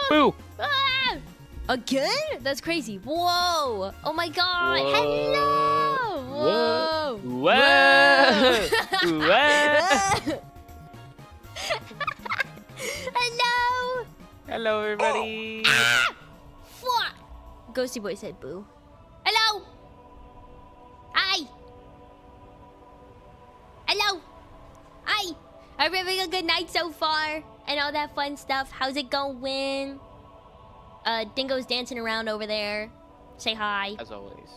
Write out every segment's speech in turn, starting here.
Boo! Ah! Again? That's crazy. Whoa! Oh my god! Whoa. Hello! Whoa! Whoa! Whoa! Hello! Hello, everybody. Ah! Fuck! Ghosty boy said boo. Hello! Hi! Hello! Hi! Are we having a good night so far? And all that fun stuff. How's it going? Dingo's dancing around over there. Say hi. As always.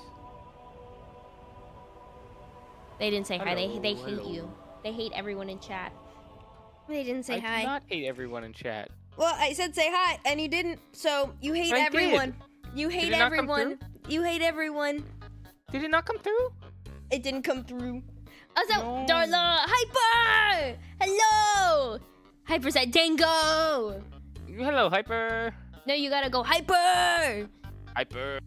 They didn't say hi. They Hello, hate hello. you. They hate everyone in chat. They didn't say I hi. do not hate everyone in chat. Well, I said say hi, and you didn't. So you hate I everyone. You hate Did it not come everyone. You hate everyone. Did it not come through? It didn't come through. Also, No. Darla, Hyper! Hello! Hyper said Dingo! Hello, Hyper. No, you gotta go Hyper! Hyper.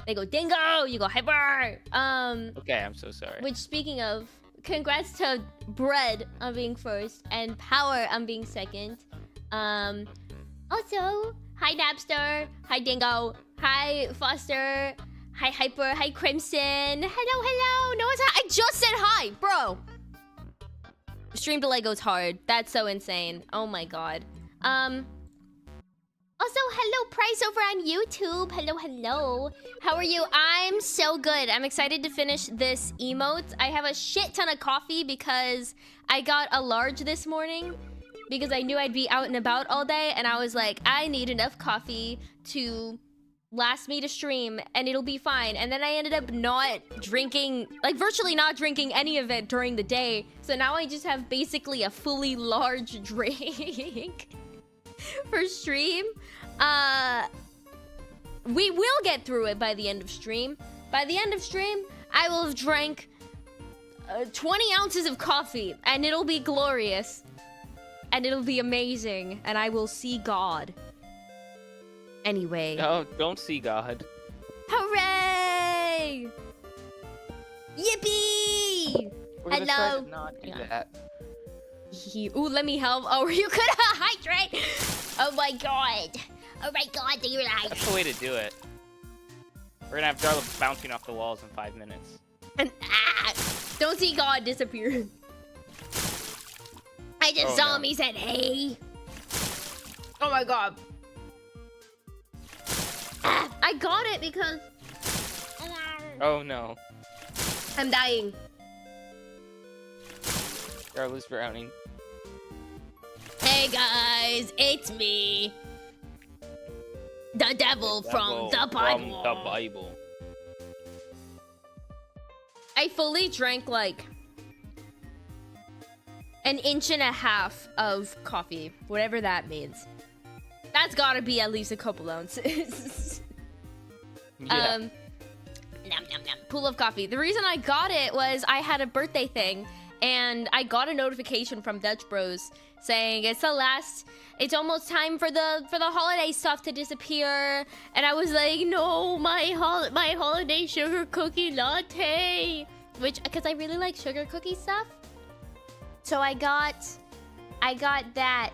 They go Dingo, you go Hyper! Okay, I'm so sorry. Which, speaking of, congrats to Bread on being first and Power on being second. Also, hi Napster, hi Dingo, hi Foster, hi Hyper, hi Crimson. Hello. No one's hi. I just said hi, bro. Stream delay goes hard. That's so insane. Oh my god. Also, hello, Price over on YouTube. Hello. How are you? I'm so good. I'm excited to finish this emote. I have a shit ton of coffee because I got a large this morning because I knew I'd be out and about all day, and I was like, I need enough coffee to last me to stream, and it'll be fine. And then I ended up not drinking, like virtually not drinking any of it during the day. So now I just have basically a fully large drink for stream. We will get through it by the end of stream. By the end of stream, I will have drank 20 ounces of coffee, and it'll be glorious. And it'll be amazing, and I will see God. Anyway. No, don't see God. Hooray! Yippee! We're gonna try Hello. to not do Hang on. that. Ooh, let me help. Oh, you could hydrate. Oh my god. Oh my god, do you like? That's the way to do it. We're gonna have Darla bouncing off the walls in 5 minutes. And don't see God disappear. I just saw him. He said, "Hey." Oh my god. I got it because Oh no. I'm dying. Darla's drowning. Hey guys, it's me, the devil from the Bible. From the Bible. I fully drank like an inch and a half of coffee, whatever that means. That's gotta be at least a couple ounces. Yeah. Nom, nom, nom. Pool of coffee. The reason I got it was I had a birthday thing, and I got a notification from Dutch Bros saying it's almost time for the holiday stuff to disappear, and I was like, no, my holiday sugar cookie latte, because I really like sugar cookie stuff. So I got that,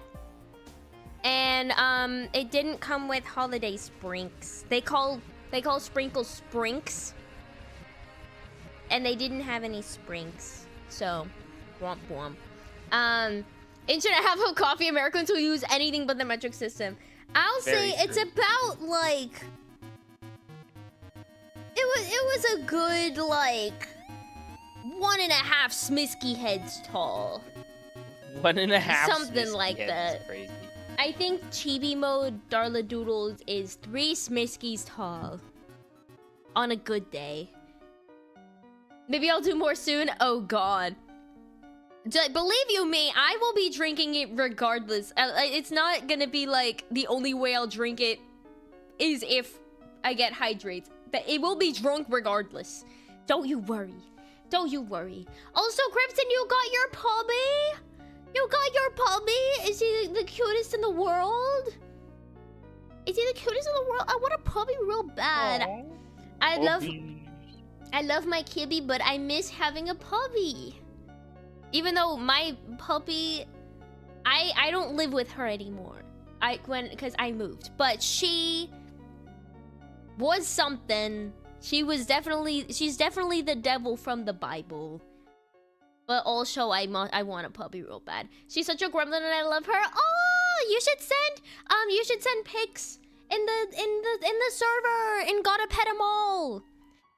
and it didn't come with holiday sprinks. They call sprinkles sprinks, and they didn't have any sprinks. So, womp womp. Inch and a half of coffee. Americans will use anything but the metric system. I'll say it's about like it was a good like 1.5 Smisky heads tall. 1.5. Something like Smisky that. heads is crazy. I think chibi mode Darla Doodles is 3 Smiskies tall. On a good day. Maybe I'll do more soon. Oh god. Believe you me, I will be drinking it regardless. It's not gonna be like the only way I'll drink it is if I get hydrates. But it will be drunk regardless. Don't you worry. Don't you worry. Also, Crimson, you got your puppy? You got your puppy? Is he the cutest in the world? Is he the cutest in the world? I want a puppy real bad. Aww. I love my kibby, but I miss having a puppy. Even though my puppy, I don't live with her anymore. because I moved, but she was something. She's definitely the devil from the Bible. But also, I want a puppy real bad. She's such a gremlin, and I love her. Oh, you should send pics in the server and gotta pet 'em all.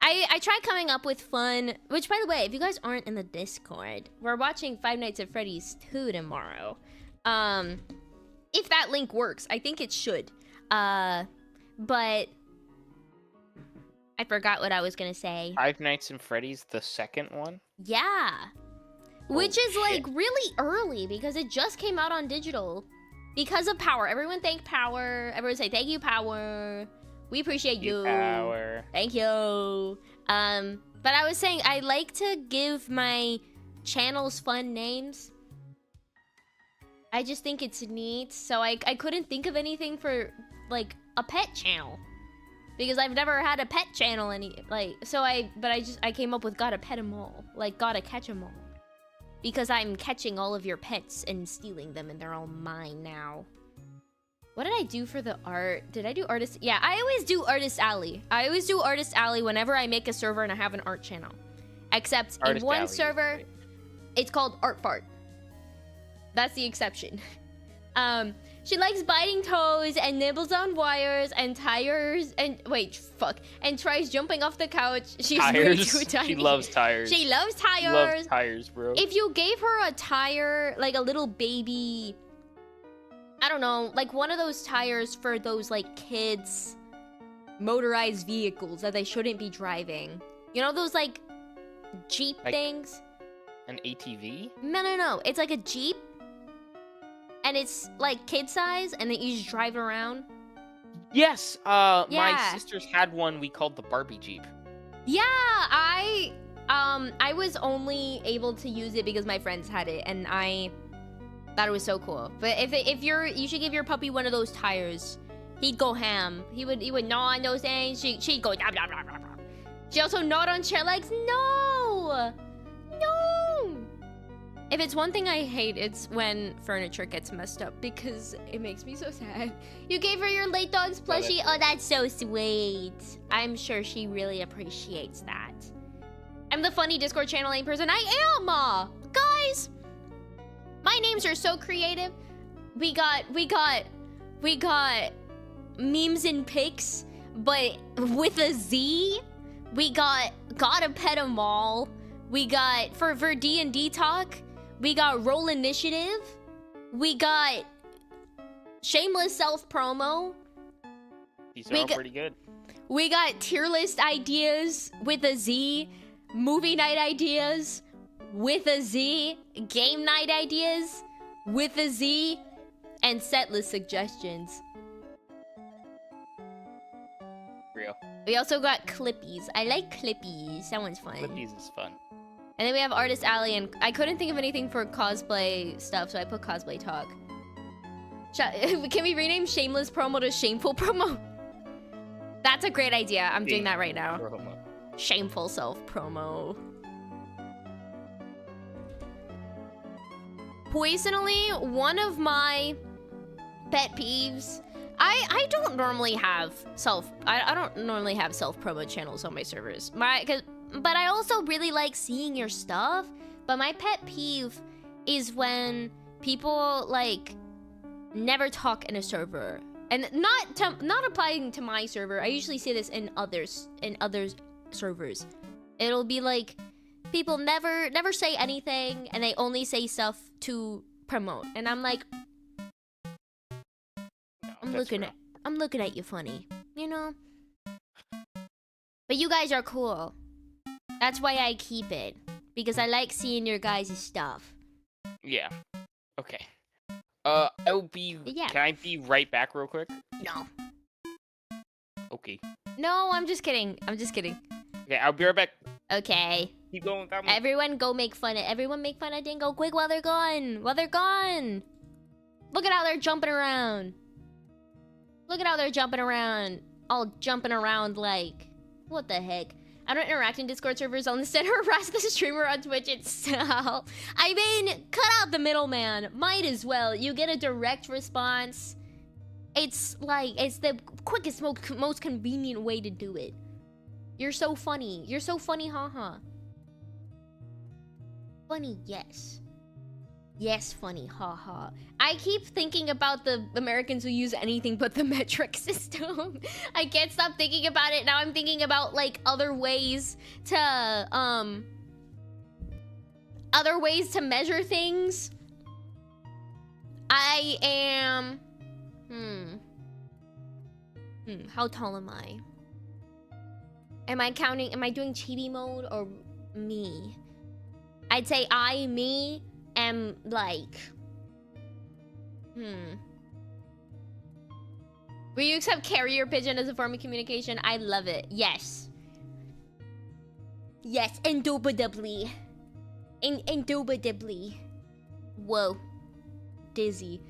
I tried coming up with fun, which, by the way, if you guys aren't in the Discord, we're watching Five Nights at Freddy's 2 tomorrow. If that link works, I think it should. But I forgot what I was gonna say. Five Nights at Freddy's, the second one? Yeah. Which is, like, really early because it just came out on digital. Because of Power. Everyone thank Power. Everyone say, thank you, Power. We appreciate you. Power. Thank you. But I was saying, I like to give my channels fun names. I just think it's neat. So I couldn't think of anything for, like, a pet channel. Because I've never had a pet channel I came up with gotta pet 'em all. Like, gotta catch 'em all. Because I'm catching all of your pets and stealing them and they're all mine now. What did I do for the art? Did I do artist? Yeah, I always do artist alley. I always do artist alley whenever I make a server and I have an art channel. Except artist in one server, it's called Art Fart. That's the exception. She likes biting toes and nibbles on wires and tires and and tries jumping off the couch. She's way too tiny. She loves tires. She loves tires. She loves tires, bro. If you gave her a tire, like a little baby, I don't know, like one of those tires for those like kids motorized vehicles that they shouldn't be driving. You know those like Jeep things? An ATV? No. It's like a Jeep. And it's like kid size, and then you just drive around. Yes, my sisters had one we called the Barbie Jeep. Yeah, I was only able to use it because my friends had it, and I thought it was so cool. But you should give your puppy one of those tires. He'd go ham. He would gnaw on those things. She'd go blah, blah, blah, blah, blah. She also gnawed on chair legs. No. If it's one thing I hate, it's when furniture gets messed up because it makes me so sad. You gave her your late dog's plushie? Oh, that's so sweet. I'm sure she really appreciates that. I'm the funny Discord channeling person. I am! Guys! My names are so creative. We got memes and pics, but with a Z. We got Gotta Pet 'Em All. We got, for D&D talk, we got Roll Initiative. We got Shameless Self-Promo. These are all pretty good. We got Tier List Ideas with a Z. Movie Night Ideas with a Z. Game Night Ideas with a Z. And Set List Suggestions. Real. We also got Clippies. I like Clippies. That one's fun. Clippies is fun. And then we have Artist Alley, and I couldn't think of anything for cosplay stuff, so I put Cosplay Talk. Can we rename Shameless Promo to Shameful Promo? That's a great idea. I'm doing that right now. Shameful Self-Promo. Personally, one of my pet peeves... I don't normally have I don't normally have self-promo channels on my servers. But I also really like seeing your stuff. But my pet peeve is when people like never talk in a server, and not applying to my server. I usually say this in others servers. It'll be like people never say anything, and they only say stuff to promote. And I'm like, I'm looking at you funny, you know. But you guys are cool. That's why I keep it, because I like seeing your guys' stuff. Yeah. Okay. I'll be... Yeah. Can I be right back real quick? No. Okay. No, I'm just kidding. Okay, I'll be right back. Okay. Keep going without me. Everyone make fun of Dingo quick while they're gone. Look at how they're jumping around. All jumping around like... What the heck? I don't interact in Discord servers. I'll instead harass the streamer on Twitch itself. I mean, cut out the middleman. Might as well. You get a direct response. It's like, it's the quickest, most convenient way to do it. You're so funny. You're so funny, haha. Funny, yes. Yes, funny, haha. I keep thinking about the Americans who use anything but the metric system. I can't stop thinking about it. Now I'm thinking about, like, other ways to measure things. I am... How tall am I? Am I doing chibi mode or me? I'd say me, am like... Will you accept carrier pigeon as a form of communication? I love it. Yes. Yes, indubitably. Indubitably. Whoa. Dizzy.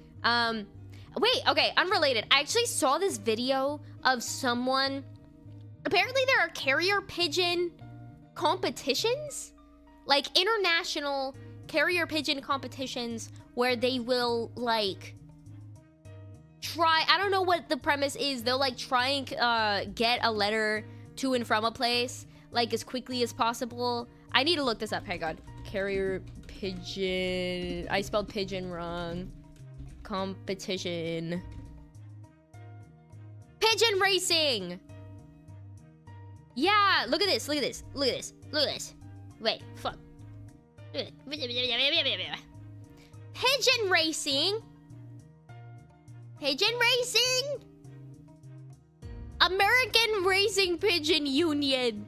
Wait, okay, unrelated. I actually saw this video of someone... Apparently there are carrier pigeon competitions? Like, international carrier pigeon competitions where they will, like... try... I don't know what the premise is. They'll, like, try and get a letter to and from a place, like, as quickly as possible. I need to look this up. Hang on. Carrier pigeon... I spelled pigeon wrong. Competition. Pigeon racing! Yeah, look at this, look at this, look at this, look at this. Wait, fuck. Pigeon racing? Pigeon racing? American Racing Pigeon Union.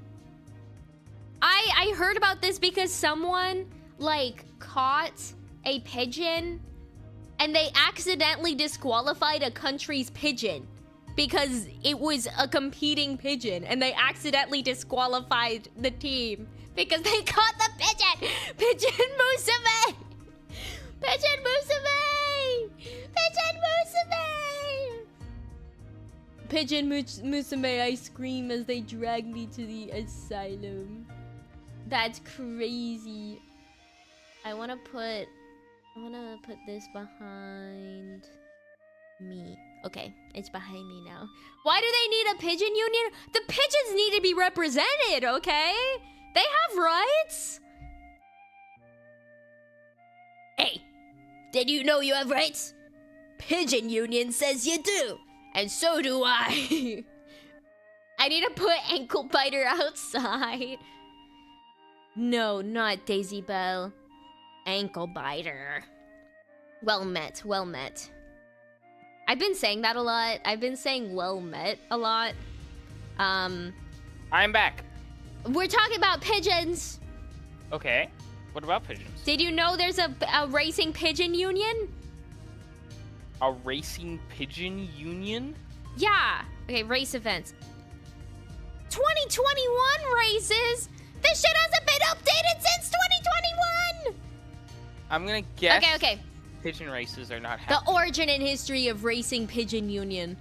I heard about this because someone, like, caught a pigeon and they accidentally disqualified a country's pigeon because it was a competing pigeon and they accidentally disqualified the team because they caught the pigeon! Pigeon Musume! Pigeon Musume! Pigeon Musume! Pigeon Musume, I scream as they drag me to the asylum. That's crazy. I wanna put this behind me. Okay, it's behind me now. Why do they need a pigeon union? The pigeons need to be represented, okay? They have rights. Hey, did you know you have rights? Pigeon union says you do, and so do I. I need to put ankle biter outside. No, not Daisy Bell. Ankle biter. Well met, well met. I've been saying that a lot. I've been saying well met a lot. I'm back. We're talking about pigeons. Okay. What about pigeons? Did you know there's a racing pigeon union? A racing pigeon union? Yeah. Okay, race events. 2021 races? This shit hasn't been updated since 2021! I'm gonna guess. Okay. Pigeon races are not The happening. origin and history of racing pigeon union.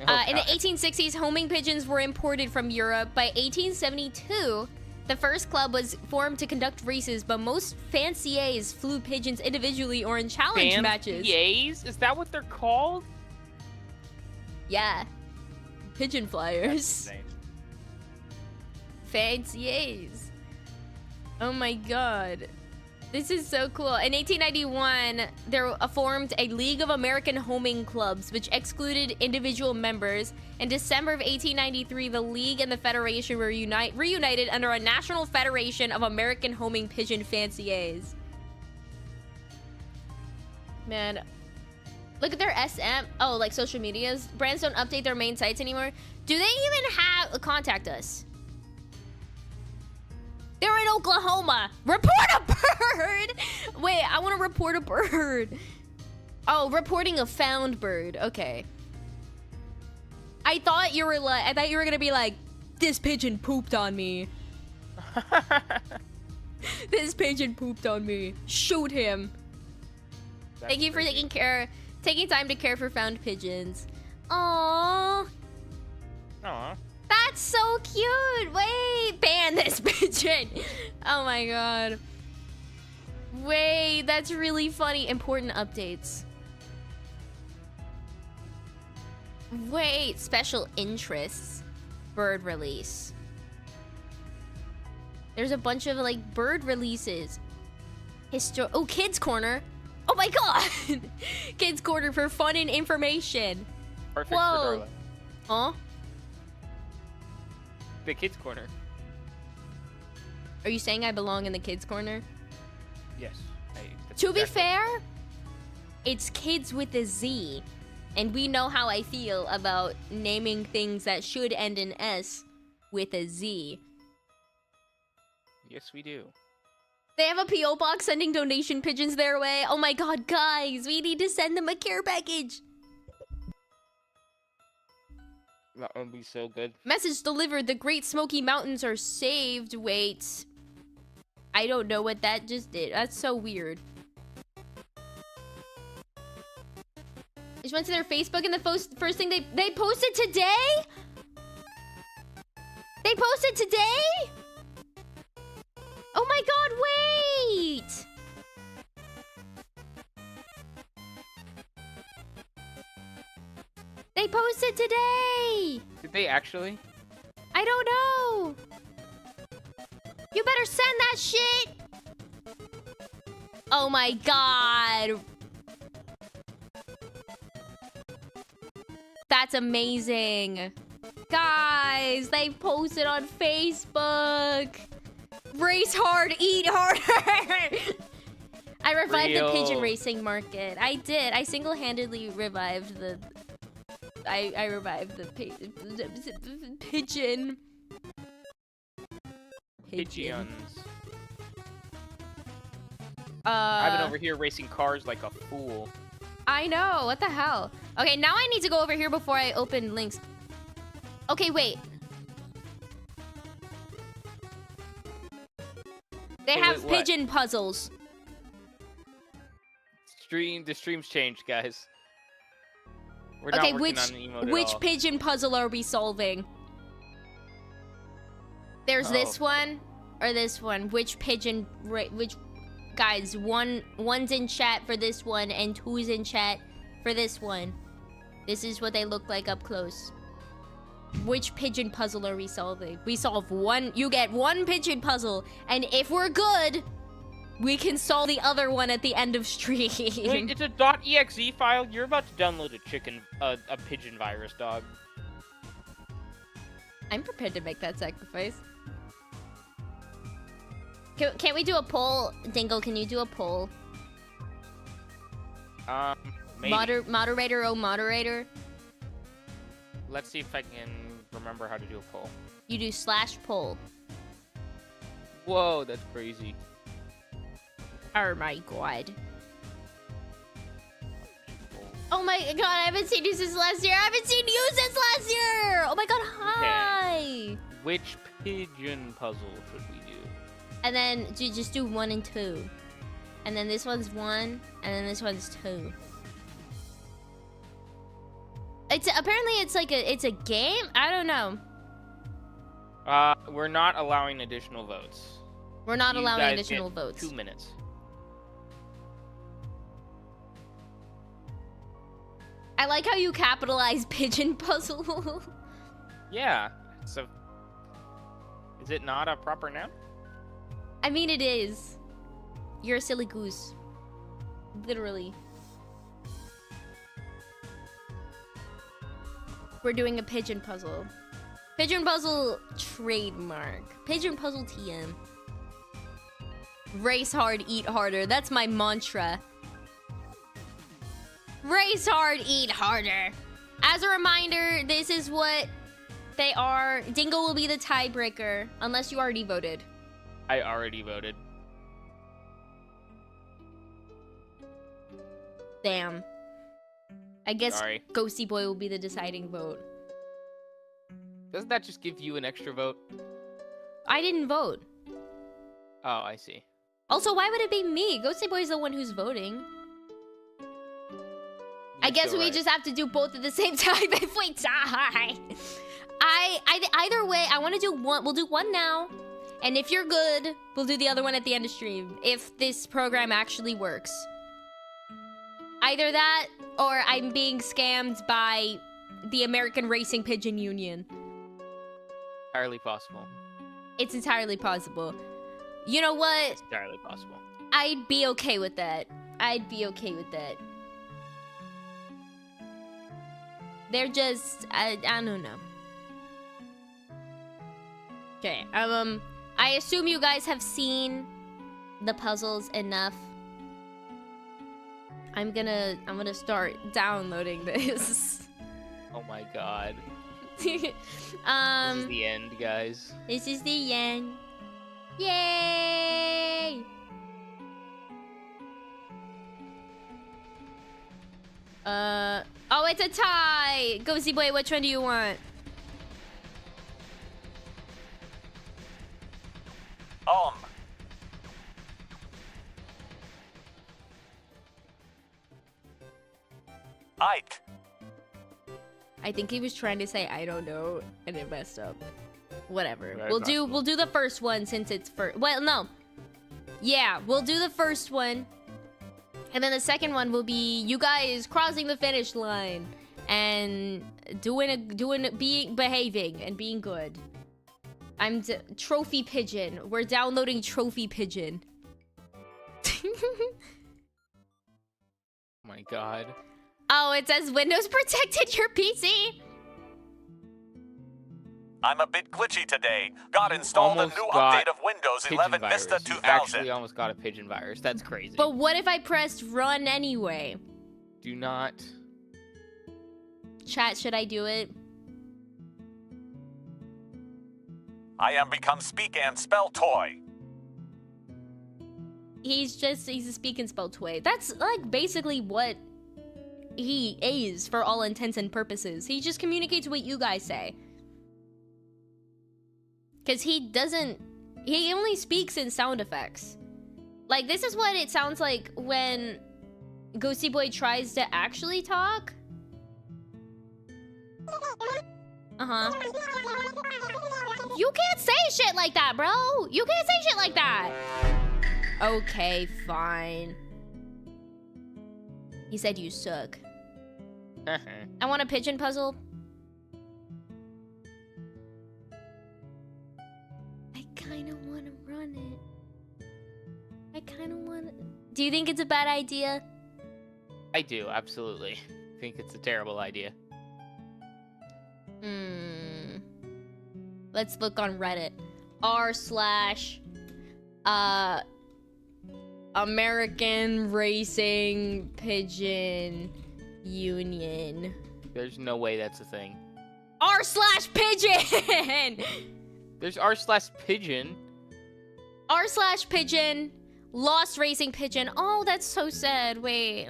In the 1860s, homing pigeons were imported from Europe. By 1872, the first club was formed to conduct races, but most fanciers flew pigeons individually or in challenge matches. Fanciers? Is that what they're called? Yeah. Pigeon flyers. Fanciers. Oh my god. This is so cool. In 1891, there formed a League of American Homing Clubs, which excluded individual members. In December of 1893, the League and the Federation were reunited under a National Federation of American Homing Pigeon Fanciers. Man, look at their SM. Oh, like social medias. Brands don't update their main sites anymore. Do they even have contact us? They're in Oklahoma. Report a bird. Wait, I want to report a bird. Oh, reporting a found bird. Okay. I thought you were gonna be like, this pigeon pooped on me. This pigeon pooped on me. Shoot him. Thank you for taking time to care for found pigeons. Aww. Aww. That's so cute. Wait, ban this pigeon. Oh my god. Wait, that's really funny. Important updates. Wait, special interests. Bird release. There's a bunch of like bird releases. Oh, Kids Corner. Oh my god! Kids Corner for fun and information. Perfect Whoa. for Darla. Huh? The Kids Corner. Are you saying I belong in the Kids Corner? Yes. That's To be exactly- fair, it's kids with a Z. And we know how I feel about naming things that should end in S with a Z. Yes, we do. They have a P.O. box sending donation pigeons their way. Oh my god, guys, we need to send them a care package. That would be so good. Message delivered. The Great Smoky Mountains are saved. Wait. I don't know what that just did. That's so weird. I just went to their Facebook and the first thing they posted today? They posted today? Oh my god, wait! They posted today! Did they actually? I don't know! You better send that shit! Oh my god! That's amazing! Guys, they posted on Facebook! Race hard, eat harder! I revived the pigeon racing market. I did. I single-handedly revived the... I revived the pigeon. Pigeons. I've been over here racing cars like a fool. I know. What the hell? Okay, now I need to go over here before I open links. Okay, wait. They Hey, have wait, what? pigeon puzzles. The stream's changed, guys. We're Okay, not working on an emote at which all. pigeon puzzle are we solving? There's this one or this one. Which pigeon? Which guys? One's in chat for this one, and two's in chat for this one. This is what they look like up close. Which pigeon puzzle are we solving? We solve one. You get one pigeon puzzle, and if we're good, we can solve the other one at the end of stream. Wait, it's a .exe file. You're about to download a pigeon virus, dog. I'm prepared to make that sacrifice. Can't we do a poll? Dingle, can you do a poll? Maybe. Moderator, oh moderator. Let's see if I can remember how to do a poll. You do /poll. Whoa, that's crazy. Oh my god. Oh my god, I haven't seen you since last year. I haven't seen you since last year. Oh my god, hi. Okay. Which pigeon puzzle should we do? And then just do 1 and 2. And then this one's 1, and then this one's 2. Apparently it's like it's a game? I don't know. We're not allowing additional votes. We're not You allowing guys additional get votes. 2 minutes. I like how you capitalize pigeon puzzle. Yeah. So, is it not a proper noun? I mean, it is. You're a silly goose. Literally. We're doing a pigeon puzzle. Pigeon puzzle trademark. Pigeon puzzle TM. Race hard, eat harder. That's my mantra. Race hard, eat harder. As a reminder, this is what they are. Dingo will be the tiebreaker, unless you already voted. I already voted. Damn. I guess Sorry. Ghosty Boy will be the deciding vote. Doesn't that just give you an extra vote? I didn't vote. Oh, I see. Also, why would it be me? Ghosty Boy is the one who's voting. I guess we just have to do both at the same time if we tie. Either way, I want to do one. We'll do one now. And if you're good, we'll do the other one at the end of stream. If this program actually works. Either that, or I'm being scammed by the American Racing Pigeon Union. Entirely possible. It's entirely possible. You know what? It's entirely possible. I'd be okay with that. I'd be okay with that. They're just, I don't know. Okay, I assume you guys have seen the puzzles enough. I'm gonna start downloading this. Oh my god. This This is the end, guys. This is the end. Yay! Oh, it's a tie! Ghosty boy, which one do you want? Ike. I think he was trying to say I don't know and it messed up. Whatever. Very We'll possible. do the first one since it's first. Well, no. Yeah, we'll do the first one. And then the second one will be you guys crossing the finish line and behaving and being good. Trophy Pigeon. We're downloading Trophy Pigeon. Oh my god. Oh, it says Windows protected your PC. I'm a bit glitchy today. Got installed a Almost new got update of Windows Pigeon 11 virus. Vista You 2000. actually almost got a pigeon virus. That's crazy. But what if I pressed run anyway? Do not. Chat, should I do it? I am become speak and spell toy. He's a speak and spell toy. That's like basically what he is for all intents and purposes. He just communicates what you guys say. Because he only speaks in sound effects. Like, this is what it sounds like when Ghosty Boy tries to actually talk. Uh-huh. You can't say shit like that, bro! You can't say shit like that! Okay, fine. He said you suck. I want a pigeon puzzle. I kind of want to run it. I kind of want to... Do you think it's a bad idea? I do, absolutely. I think it's a terrible idea. Let's look on Reddit. r/American Racing Pigeon Union. There's no way that's a thing. r/pigeon! There's r/pigeon. r/pigeon. Lost Racing Pigeon. Oh, that's so sad. Wait.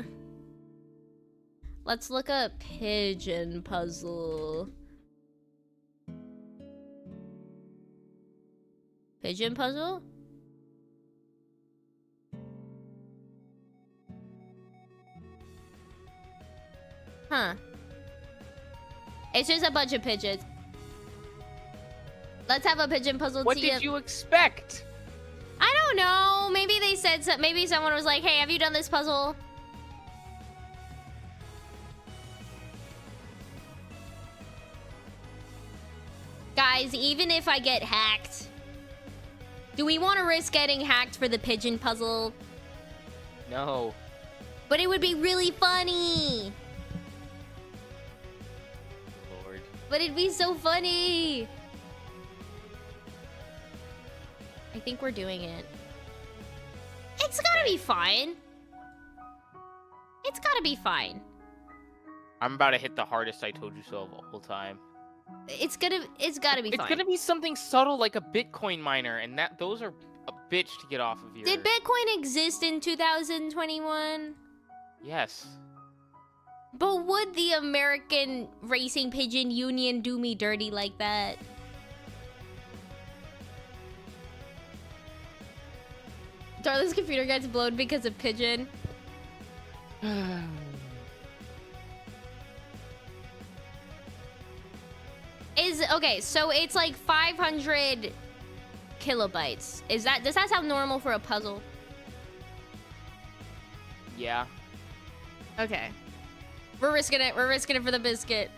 Let's look up pigeon puzzle. Pigeon puzzle? Huh. It's just a bunch of pigeons. Let's have a pigeon puzzle. What did you expect? I don't know. Maybe they said so. Maybe someone was like, "Hey, have you done this puzzle?" Guys, even if I get hacked, do we want to risk getting hacked for the pigeon puzzle? No. But it would be really funny. Lord. But it'd be so funny. I think we're doing it. It's gotta be fine. It's gotta be fine. I'm about to hit the hardest I told you so of all time. It's gotta be It's fine. gonna be something subtle like a Bitcoin miner, and those are a bitch to get off of your... Did Bitcoin exist in 2021? Yes. But would the American Racing Pigeon Union do me dirty like that? Darla's computer gets blown because of pigeon. Okay, so it's like 500 kilobytes. Does that sound normal for a puzzle? Yeah. Okay. We're risking it for the biscuit.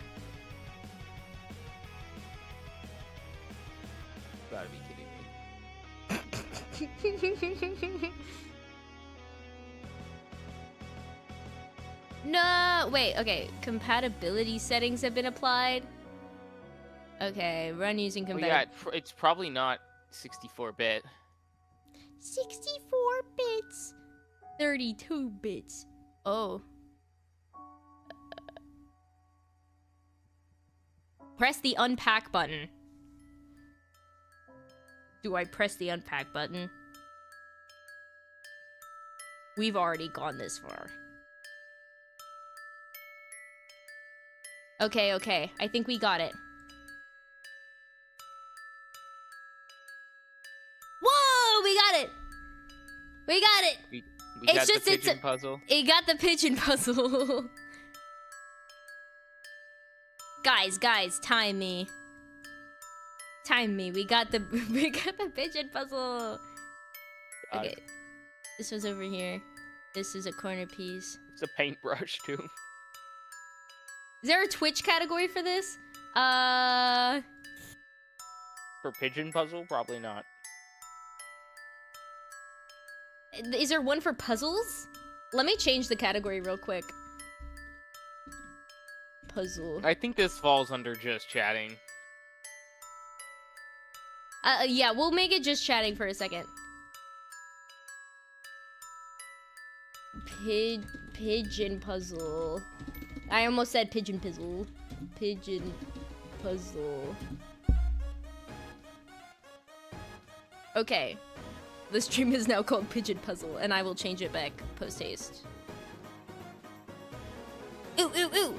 No, wait, okay. Compatibility settings have been applied. Okay, run using Well, compatibility. yeah, it's probably not 64-bit. 64 bits. 32 bits. Oh. Press the unpack button. Do I press the unpack button? We've already gone this far. Okay, okay. I think we got it. Whoa! We got it! We got it! We It's got just- the it's pigeon a- puzzle. It got the pigeon puzzle. Guys, time me. Time me. We got the pigeon puzzle. Got Okay. it. This was over here. This is a corner piece. It's a paintbrush too. Is there a Twitch category for this? For pigeon puzzle, probably not. Is there one for puzzles? Let me change the category real quick. Puzzle. I think this falls under just chatting. Yeah, we'll make it just chatting for a second. Pigeon puzzle. I almost said pigeon pizzle. Pigeon puzzle. Okay. The stream is now called Pigeon Puzzle, and I will change it back post-haste. Ooh, ooh, ooh!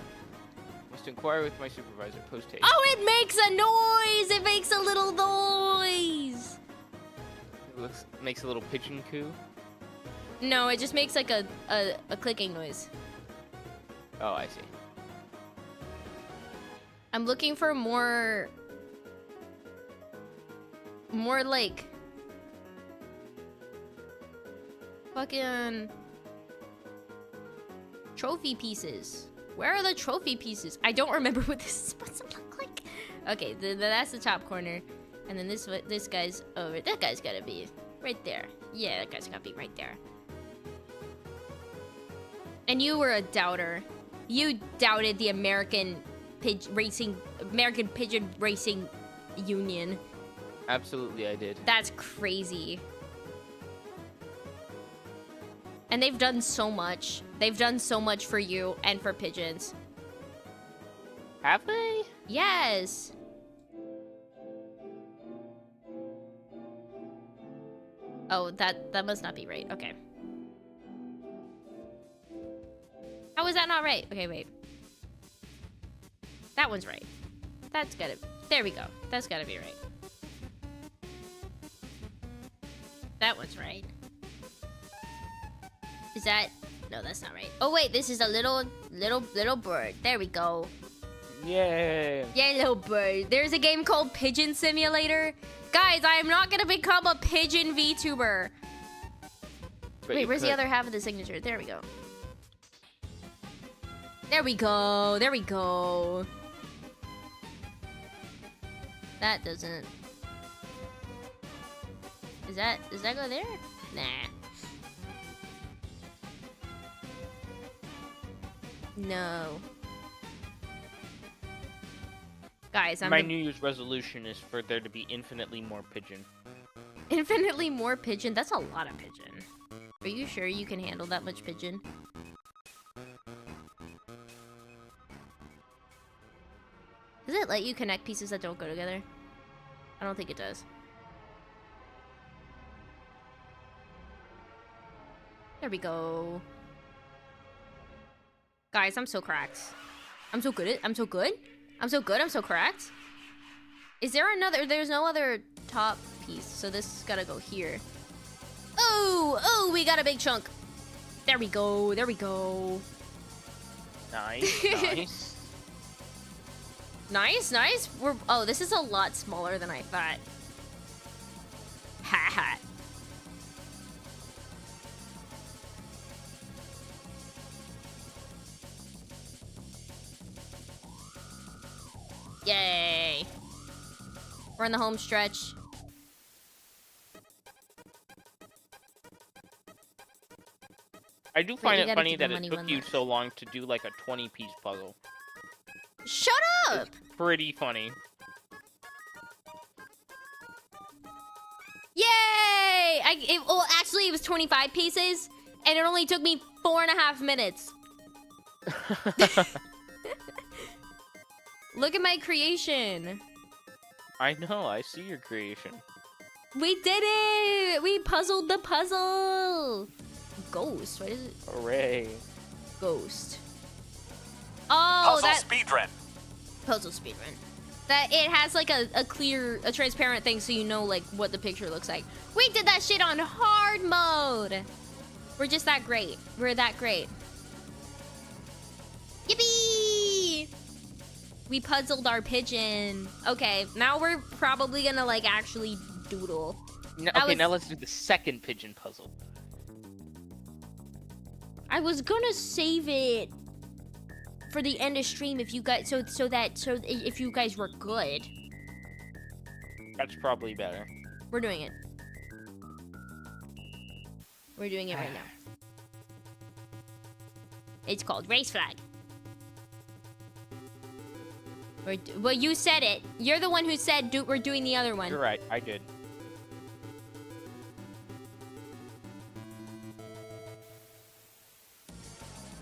Must inquire with my supervisor post haste. Oh, it makes a noise! It makes a little noise! It makes a little pigeon coo. No, it just makes like a clicking noise. Oh, I see. I'm looking for more like fucking trophy pieces. Where are the trophy pieces? I don't remember what this is supposed to look like. Okay, that's the top corner, and then this guy's over. That guy's gotta be right there. Yeah, that guy's gotta be right there. And you were a doubter. You doubted the American Pigeon Racing Union. Absolutely, I did. That's crazy. And they've done so much. They've done so much for you and for pigeons. Have they? Yes. Oh, that must not be right. Okay. How is that not right? Okay, wait. That one's right. That's gotta... There we go. That's gotta be right. That one's right. Is that... No, that's not right. Oh, wait. This is a little bird. There we go. Yay! Yeah, little bird. There's a game called Pigeon Simulator. Guys, I am not gonna become a pigeon VTuber. But Wait, you where's the could. other half of the signature? There we go. There we go. There we go. That doesn't... Does that go there? Nah. No. Guys, My New Year's resolution is for there to be infinitely more pigeon. Infinitely more pigeon? That's a lot of pigeon. Are you sure you can handle that much pigeon? Does it let you connect pieces that don't go together? I don't think it does. There we go. Guys, I'm so cracked. I'm so good. I'm so good. I'm so good. I'm so cracked. Is there another? There's no other top piece, so this has gotta go here. Oh, oh, we got a big chunk. There we go. There we go. Nice, nice. Nice, nice. Oh, this is a lot smaller than I thought. Ha ha. Yay. We're in the home stretch. I do But find you it gotta funny keep that the it money took one you left. so long to do like a 20-piece puzzle. Shut up! Pretty funny. Yay! Well, actually, it was 25 pieces, and it only took me 4.5 minutes. Look at my creation. I know, I see your creation. We did it! We puzzled the puzzle! Ghost, what is it? Hooray. Ghost. Oh, Puzzle that speedrun. puzzle speedrun. That it has like a transparent thing so you know like what the picture looks like. We did that shit on hard mode! We're just that great. We're that great. Yippee! We puzzled our pigeon. Okay, now we're probably gonna like actually doodle. Okay, now let's do the second pigeon puzzle. I was gonna save it for the end of stream if you guys so if you guys were good. That's probably better. We're doing it. We're doing it right now. It's called Race Flag. Well, you said it. You're the one who said we're doing the other one. You're right, I did.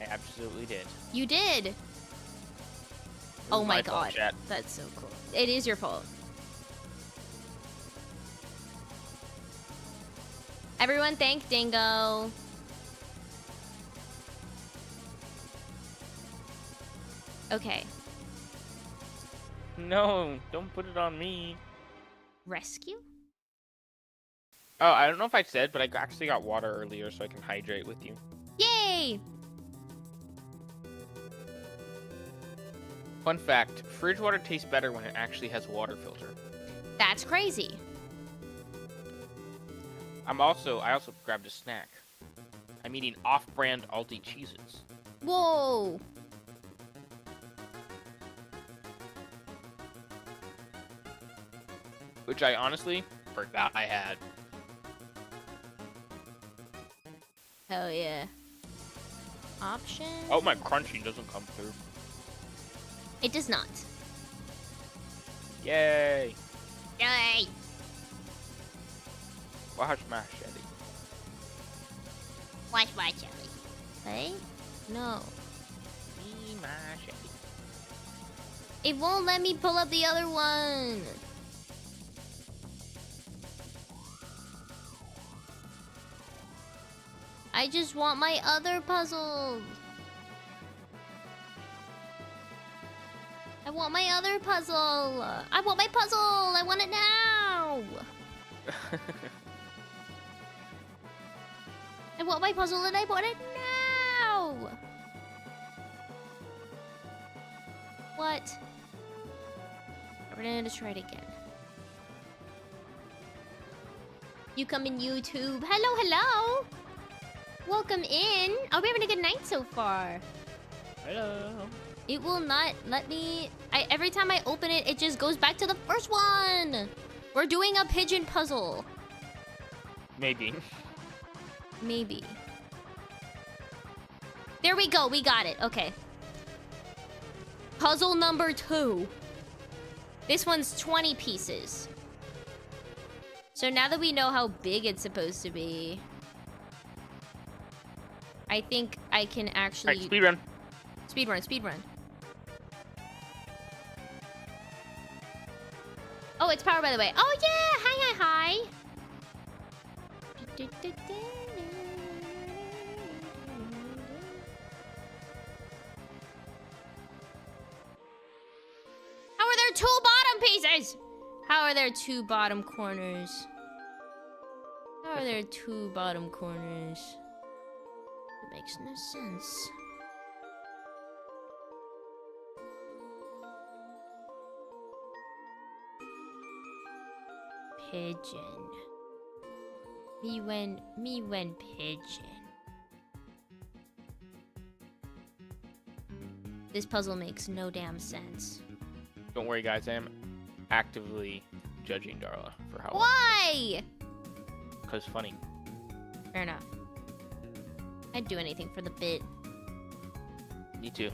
I absolutely did. You did. It Oh was my fault, god. chat. That's so cool. It is your fault. Everyone thank Dingo. Okay. No, don't put it on me. Rescue? Oh, I don't know if I said, but I actually got water earlier so I can hydrate with you. Yay! Fun fact, fridge water tastes better when it actually has a water filter. That's crazy. I also grabbed a snack. I'm eating off-brand Aldi Cheez-Its. Whoa! Which I honestly forgot I had. Hell yeah. Option? Oh, my crunching doesn't come through. It does not. Yay! Yay! Wash my machete. Watch my jelly. Hey? No. Me machete. It won't let me pull up the other one. I just want my other puzzle. I want my other puzzle. I want my puzzle. I want it now. I want my puzzle and I want it now. What? We're gonna try it again. You come in YouTube. Hello, hello. Welcome in. Are we having a good night so far? Hello. It will not let me... every time I open it, it just goes back to the first one. We're doing a pigeon puzzle. Maybe. Maybe. There we go. We got it. Okay. Puzzle number 2. This one's 20 pieces. So now that we know how big it's supposed to be, I think I can actually... Alright, speedrun. Speedrun, speedrun. Oh, it's power, by the way. Oh, yeah! Hi, hi, hi! How are there 2 bottom pieces? How are there 2 bottom corners? How are there 2 bottom corners? It makes no sense. Pigeon. Me when pigeon. This puzzle makes no damn sense. Don't worry, guys. I am actively judging Darla for how. Why? Because funny. Fair enough. I'd do anything for the bit. Me too.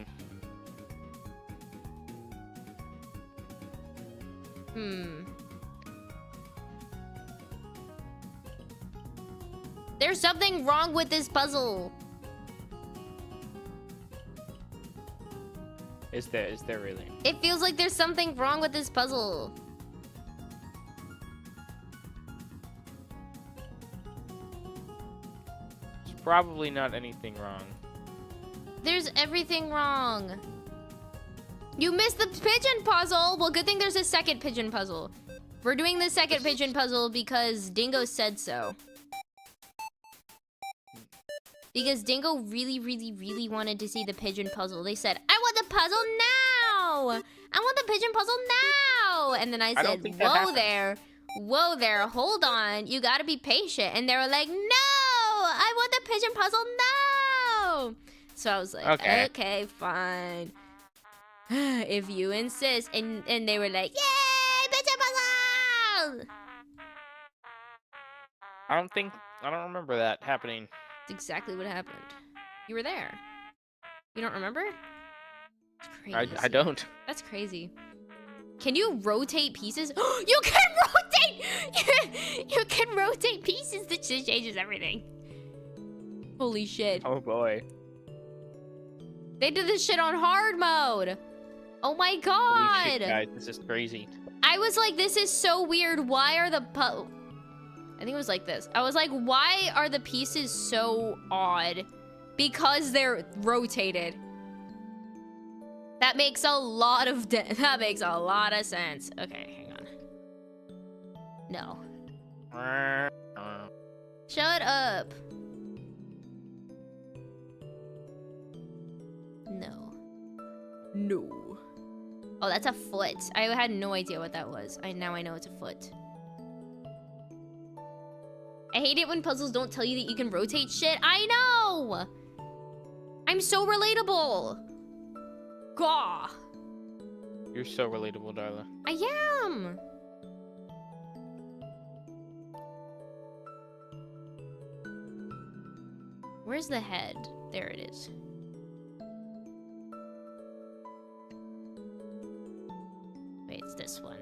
There's something wrong with this puzzle. Is there really? It feels like there's something wrong with this puzzle. There's probably not anything wrong. There's everything wrong. You missed the pigeon puzzle. Well, good thing there's a second pigeon puzzle. We're doing the second pigeon puzzle because Dingo said so. Because Dingo really, really, really wanted to see the pigeon puzzle. They said, I want the puzzle now! I want the pigeon puzzle now! And then I said, whoa there, hold on. You gotta be patient. And they were like, no! I want the pigeon puzzle now! So I was like, okay fine. If you insist. And they were like, yay! Pigeon puzzle! I don't remember that happening. That's exactly what happened. You were there. You don't remember? It's crazy. I don't. That's crazy. Can you rotate pieces? You can rotate! You can rotate pieces. That just changes everything. Holy shit. Oh boy. They did this shit on hard mode. Oh my god. Holy shit, guys, this is crazy. I was like, this is so weird. Why are the I think it was like this. I was like, why are the pieces so odd? Because they're rotated. That makes a lot of sense. Okay, hang on. No. Shut up. No. No. Oh, that's a foot. I had no idea what that was. Now I know it's a foot. I hate it when puzzles don't tell you that you can rotate shit. I know! I'm so relatable. Gah. You're so relatable, Darla. I am. Where's the head? There it is. Wait, it's this one.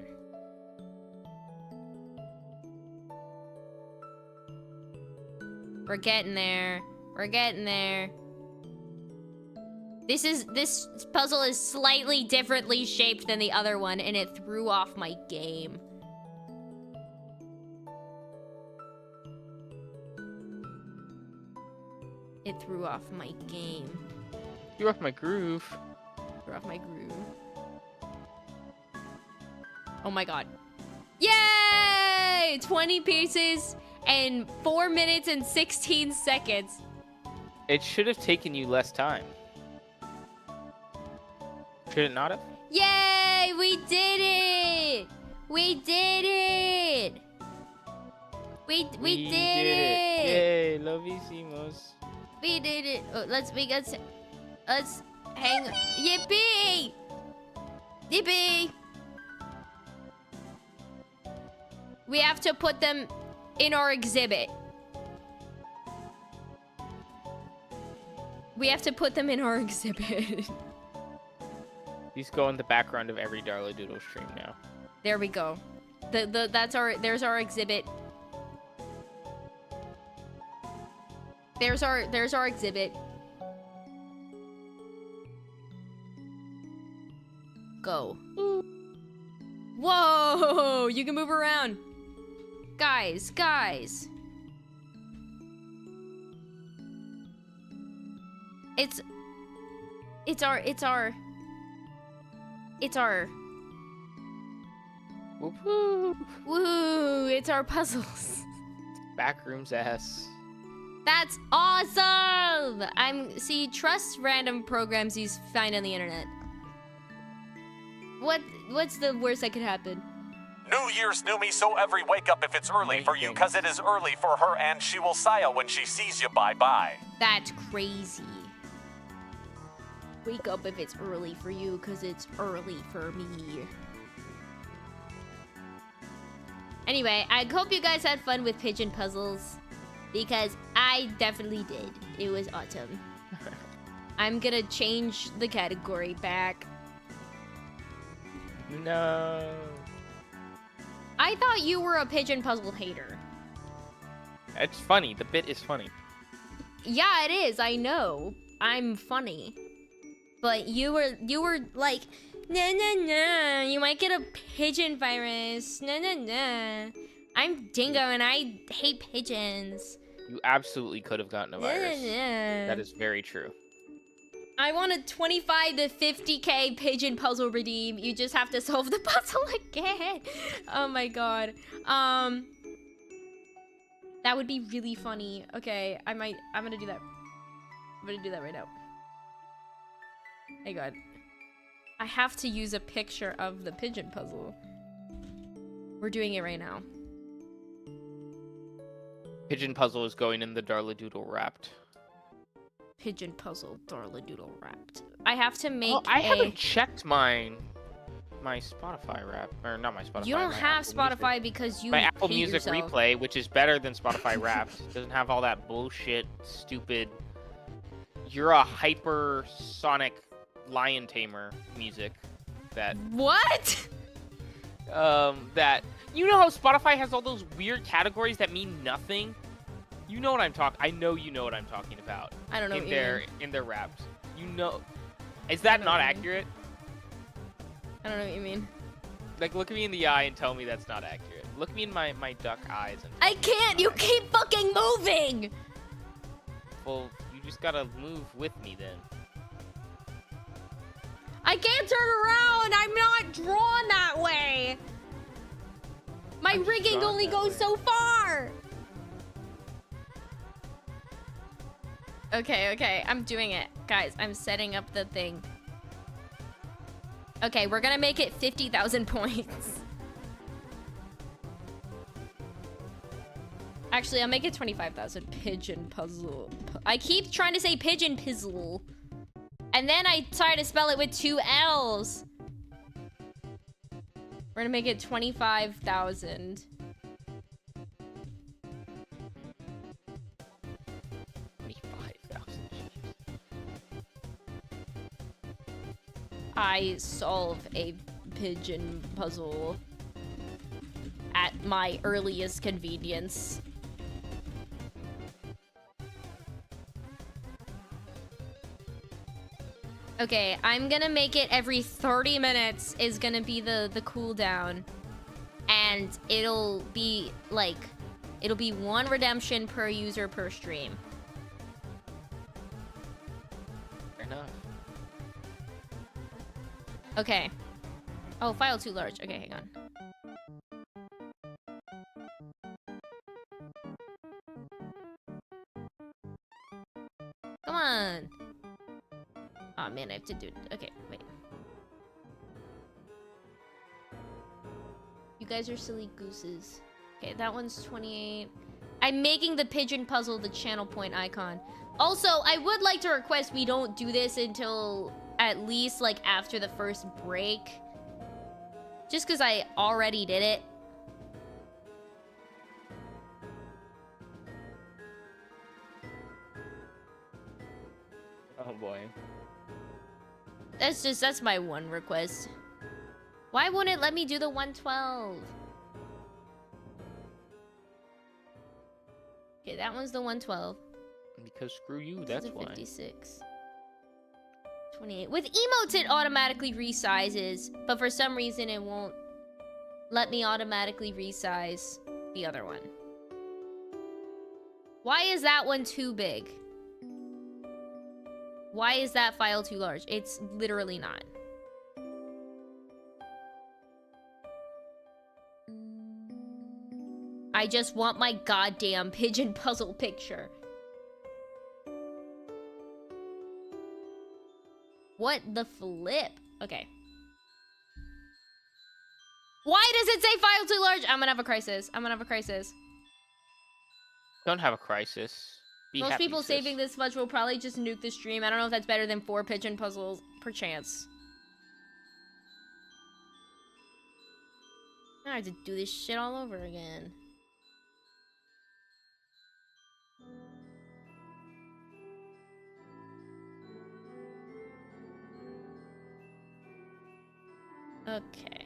We're getting there. We're getting there. This puzzle is slightly differently shaped than the other one, and it threw off my game. It threw off my game. You're off my groove. Threw off my groove. Oh my god. Yay! 20 pieces and 4 minutes and 16 seconds. It should have taken you less time. Should it not have? Yay! We did it! We did it! We did it! Yay! Lovísimos. We did it! Oh, let's hang. Yippee! Yippee! We have to put them in our exhibit. We have to put them in our exhibit. These go in the background of every Darla Doodle stream now. There we go. There's our exhibit. There's our exhibit. Go. Whoa! You can move around. Guys. It's our Woo-hoo. woo! It's our puzzles. Backrooms ass. That's awesome! Trust random programs you find on the internet. What's the worst that could happen? New Year's new me, so every wake up if it's early for you, cause it is early for her, and she will sigh when she sees you. Bye-bye. That's crazy. Wake up if it's early for you, cause it's early for me. Anyway, I hope you guys had fun with pigeon puzzles. because I definitely did. It was awesome. I'm gonna change the category back. No. I thought you were a pigeon puzzle hater. It's funny. The bit is funny. Yeah, it is. I know. I'm funny. But you were like, nah, nah, nah. You might get a pigeon virus. Nah, nah, nah. I'm Dingo and I hate pigeons. You absolutely could have gotten a virus. Nah, nah, nah. That is very true. I want a 25 to 50k pigeon puzzle redeem. You just have to solve the puzzle again. Oh my god. That would be really funny. Okay, I'm gonna do that. I'm gonna do that right now. Hey god. I have to use a picture of the pigeon puzzle. We're doing it right now. Pigeon puzzle is going in the Darla Doodle wrapped. Pigeon puzzle, Darla Doodle wrapped. I have to make I haven't checked my Spotify rap, or not my Spotify. You don't my have Apple Spotify Music. because you My Apple hate Music yourself. Replay, which is better than Spotify Wrapped, doesn't have all that bullshit, stupid. You're a hypersonic lion tamer music. That What? that you know how Spotify has all those weird categories that mean nothing. You know what I'm talking. I know you know what I'm talking about. I don't know in what their you mean. in their raps. You know, is that know not what you mean. accurate? I don't know what you mean. Like, look at me in the eye and tell me that's not accurate. Look me in my duck eyes and. I can't! You keep fucking moving! Well, you just gotta move with me then. I can't turn around! I'm not drawn that way! My I'm just rigging drawn only that goes way. so far! Okay, I'm doing it. Guys, I'm setting up the thing. Okay, we're gonna make it 50,000 points. Actually, I'll make it 25,000. Pigeon puzzle. I keep trying to say pigeon pizzle. And then I try to spell it with 2 L's. We're gonna make it 25,000. I solve a pigeon puzzle at my earliest convenience. Okay, I'm gonna make it every 30 minutes is gonna be the cooldown. And it'll be like, it'll be 1 redemption per user per stream. Fair enough. Okay. Oh, file too large. Okay, hang on. Come on. Oh man, I have to do it. Okay, wait. You guys are silly gooses. Okay, that one's 28. I'm making the pigeon puzzle the channel point icon. Also, I would like to request we don't do this until at least like after the first break. Just because I already did it. Oh boy. That's my one request. Why won't it let me do the 112? Okay, that one's the 112. Because screw you, This that's is a why. 56. 28. With emotes, it automatically resizes, but for some reason, it won't let me automatically resize the other one. Why is that one too big? Why is that file too large? It's literally not. I just want my goddamn pigeon puzzle picture. What the flip? Okay. Why does it say file too large? I'm gonna have a crisis. I'm gonna have a crisis. Don't have a crisis. Be Most happy, people sis. saving this much will probably just nuke the stream. I don't know if that's better than 4 pigeon puzzles per chance. I have to do this shit all over again. Okay.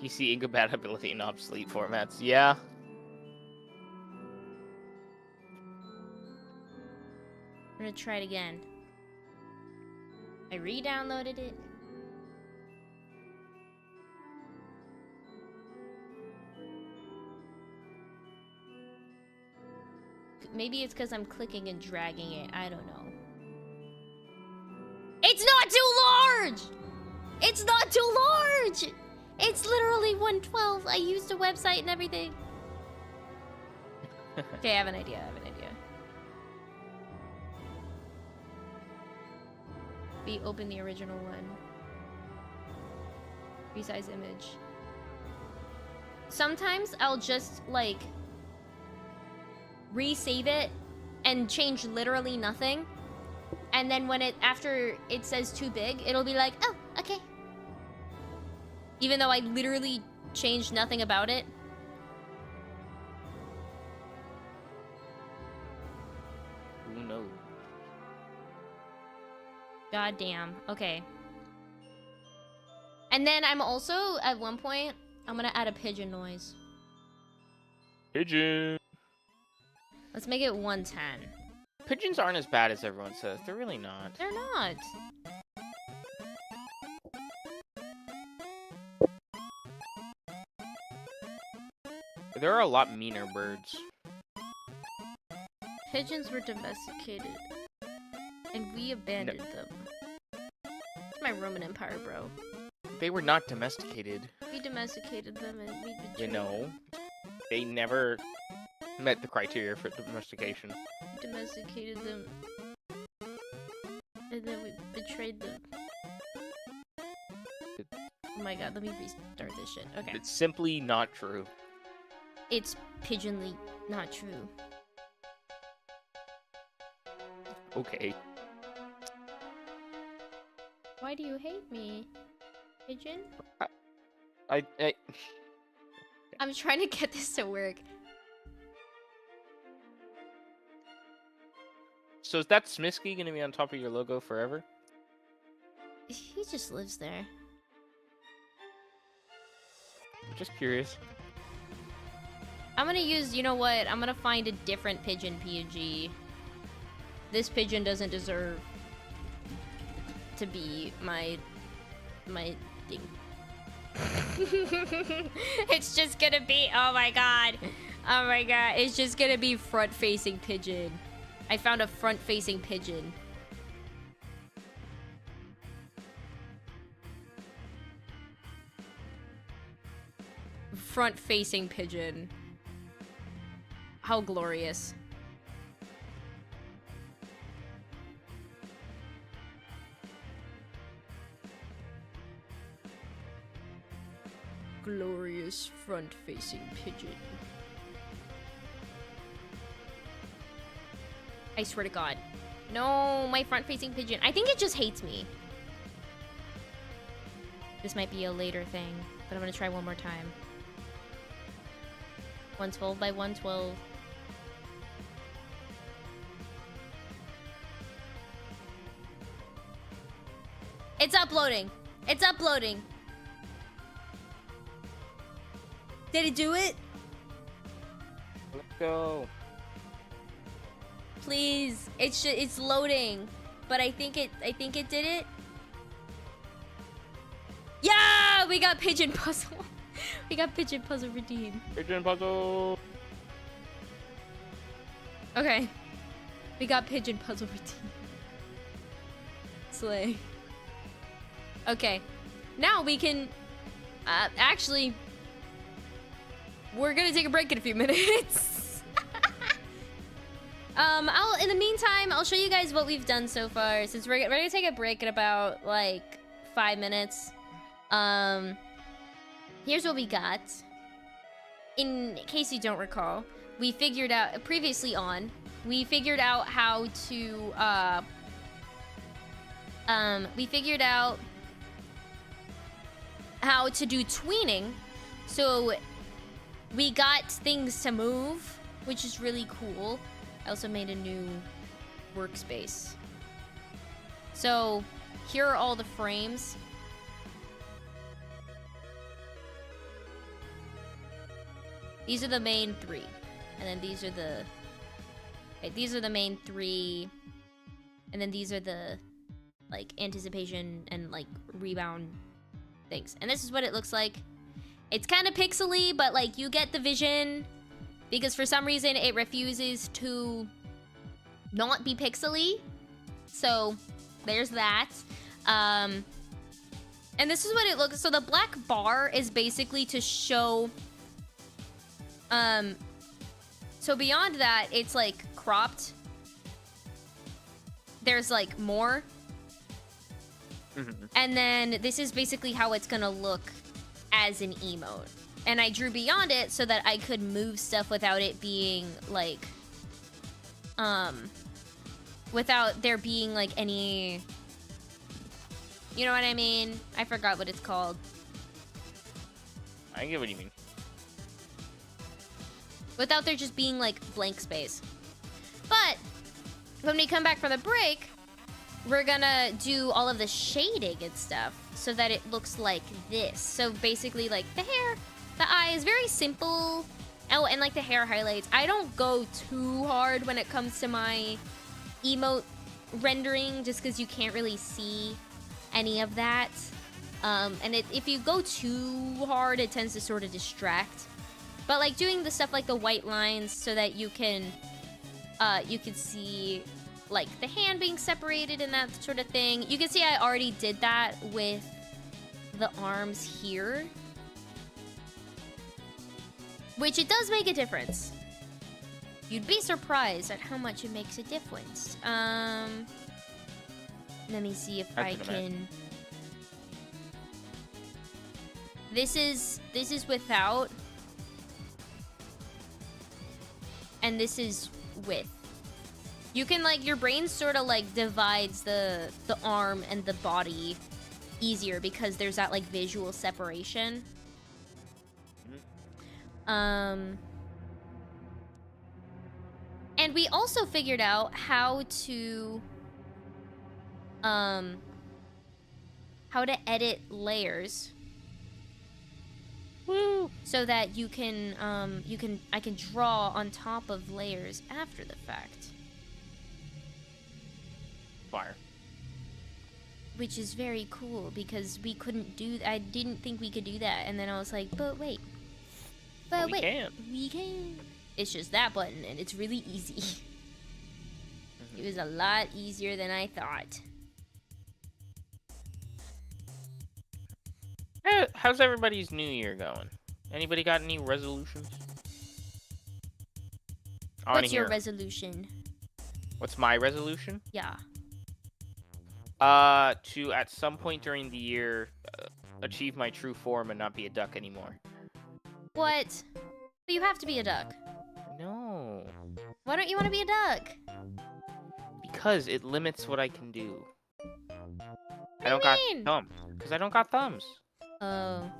PC incompatibility and obsolete formats. Yeah. I'm gonna try it again. I re-downloaded it. Maybe it's because I'm clicking and dragging it. I don't know. It's not too large! It's not too large! It's literally 112. I used a website and everything. Okay, I have an idea. We open the original one. Resize image. Sometimes I'll just, like, resave it and change literally nothing. And then when after it says too big, it'll be like, oh, okay. Even though I literally changed nothing about it. Who knows? God damn. Okay. And then I'm also, at one point, I'm gonna add a pigeon noise. Pigeon. Let's make it 110. Pigeons aren't as bad as everyone says. They're really not. They're not. There are a lot meaner birds. Pigeons were domesticated. And we abandoned them. It's my Roman Empire, bro. They were not domesticated. We domesticated them and we betrayed You know, them. they never met the criteria for domestication. We domesticated them. And then we betrayed them. Oh my god, let me restart this shit. Okay. It's simply not true. It's pigeonly not true. Okay. Why do you hate me, pigeon? I'm trying to get this to work. So is that Smisky gonna be on top of your logo forever? He just lives there. Just curious. I'm gonna use, you know what? I'm gonna find a different pigeon PNG. This pigeon doesn't deserve to be my thing. It's just gonna be, oh my god. Oh my god, it's just gonna be front-facing pigeon. I found a front-facing pigeon. Front-facing pigeon. How glorious. Glorious front-facing pigeon. I swear to God. No, my front-facing pigeon. I think it just hates me. This might be a later thing, but I'm gonna try one more time. 112 by 112. It's uploading. It's uploading. Did it do it? Let's go. Please. It's loading. But I think it did it. Yeah, we got pigeon puzzle. We got pigeon puzzle redeemed. Pigeon puzzle. Okay. We got pigeon puzzle redeemed. Slay. Okay. Now we can actually we're gonna take a break in a few minutes. In the meantime, I'll show you guys what we've done so far. Since we're gonna take a break in about like 5 minutes. Here's what we got. In case you don't recall, we figured out previously on. We figured out how to. We figured out how to do tweening, so we got things to move, which is really cool. I also made a new workspace. So here are all the frames. These are the main 3. And then these are the... Okay, these are the main 3. And then these are the, like, anticipation and, like, rebound things. And this is what it looks like. It's kind of pixely, but, like, you get the vision. Because for some reason, it refuses to not be pixely. So, there's that. And this is what it looks... So the black bar is basically to show... So beyond that, it's like cropped. There's like more. And then this is basically how it's gonna look as an emote. And I drew beyond it so that I could move stuff without it being like, without there being like any, you know what I mean? I forgot what it's called. I get what you mean. Without there just being, like, blank space. But, when we come back from the break, we're gonna do all of the shading and stuff so that it looks like this. So, basically, like, the hair, the eye is very simple. Oh, and, like, the hair highlights. I don't go too hard when it comes to my emote rendering, just because you can't really see any of that. And if you go too hard, it tends to sort of distract. But, like, doing the stuff like the white lines so that you can see, like, the hand being separated and that sort of thing. You can see I already did that with the arms here. Which it does make a difference. You'd be surprised at how much it makes a difference. Let me see if I can... This is without... And this is with. You can, like, your brain sort of, like, divides the arm and the body easier because there's that, like, visual separation. And we also figured out how to edit layers. Woo. So that I can draw on top of layers after the fact. Fire. Which is very cool because we couldn't do I didn't think we could do that, and then I was like, but wait. But we can. We can. It's just that button and it's really easy. It was a lot easier than I thought. How's everybody's new year going? Anybody got any resolutions? What's your resolution? What's my resolution? Yeah. To at some point during the year achieve my true form and not be a duck anymore. What? But you have to be a duck. No. Why don't you want to be a duck? Because it limits what I can do. I don't got thumbs. Because I don't got thumbs. Oh,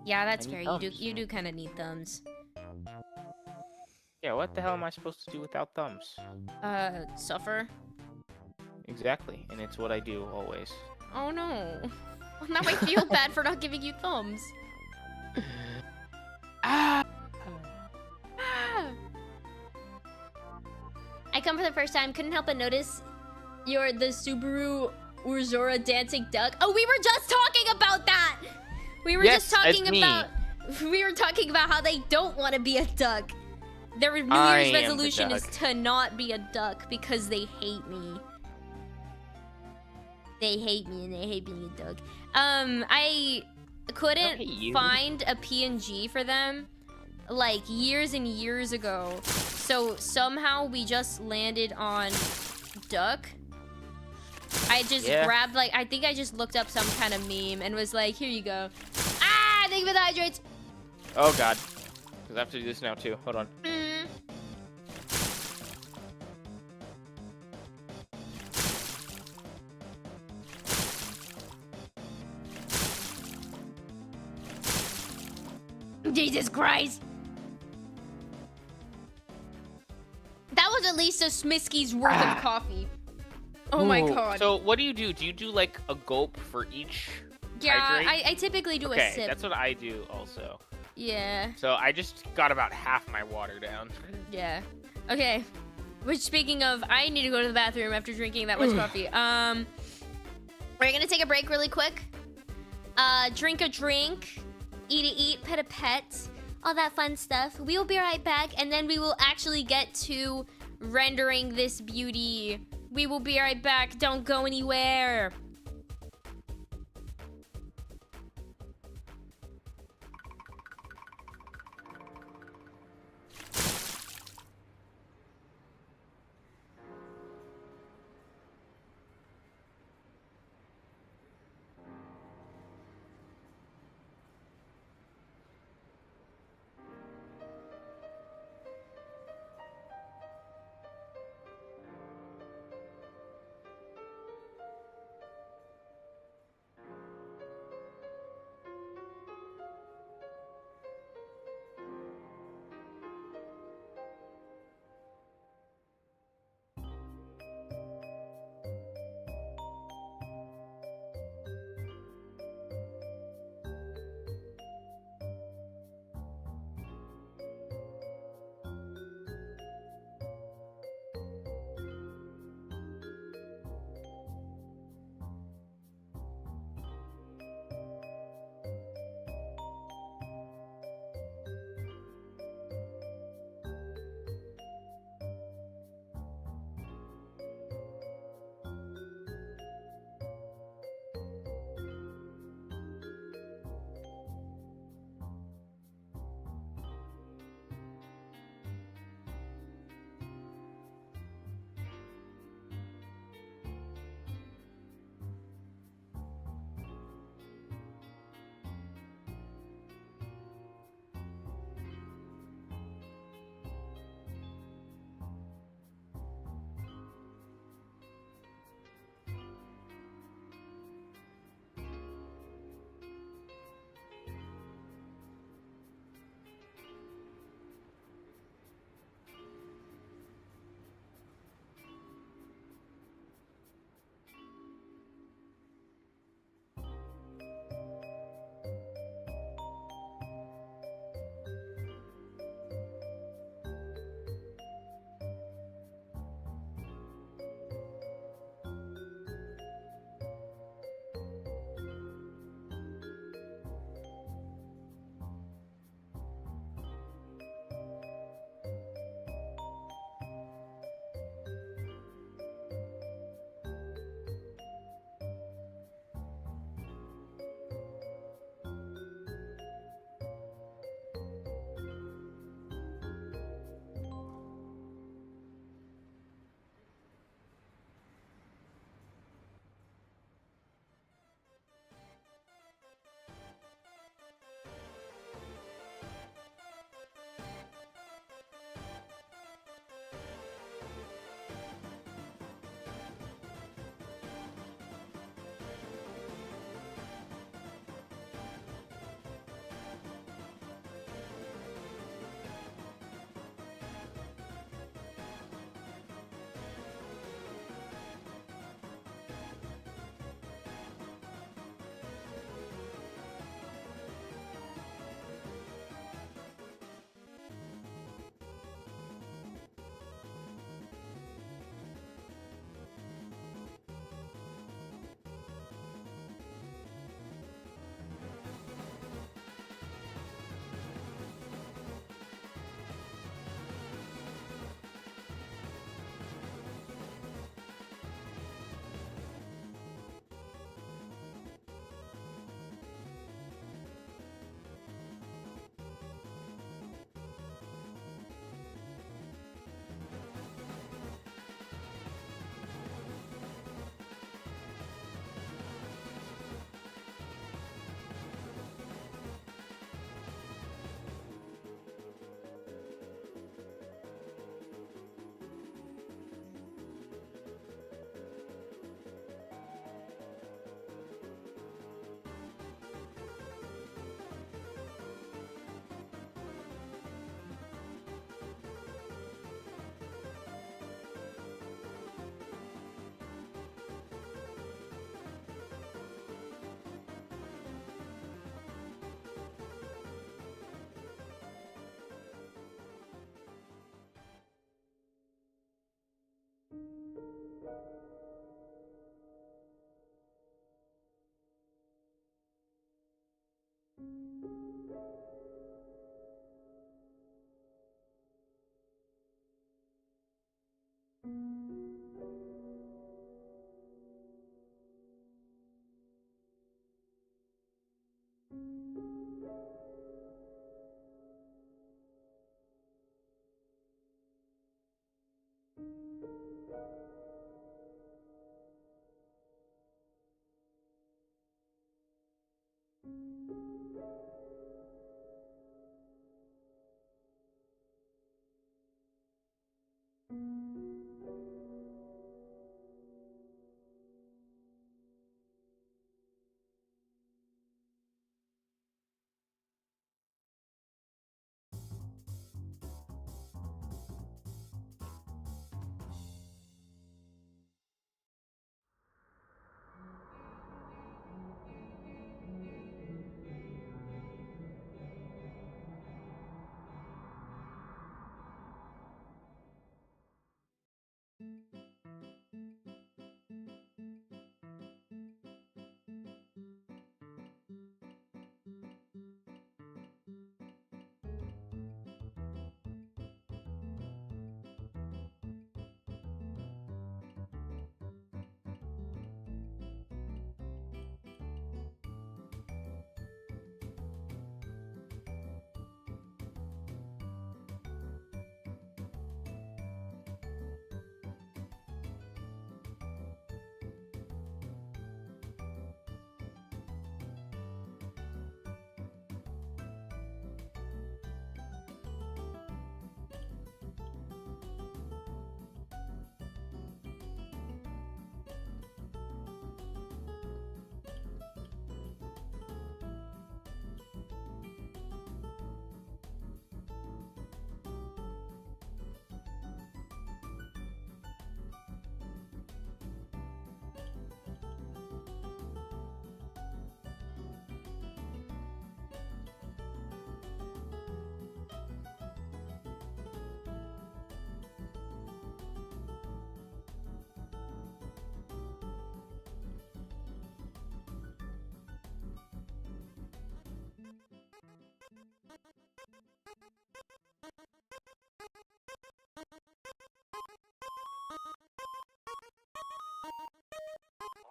yeah, that's fair. Thumbs. You do kind of need thumbs. Yeah, what the hell am I supposed to do without thumbs? Suffer. Exactly, and it's what I do always. Oh no! Now I feel bad for not giving you thumbs. Ah! I come for the first time. Couldn't help but notice you're the Subaru Urzora dancing duck. Oh, we were just talking about that. We were just talking about. We were talking about how they don't want to be a duck. Their New Year's resolution is to not be a duck because they hate me. They hate me and they hate being a duck. I couldn't find a PNG for them like years and years ago. So somehow we just landed on duck. I just grabbed, like, I think I just looked up some kind of meme and was like, here you go. Ah, thank you for the hydrates. Oh god. Because I have to do this now too. Hold on. Jesus Christ. That was at least a Smiskey's worth of coffee. Oh my Ooh, god. So what do you do? Do you do like a gulp for each Yeah, hydrate? I typically do a Okay, sip. that's what I do also. Yeah, So I just got about half my water down. yeah. Okay. Which, speaking of, I need to go to the bathroom after drinking that much coffee. We're gonna take a break really quick. Drink a drink, eat a eat, pet a pet, all that fun stuff. We will be right back, and then we will actually get to rendering this beauty. We will be right back. Don't go anywhere.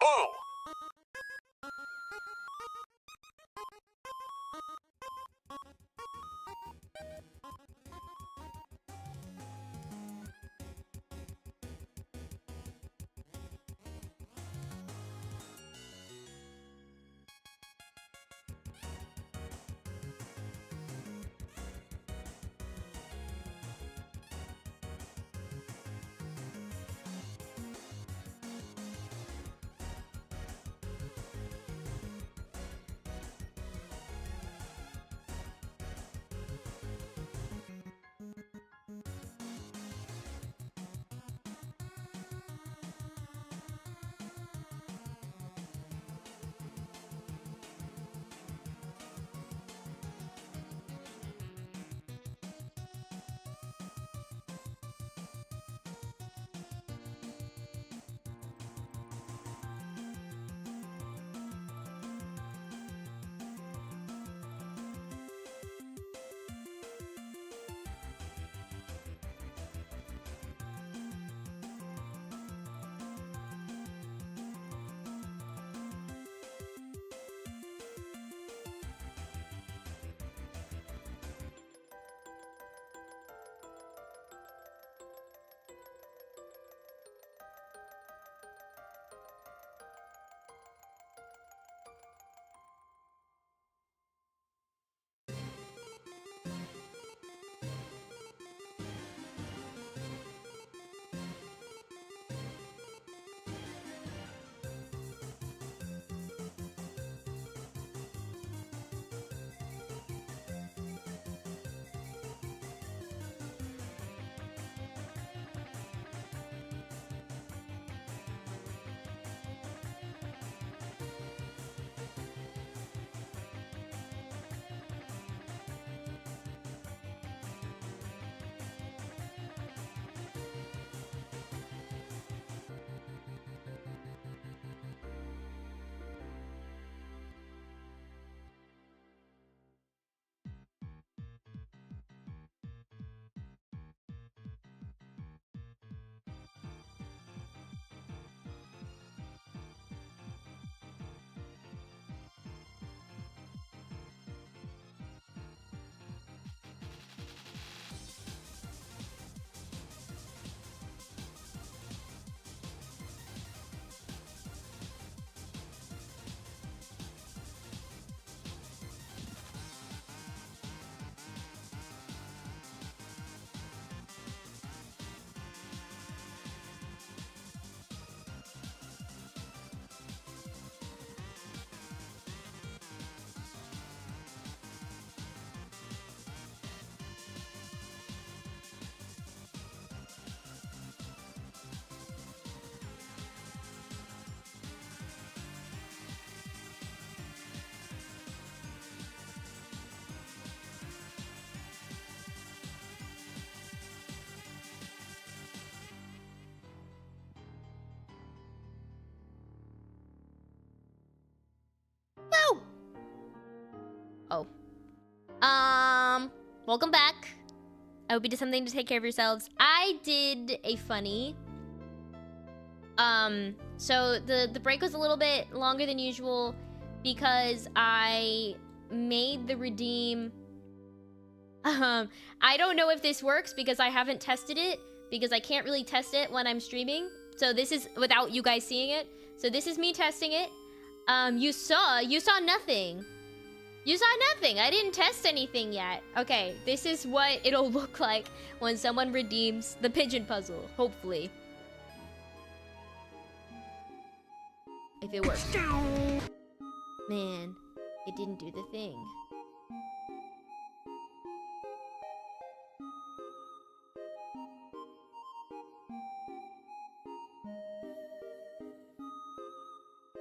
Boo! welcome back. I hope you did something to take care of yourselves. I did a funny. So the break was a little bit longer than usual because I made the redeem. I don't know if this works because I haven't tested it, because I can't really test it when I'm streaming. So this is without you guys seeing it. So this is me testing it. You saw nothing. You saw nothing. I didn't test anything yet. Okay, this is what it'll look like when someone redeems the pigeon puzzle, hopefully. If it works. Man, it didn't do the thing.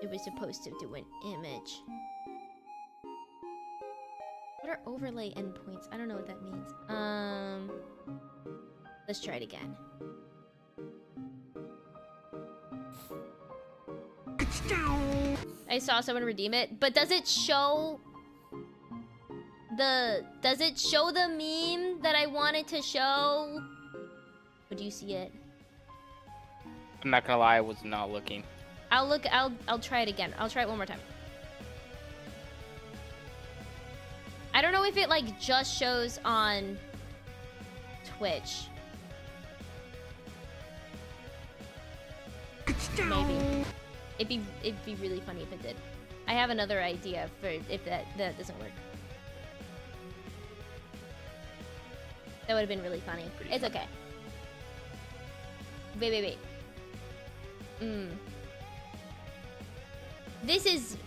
It was supposed to do an image. What are overlay endpoints? I don't know what that means. Let's try it again. I saw someone redeem it, but does it show the meme that I wanted to show? Or do you see it? I'm not gonna lie, I was not looking. I'll try it again. I'll try it one more time. I don't know if it like just shows on Twitch. Maybe. It'd be really funny if it did. I have another idea for if that doesn't work. That would have been really funny. It's okay. Wait. This is...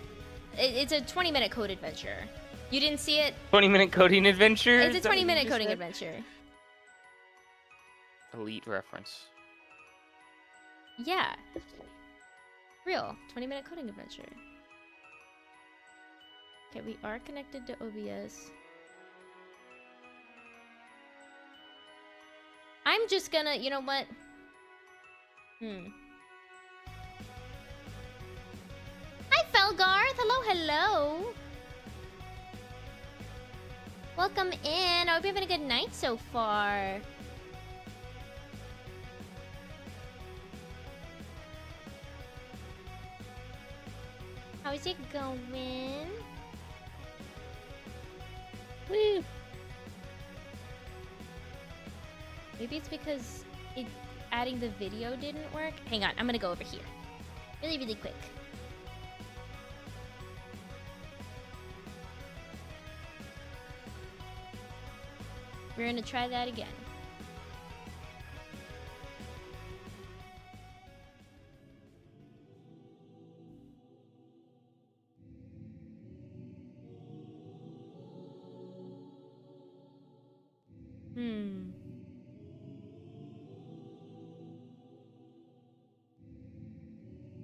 It's a 20-minute code adventure. You didn't see it? 20-minute coding adventure? It's a 20-minute coding adventure. Elite reference. Yeah. Real. 20-minute coding adventure. Okay, we are connected to OBS. I'm just gonna... You know what? Hi, Felgarth! Hello! Welcome in. I hope you're having a good night so far. How's it going? Woo! Maybe it's because adding the video didn't work. Hang on, I'm gonna go over here. Really quick. We're gonna try that again.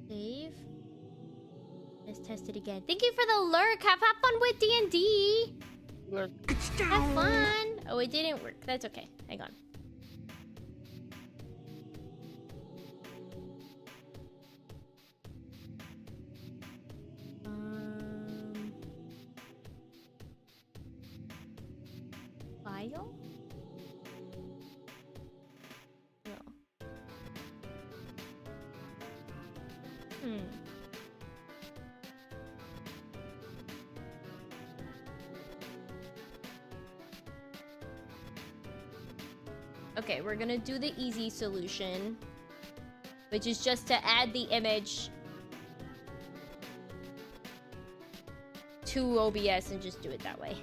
Save. Let's test it again. Thank you for the lurk. Have fun with D&D. Lurk. Have fun. Oh, it didn't work. That's okay. Hang on. File? No. Okay, we're gonna do the easy solution, which is just to add the image to OBS and just do it that way.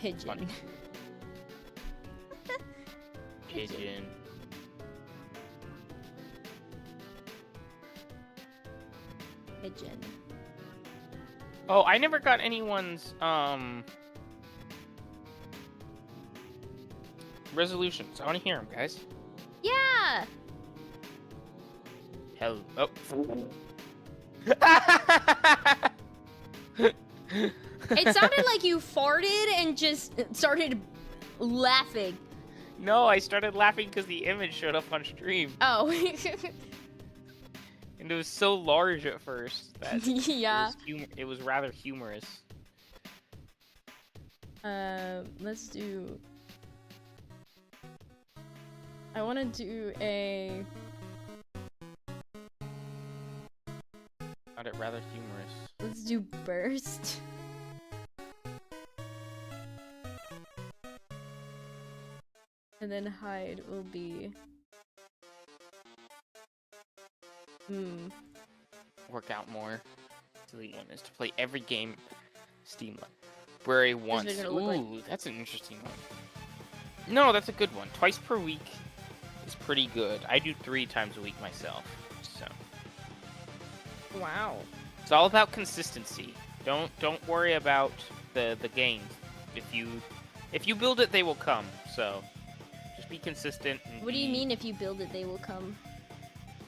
Pigeon. Pigeon. Pigeon. Oh, I never got anyone's resolutions. I want to hear them, guys. Yeah. Hell. Oh. It sounded like you farted and just started laughing. No, I started laughing because the image showed up on stream. Oh. And And it was so large at first that Yeah. it was rather humorous. Let's do... I want to do a... Found it rather humorous. Let's do burst. And then hide will be... Work out more. Silly one is to play every game Steam Library once. Ooh, that's an interesting one. No, that's a good one. Twice per week is pretty good. I do 3 times a week myself, so. Wow. It's all about consistency. Don't worry about the games. If you build it, they will come. So just be consistent. And What do you mean if you build it, they will come?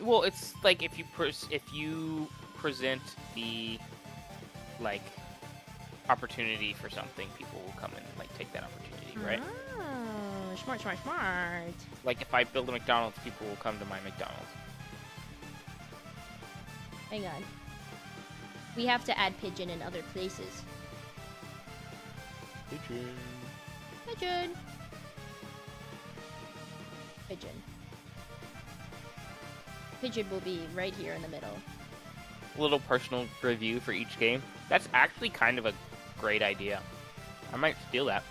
Well, it's like if you present the like opportunity for something, people will come and like take that opportunity, right? Oh, smart. Like if I build a McDonald's, people will come to my McDonald's. Hang on. We have to add pigeon in other places. Pigeon. Pigeon. Pigeon. Pigeon will be right here in the middle. A little personal review for each game. That's actually kind of a great idea. I might steal that.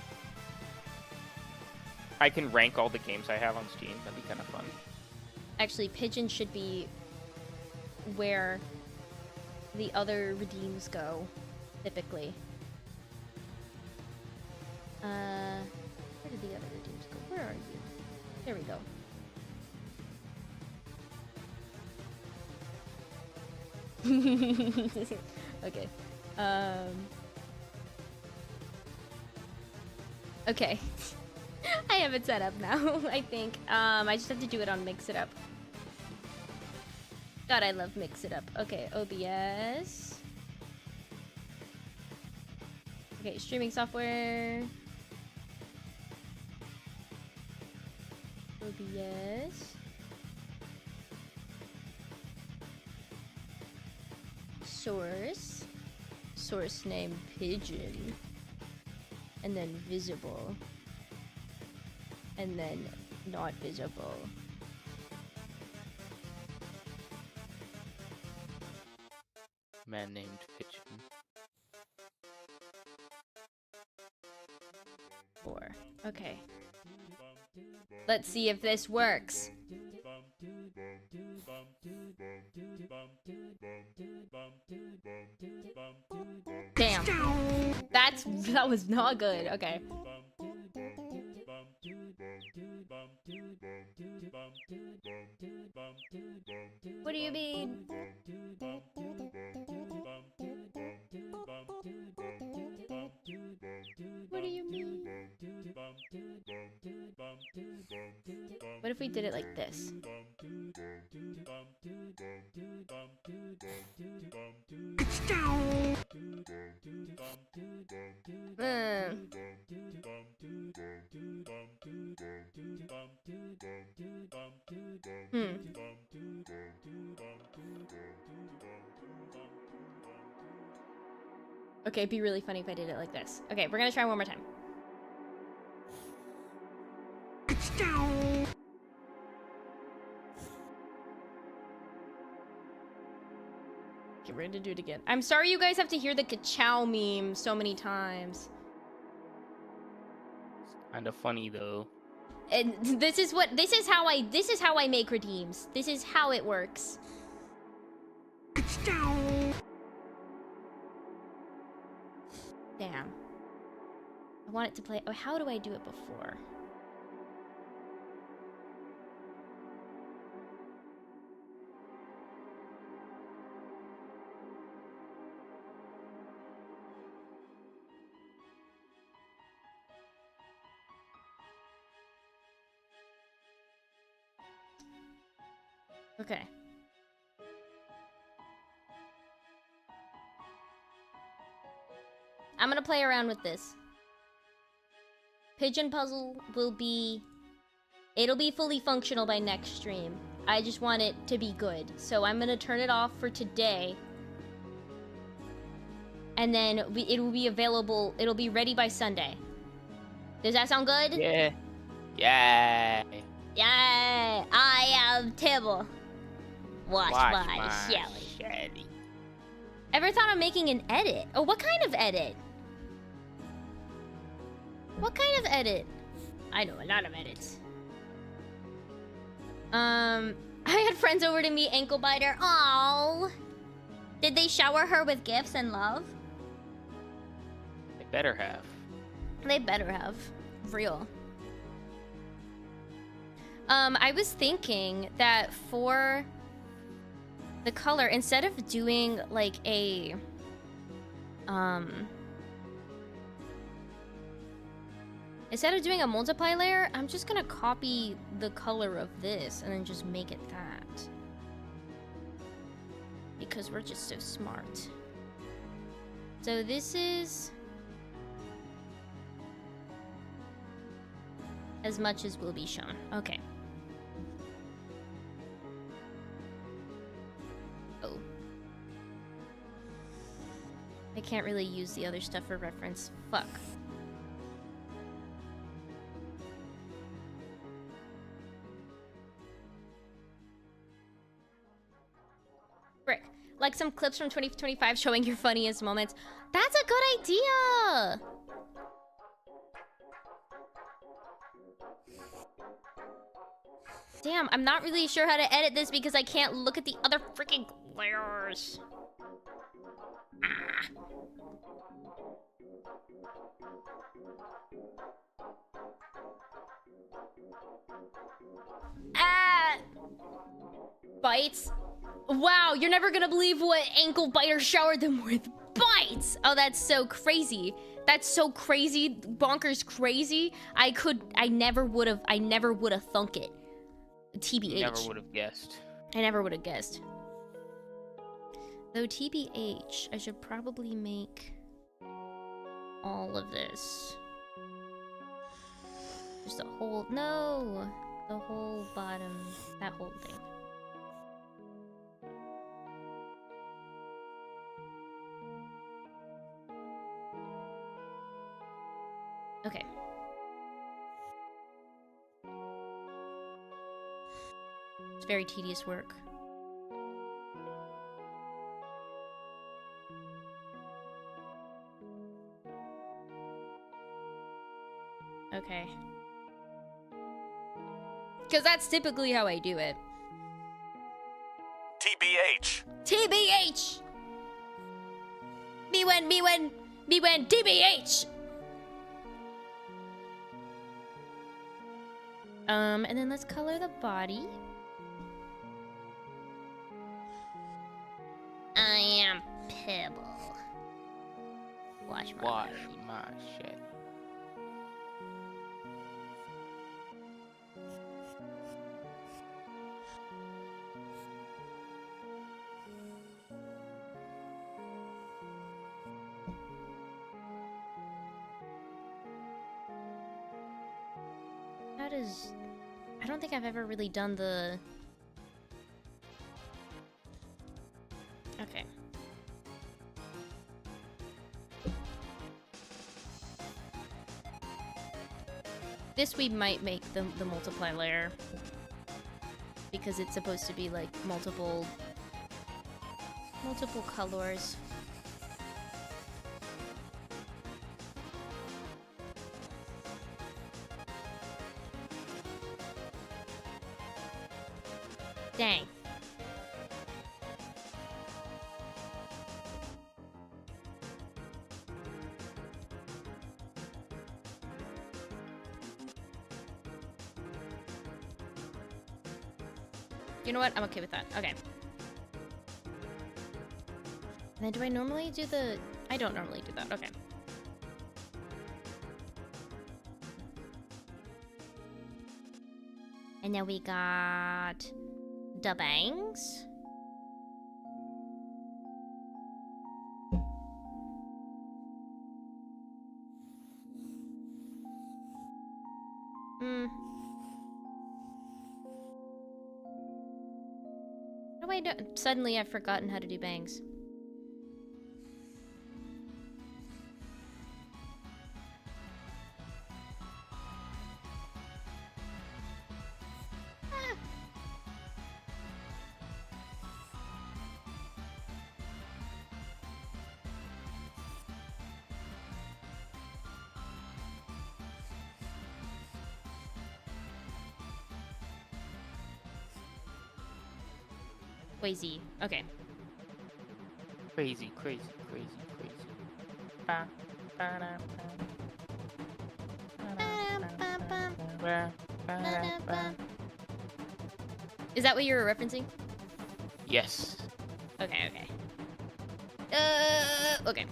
I can rank all the games I have on Steam. That'd be kind of fun. Actually, pigeon should be where the other redeems go, typically. Where did the other redeems go? Where are you? There we go. Okay. Okay. I have it set up now, I think. I just have to do it on Mix It Up. God, I love Mix It Up. Okay, OBS. Okay, streaming software. OBS. Source. Source name pigeon. And then visible. And then not visible. Man named Pigeon. 4. Okay. Let's see if this works. Damn. That was not good. Okay. What do you mean? What do you mean? What if we did it like this? Okay, it'd be really funny if I did it like this. Okay, we're gonna try one more time. Okay, we're gonna do it again. I'm sorry you guys have to hear the ka-chow meme so many times. Kind of funny though. And this is how I make redeems. This is how it works. Damn. I want it to play. Oh, how do I do it before? Okay. I'm gonna play around with this. Pigeon puzzle will be... It'll be fully functional by next stream. I just want it to be good. So I'm gonna turn it off for today. And then it will be available, it'll be ready by Sunday. Does that sound good? Yeah. Yeah. Yeah, I am Tibble. Watch my Shelly. Shelly. Ever thought of making an edit? Oh, what kind of edit? What kind of edit? I know a lot of edits. I had friends over to meet Ankle Biter. Aww. Did they shower her with gifts and love? They better have. They better have. Real. I was thinking that for the color, instead of doing like a instead of doing a multiply layer, I'm just gonna copy the color of this and then just make it that. Because we're just so smart. So this is as much as will be shown. Okay. Oh. I can't really use the other stuff for reference. Fuck. Frick. Like some clips from 2025 showing your funniest moments. That's a good idea! Damn, I'm not really sure how to edit this because I can't look at the other freaking layers. Ah. Ah! Bites? Wow, you're never gonna believe what Ankle Biter showered them with. Bites! Oh, that's so crazy. That's so crazy, bonkers crazy. I never would have thunk it. TBH. You never would have guessed. I never would have guessed. Though TBH, I should probably make all of this. Just the whole, no, the whole bottom, that whole thing. Okay. It's very tedious work. Okay. Because that's typically how I do it. TBH. TBH! Me when, TBH! And then let's color the body. I am Pebble. Wash my shit. How does... I don't think I've ever really done the... Okay. This we might make the multiply layer. Because it's supposed to be like multiple colors. Dang. You know what? I'm okay with that. Okay. And then do I normally do the... I don't normally do that. Okay. And then we got... the bangs. How do I do? Suddenly I've forgotten how to do bangs. Crazy. Okay. Crazy. Ba, ba, da, ba. Ba, ba. Is that what you were referencing? Yes. Okay. Okay. Okay.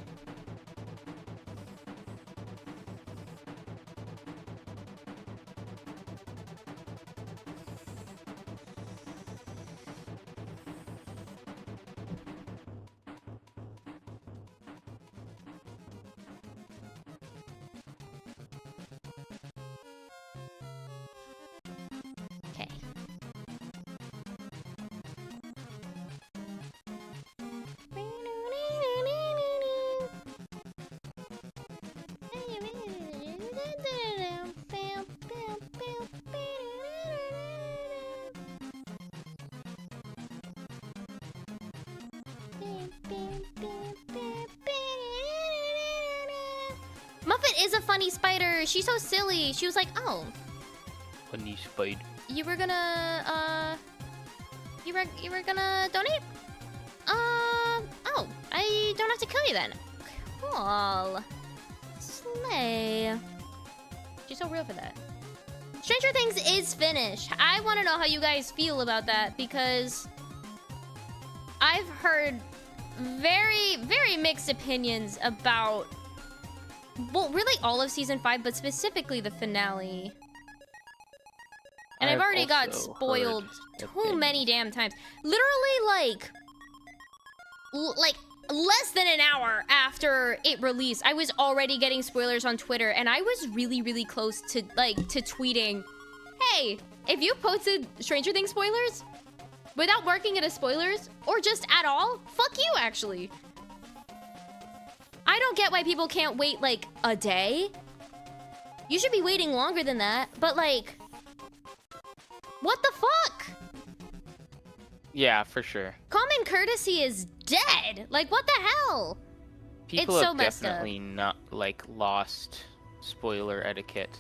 Muffet is a funny spider. She's so silly. She was like, "Oh, Funny spider. you were gonna you were gonna donate? Oh, I don't have to kill you then. Cool. Slay. She's so real for that. Stranger Things is finished. I want to know how you guys feel about that because I've heard very, very mixed opinions about, well, really all of season 5, but specifically the finale. And I've already got also spoiled heard too many damn times. Literally, like less than an hour after it released, I was already getting spoilers on Twitter, and I was really, really close to tweeting, "Hey, if you posted Stranger Things spoilers without marking it as spoilers or just at all, fuck you, actually." I don't get why people can't wait like a day. You should be waiting longer than that, but like, what the fuck? Yeah, for sure. Common courtesy is dead. Like, what the hell? People It's so have messed up. definitely not lost spoiler etiquette.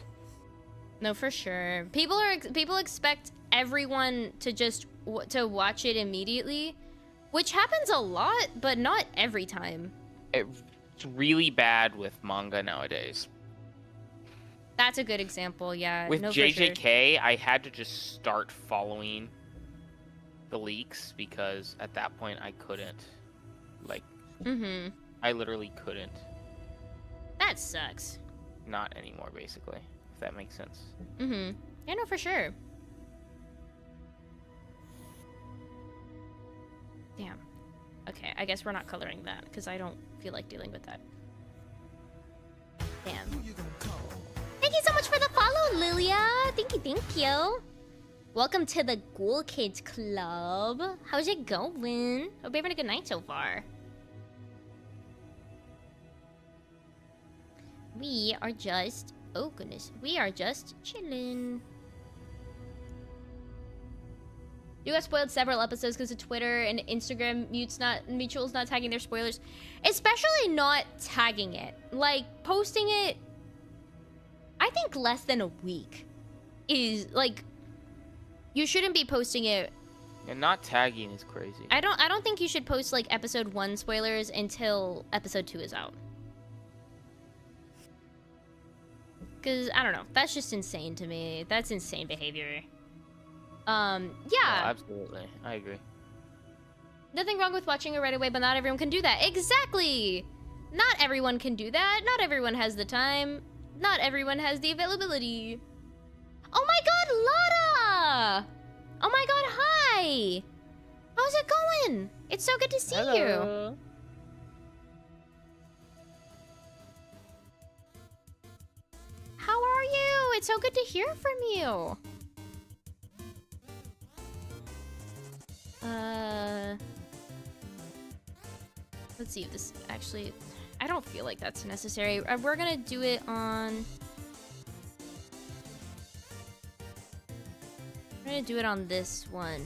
No, for sure. People expect everyone to just to watch it immediately, which happens a lot, but not every time. It's really bad with manga nowadays. That's a good example, yeah. With no, for sure. JJK, I had to just start following the leaks because at that point I couldn't. Like, I literally couldn't. That sucks. Not anymore, basically. If that makes sense. Yeah, no, for sure. Damn. Okay, I guess we're not coloring that because I don't feel like dealing with that. Damn. Thank you so much for the follow, Lilia. Thank you. Welcome to the Ghoul Kids Club. How's it going? Hope you're having a good night so far. We are just... oh, goodness. We are just chilling. You got spoiled several episodes because of Twitter and Instagram mutuals not tagging their spoilers. Especially not tagging it. Like, posting it... I think less than a week is, like... You shouldn't be posting it. And not tagging is crazy. I don't think you should post like episode 1 spoilers until episode 2 is out. Cause I don't know. That's just insane to me. That's insane behavior. Yeah. Oh, absolutely. I agree. Nothing wrong with watching it right away, but not everyone can do that. Exactly! Not everyone can do that. Not everyone has the time. Not everyone has the availability. Oh my god, Lotta! Oh my god, hi! How's it going? It's so good to see you. How are you? It's so good to hear from you. Let's see if this actually... I don't feel like that's necessary. We're gonna do it on... We're gonna do it on this one.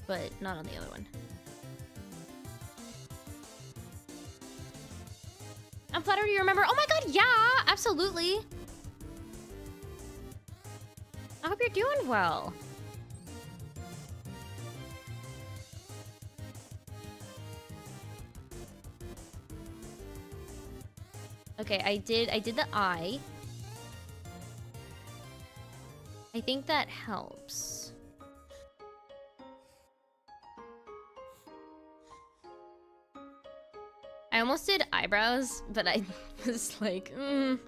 But not on the other one. I'm flattered you remember. Oh my god, yeah! Absolutely! I hope you're doing well. Okay, I did the eye. I think that helps. I almost did eyebrows, but I was like, You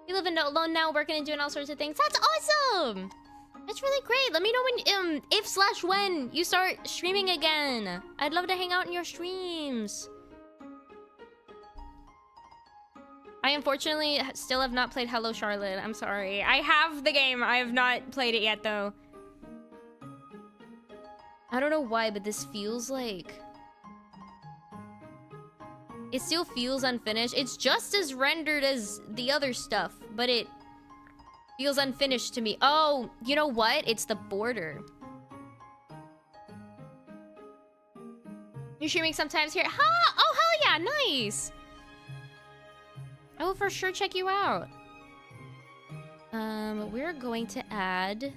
live alone now, working and doing all sorts of things. That's awesome! That's really great. Let me know when, if/when you start streaming again. I'd love to hang out in your streams. I unfortunately still have not played Hello Charlotte. I'm sorry. I have the game. I have not played it yet, though. I don't know why, but this feels like... It still feels unfinished. It's just as rendered as the other stuff, but it feels unfinished to me. Oh, you know what? It's the border. You're streaming sometimes here. Huh? Oh, hell yeah. Nice. I will for sure check you out. We're going to add...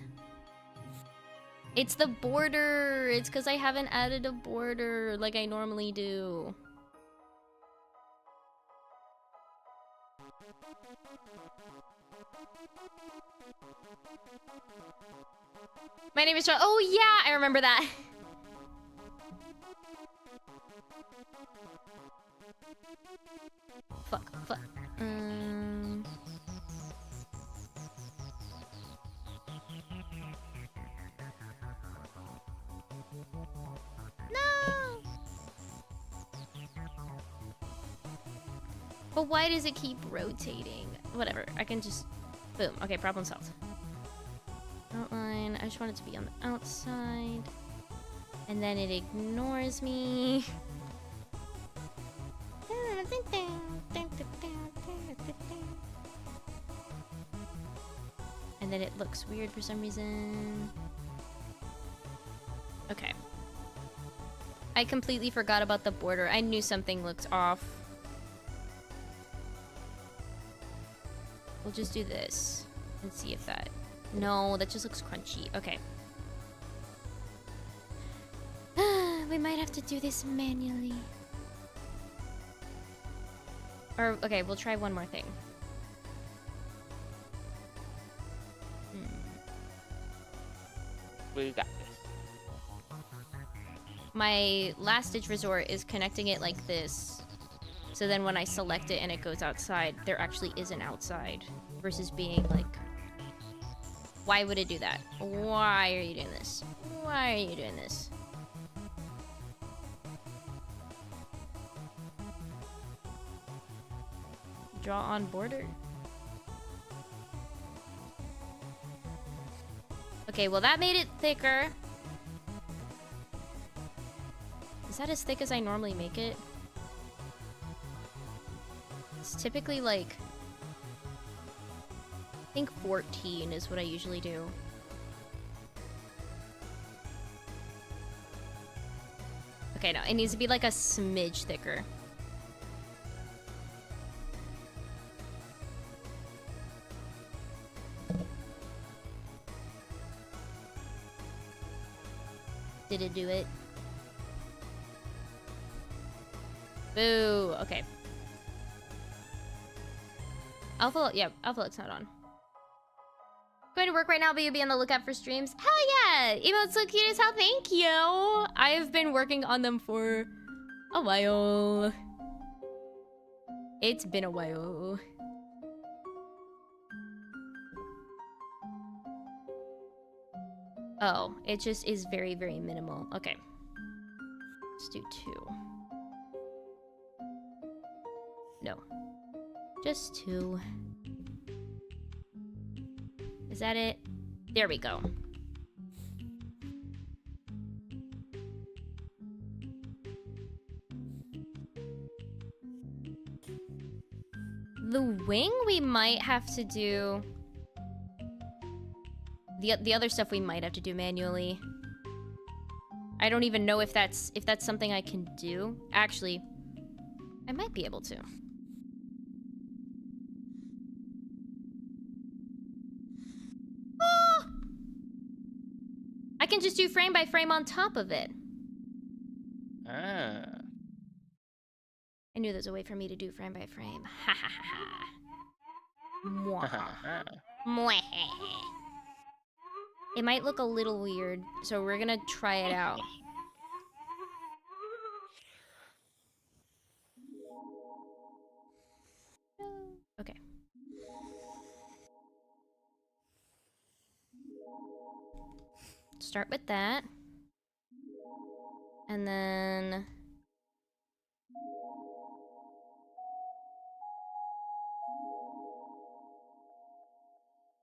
It's the border. It's because I haven't added a border like I normally do. My name is John. Oh yeah, I remember that. Fuck. No. But why does it keep rotating? Whatever. I can just... Boom. Okay, problem solved. Outline. I just want it to be on the outside. And then it ignores me. And then it looks weird for some reason. Okay. I completely forgot about the border. I knew something looked off. We'll just do this and see if that... No, that just looks crunchy. Okay. We might have to do this manually. Or, okay, we'll try one more thing. We got this. My last ditch resort is connecting it like this. So then when I select it and it goes outside, there actually is an outside. Versus being like... Why would it do that? Why are you doing this? Why are you doing this? Draw on border. Okay, well that made it thicker. Is that as thick as I normally make it? It's typically like... I think 14 is what I usually do. Okay, no, it needs to be like a smidge thicker. Did it do it? Boo. Okay. Alpha, yeah, Alpha Look's not on. Going to work right now, but you'll be on the lookout for streams. Hell yeah! Emotes look cute as hell, thank you! I've been working on them for a while. It's been a while. Oh, it just is very, very minimal. Okay. Let's do 2. No. Just 2. Is that it? There we go. The wing we might have to do. The other stuff we might have to do manually. I don't even know if that's something I can do. Actually, I might be able to. Oh! I can just do frame by frame on top of it. Ah. I knew there's a way for me to do frame by frame. Ha ha ha ha. Mwah. Mwah. It might look a little weird, so we're gonna try it out. Okay. Start with that. And then...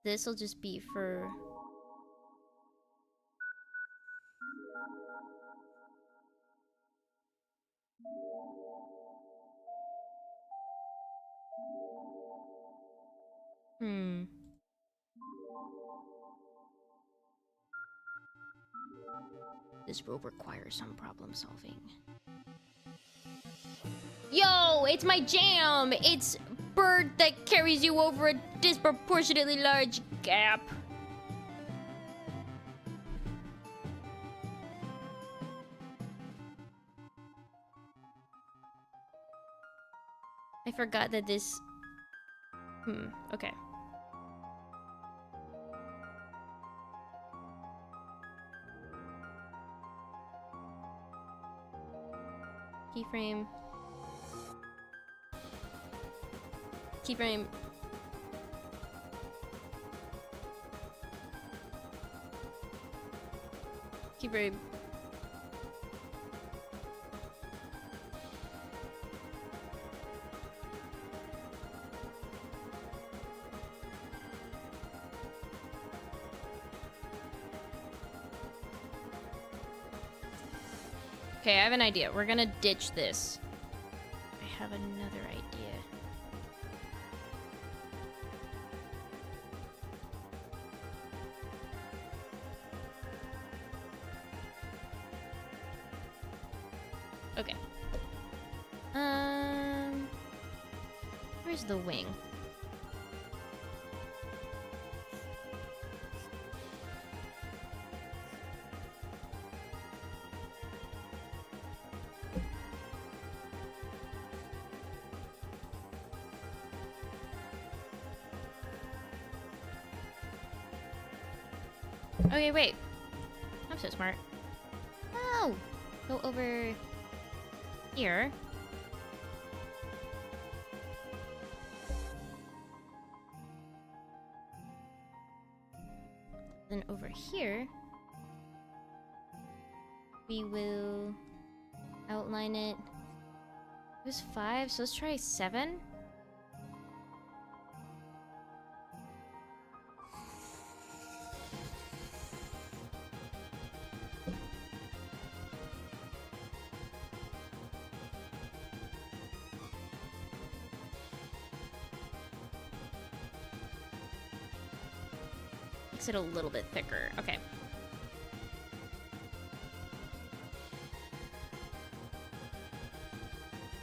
this'll just be for... This rope requires some problem solving. Yo, it's my jam! It's bird that carries you over a disproportionately large gap. I forgot that this... okay. Keyframe. Keyframe. Keyframe. Okay, I have an idea. We're gonna ditch this. I have another idea. Okay. Where's the wing? Okay, wait. I'm so smart. Oh! Go over here. Then over here, we will outline it. It was 5, so let's try 7. Makes it a little bit thicker. Okay.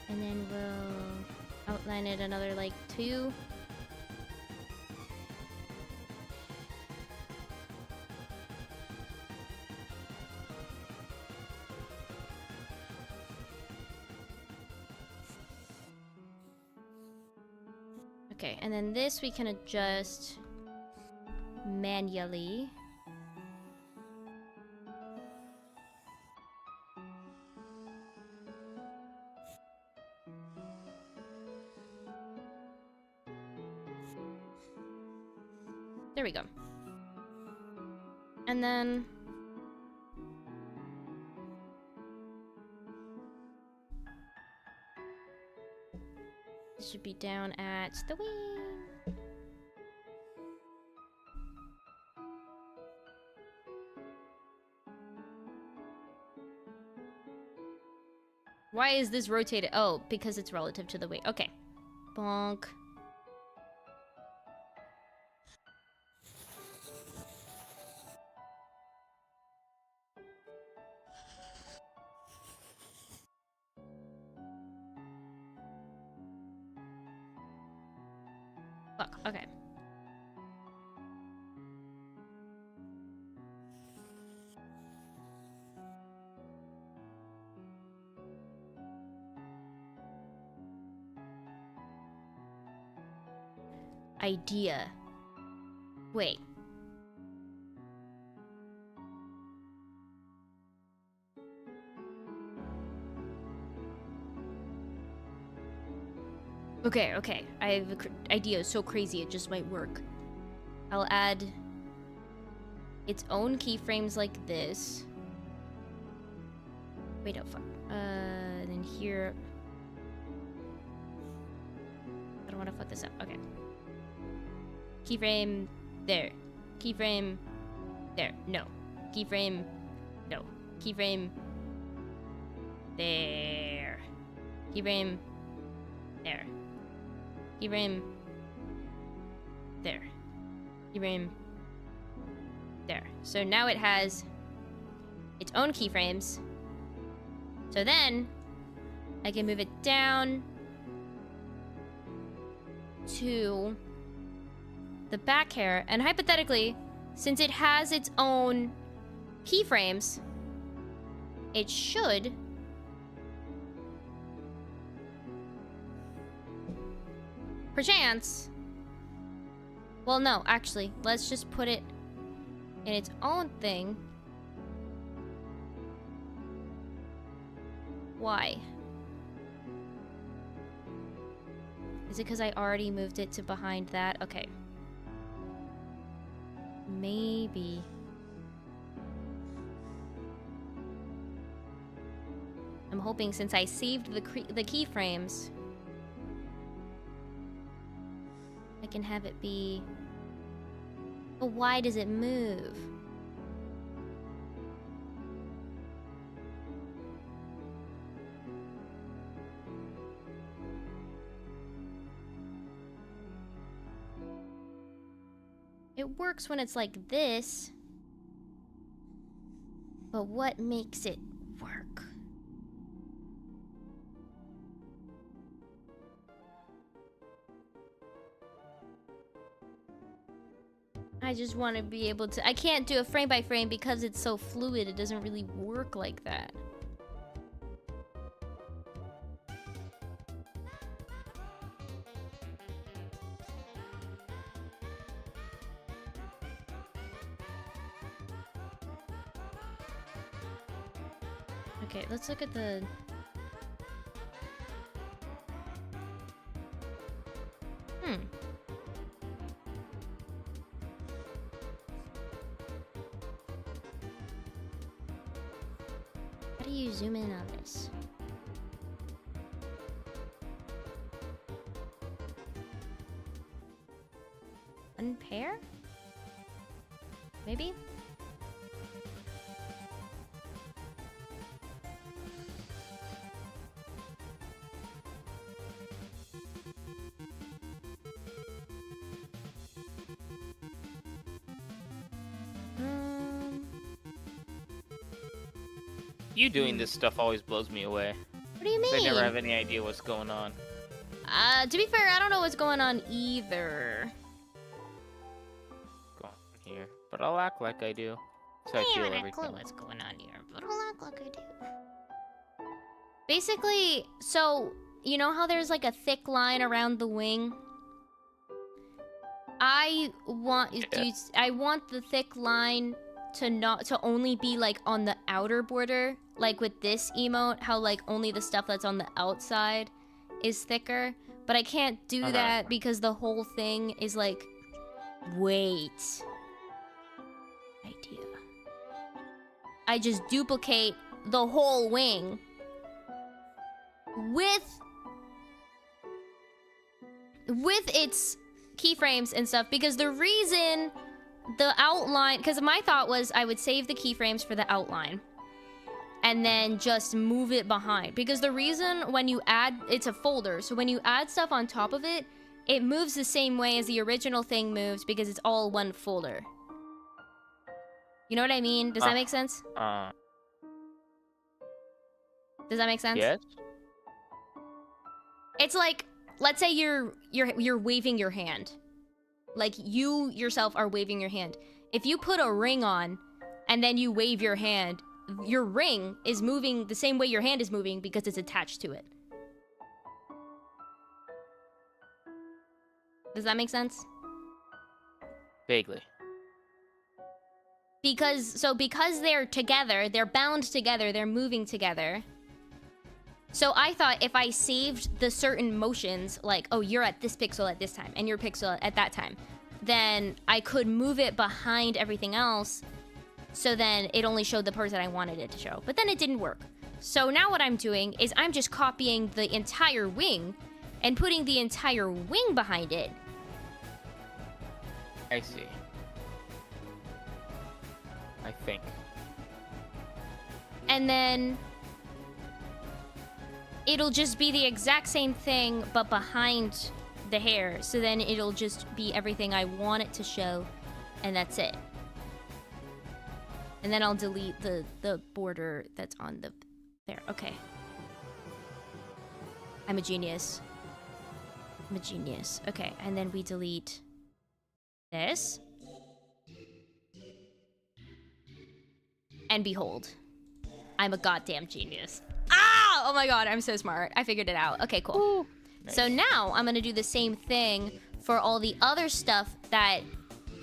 And then we'll outline it another like 2. Okay, and then this we can adjust manually. There we go. And then this should be down at the wing. Why is this rotated? Oh, because it's relative to the weight. Okay. Bonk. Fuck, okay. Idea. Wait. Okay. I have an idea so crazy it just might work. I'll add its own keyframes like this. Wait, oh fuck. Then here. I don't want to fuck this up. Okay. Keyframe there. Keyframe there. No. Keyframe. No. Keyframe there. Keyframe there. Keyframe there. Keyframe there. So now it has its own keyframes. So then I can move it down to the back hair, and hypothetically, since it has its own keyframes, it should perchance. Well, no, actually, let's just put it in its own thing. Why? Is it because I already moved it to behind that? Okay. Maybe. I'm hoping since I saved the keyframes, I can have it be... But why does it move? It works when it's like this, but what makes it work? I just want to be able to... I can't do a frame by frame because it's so fluid. It doesn't really work like that. Okay, let's look at the... How do you zoom in on this? Unpair? Maybe? You doing this stuff always blows me away. What do you mean? I never have any idea what's going on. To be fair, I don't know what's going on either. Go on here, but I'll act like I do. So I feel have everything. a clue what's going on here, but I'll act like I do. Basically, so you know how there's like a thick line around the wing? I want the thick line to only be like on the outer border, like with this emote, how like only the stuff that's on the outside is thicker, but I can't do that because the whole thing is like, wait, idea. I just duplicate the whole wing with its keyframes and stuff, because the reason the outline, because my thought was I would save the keyframes for the outline, and then just move it behind. Because the reason when you add, it's a folder, so when you add stuff on top of it, it moves the same way as the original thing moves because it's all one folder. You know what I mean? Does that make sense? Does that make sense? Yes. It's like, let's say you're waving your hand. Like, you yourself are waving your hand. If you put a ring on, and then you wave your hand, your ring is moving the same way your hand is moving because it's attached to it. Does that make sense? Vaguely. Because they're together, they're bound together, they're moving together. So I thought if I saved the certain motions, like, oh, you're at this pixel at this time, and your pixel at that time, then I could move it behind everything else, so then it only showed the person I wanted it to show. But then it didn't work. So now what I'm doing is I'm just copying the entire wing and putting the entire wing behind it. I see. I think. And then it'll just be the exact same thing, but behind the hair. So then it'll just be everything I want it to show, and that's it. And then I'll delete the border that's on the... There, okay. I'm a genius. I'm a genius. Okay, and then we delete this. And behold, I'm a goddamn genius. Ah! Oh my god, I'm so smart. I figured it out. Okay, cool. Ooh, nice. So now I'm gonna do the same thing for all the other stuff that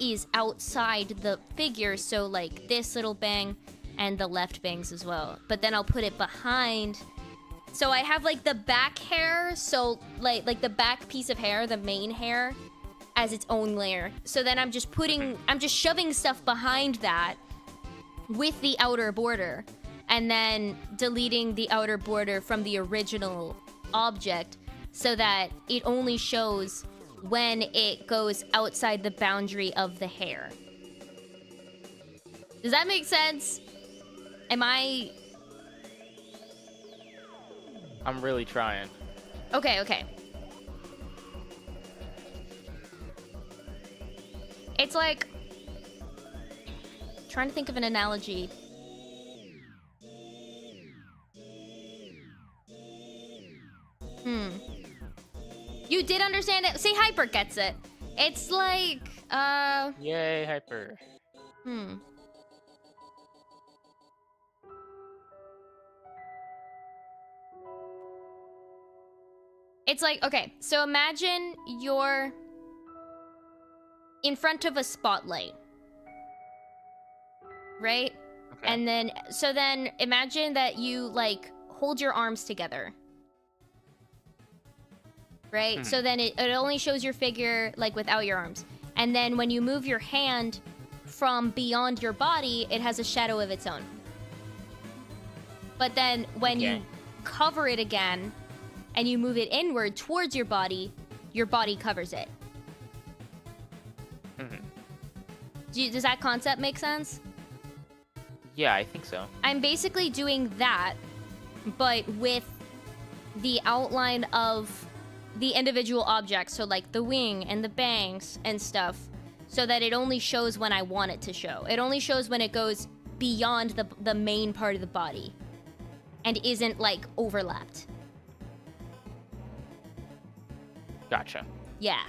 is outside the figure. So like this little bang and the left bangs as well. But then I'll put it behind. So I have like the back hair. So like the back piece of hair, the main hair, as its own layer. So then I'm just shoving stuff behind that with the outer border, and then deleting the outer border from the original object so that it only shows when it goes outside the boundary of the hair. Does that make sense? I'm really trying. Okay. It's like... trying to think of an analogy. You did understand it? See, Hyper gets it. It's like, Yay, Hyper. It's like, okay, so imagine you're in front of a spotlight. Right? Okay. And then, so then imagine that you, like, hold your arms together. Right? So then it only shows your figure, like, without your arms. And then when you move your hand from beyond your body, it has a shadow of its own. But then when you cover it again, and you move it inward towards your body covers it. Does that concept make sense? Yeah, I think so. I'm basically doing that, but with the outline of the individual objects, so like the wing and the bangs and stuff, so that it only shows when I want it to show. It only shows when it goes beyond the main part of the body and isn't, like, overlapped. Gotcha. Yeah.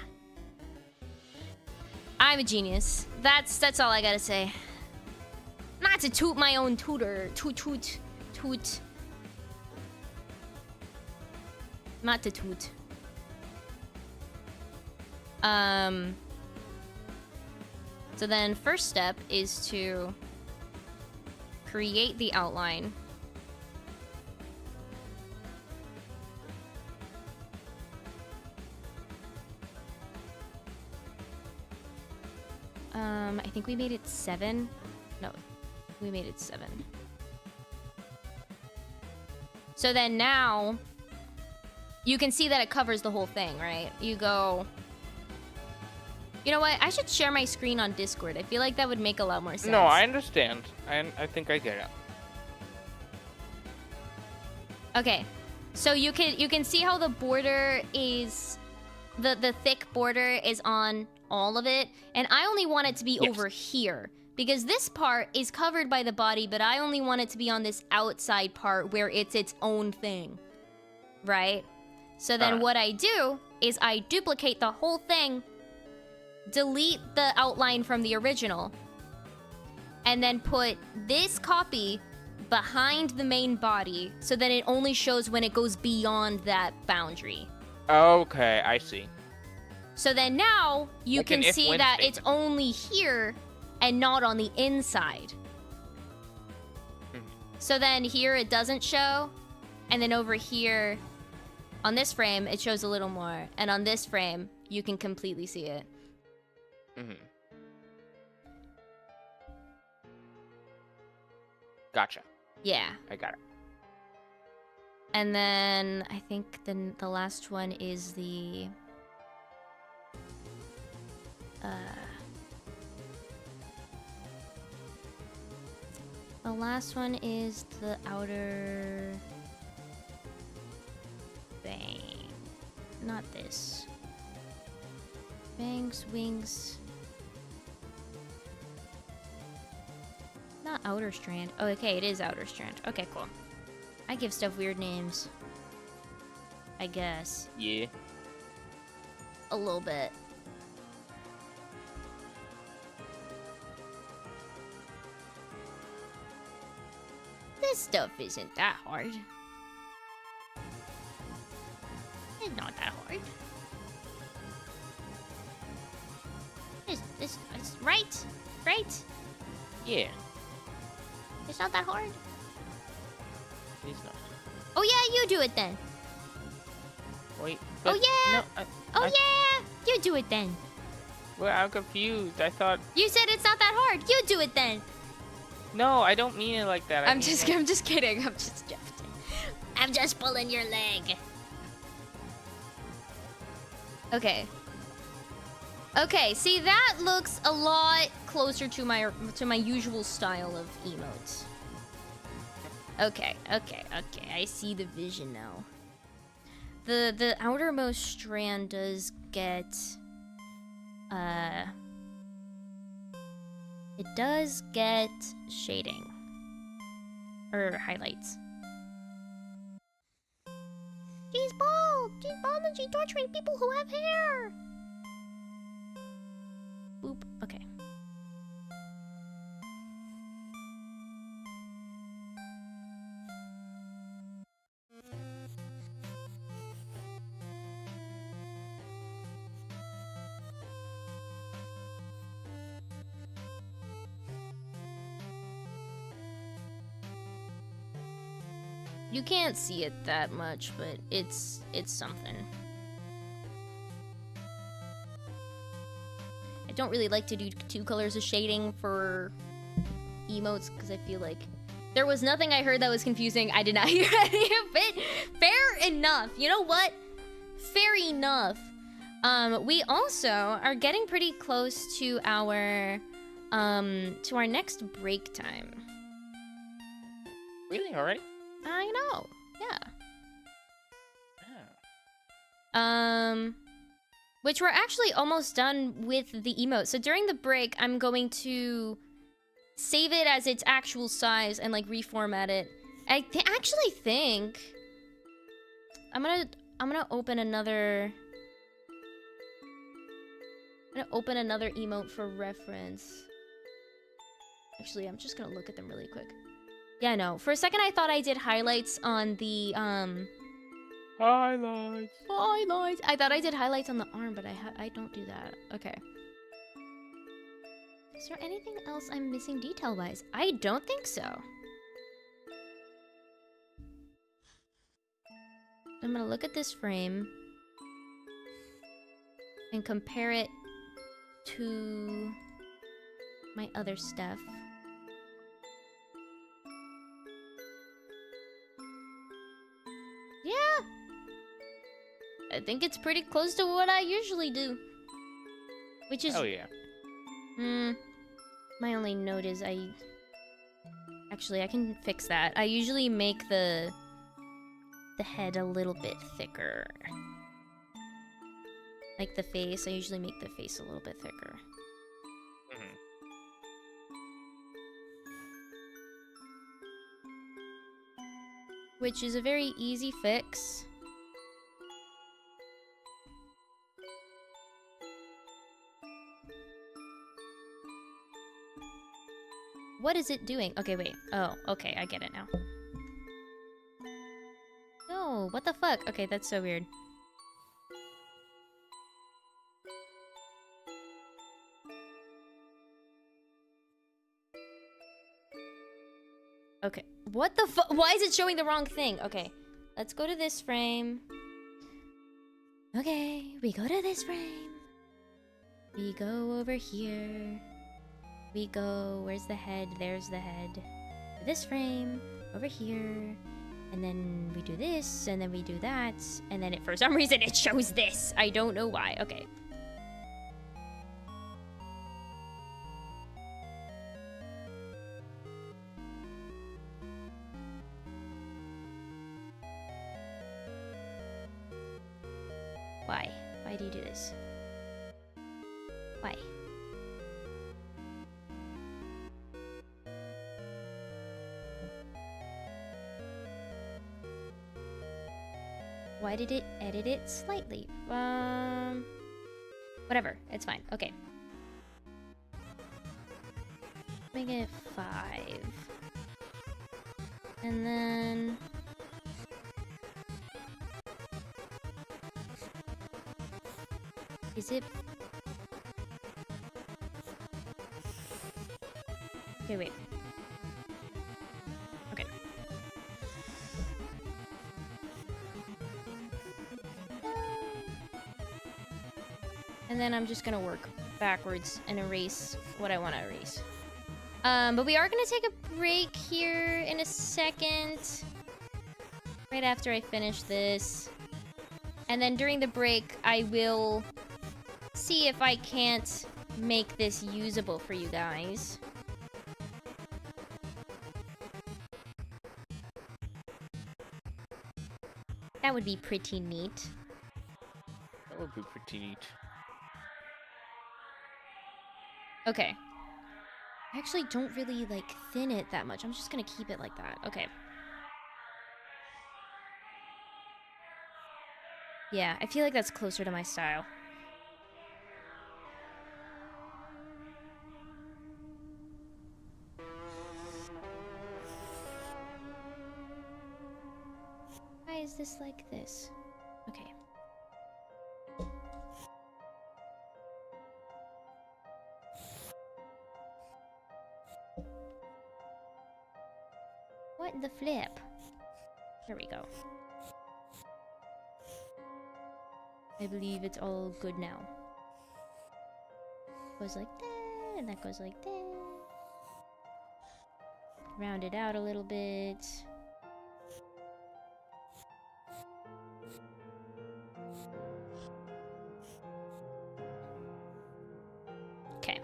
I'm a genius. That's all I gotta say. Not to toot my own tutor. Toot. Not to toot. So then first step is to create the outline. I think we made it 7. No, we made it 7. So then now, you can see that it covers the whole thing, right? You go... You know what? I should share my screen on Discord. I feel like that would make a lot more sense. No, I understand. I think I get it. Okay, so you can see how the border is, the thick border is on all of it, and I only want it to be over here because this part is covered by the body, but I only want it to be on this outside part where it's its own thing, right? So then what I do is I duplicate the whole thing, delete the outline from the original, and then put this copy behind the main body so that it only shows when it goes beyond that boundary. Okay, I see. So then now you Like can an see if-when that statement. it's only here and not on the inside. So then here it doesn't show, and then over here on this frame it shows a little more, and on this frame you can completely see it. Gotcha. Yeah. I got it. And then I think the last one is the last one is the outer bang. Not this. Bangs, wings. Not outer strand. Oh, okay, it is outer strand. Okay, cool. I give stuff weird names. I guess. Yeah. A little bit. This stuff isn't that hard. It's not that hard. It's right? Right? Yeah. It's not that hard? It's not. Oh yeah, you do it then. Wait. Oh but yeah! No, Oh yeah! You do it then. Well, I'm confused. I thought. You said it's not that hard. You do it then. No, I don't mean it like that. I'm just kidding. I'm just joking. I'm just pulling your leg. Okay. Okay, see that looks a lot closer to my usual style of emotes. Okay. I see the vision now. The outermost strand does get it does get shading or highlights. She's bald and she's torturing people who have hair. Boop. Okay. You can't see it that much, but it's something. I don't really like to do 2 colors of shading for emotes because I feel like there was nothing I heard that was confusing. I did not hear any of it. Fair enough. You know what? Fair enough. We also are getting pretty close to our next break time. Really? Alright? I know. Yeah. Oh. Which we're actually almost done with the emote. So during the break, I'm going to save it as its actual size and like reformat it. I actually think I'm gonna open another. I'm gonna open another emote for reference. Actually, I'm just gonna look at them really quick. Yeah, no. For a second, I thought I did highlights on the Highlights. I thought I did highlights on the arm, but I don't do that. Okay. Is there anything else I'm missing detail-wise? I don't think so. I'm gonna look at this frame and compare it to my other stuff. Yeah. I think it's pretty close to what I usually do. Which is... Oh, yeah. My only note is Actually, I can fix that. I usually make the the head a little bit thicker. Like the face, I usually make the face a little bit thicker. Mhm. Which is a very easy fix. What is it doing? Okay, wait. Oh, okay, I get it now. No, what the fuck? Okay, that's so weird. Okay, what the fuck? Why is it showing the wrong thing? Okay, let's go to this frame. Okay, we go to this frame. We go over here. We go, where's the head? There's the head. This frame, over here. And then we do this, and then we do that. And then for some reason it shows this. I don't know why. Okay. Why? Why do you do this? Why? Why did it edit it slightly? Whatever. It's fine. Okay. Make it 5. And then... Is it... Okay, wait. Okay. And then I'm just gonna work backwards and erase what I want to erase. But we are gonna take a break here in a second. Right after I finish this. And then during the break, I will see if I can't make this usable for you guys. That would be pretty neat. That would be pretty neat. Okay. I actually don't really, like, thin it that much. I'm just gonna keep it like that. Okay. Yeah, I feel like that's closer to my style. Why is this like this? Okay. What the flip? There we go. I believe it's all good now. Goes like that, and that goes like that. Round it out a little bit. Okay.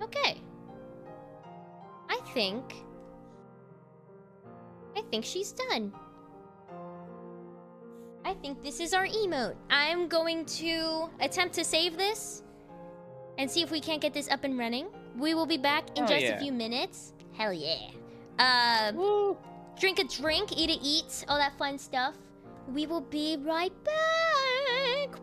Okay. I think she's done. I think this is our emote. I'm going to attempt to save this and see if we can't get this up and running. We will be back in just a few minutes. Hell yeah. Woo. Drink a drink, eat a eat, all that fun stuff. We will be right back.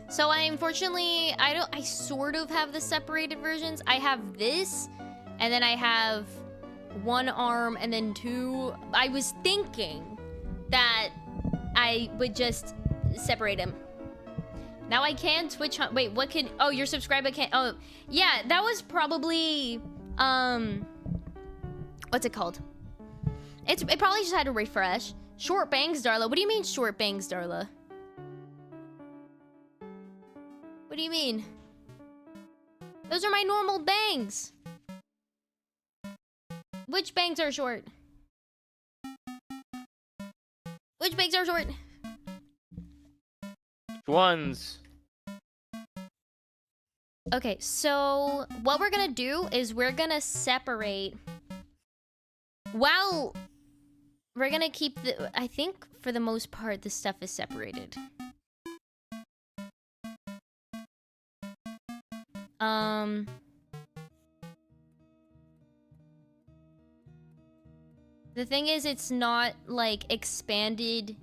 So unfortunately, I sort of have the separated versions. I have this, and then I have one arm and then two. I was thinking that I would just separate him. Now I can Twitch hunt. Wait, what can? Oh, your subscriber can't. Oh, yeah, that was probably what's it called? It probably just had to refresh. Short bangs, Darla. What do you mean short bangs, Darla? What do you mean? Those are my normal bangs. Which bangs are short? Which bangs are short? Which ones? Okay, so what we're gonna do is we're gonna separate. Well, we're gonna keep the. I think for the most part, the stuff is separated. The thing is, it's not like expanded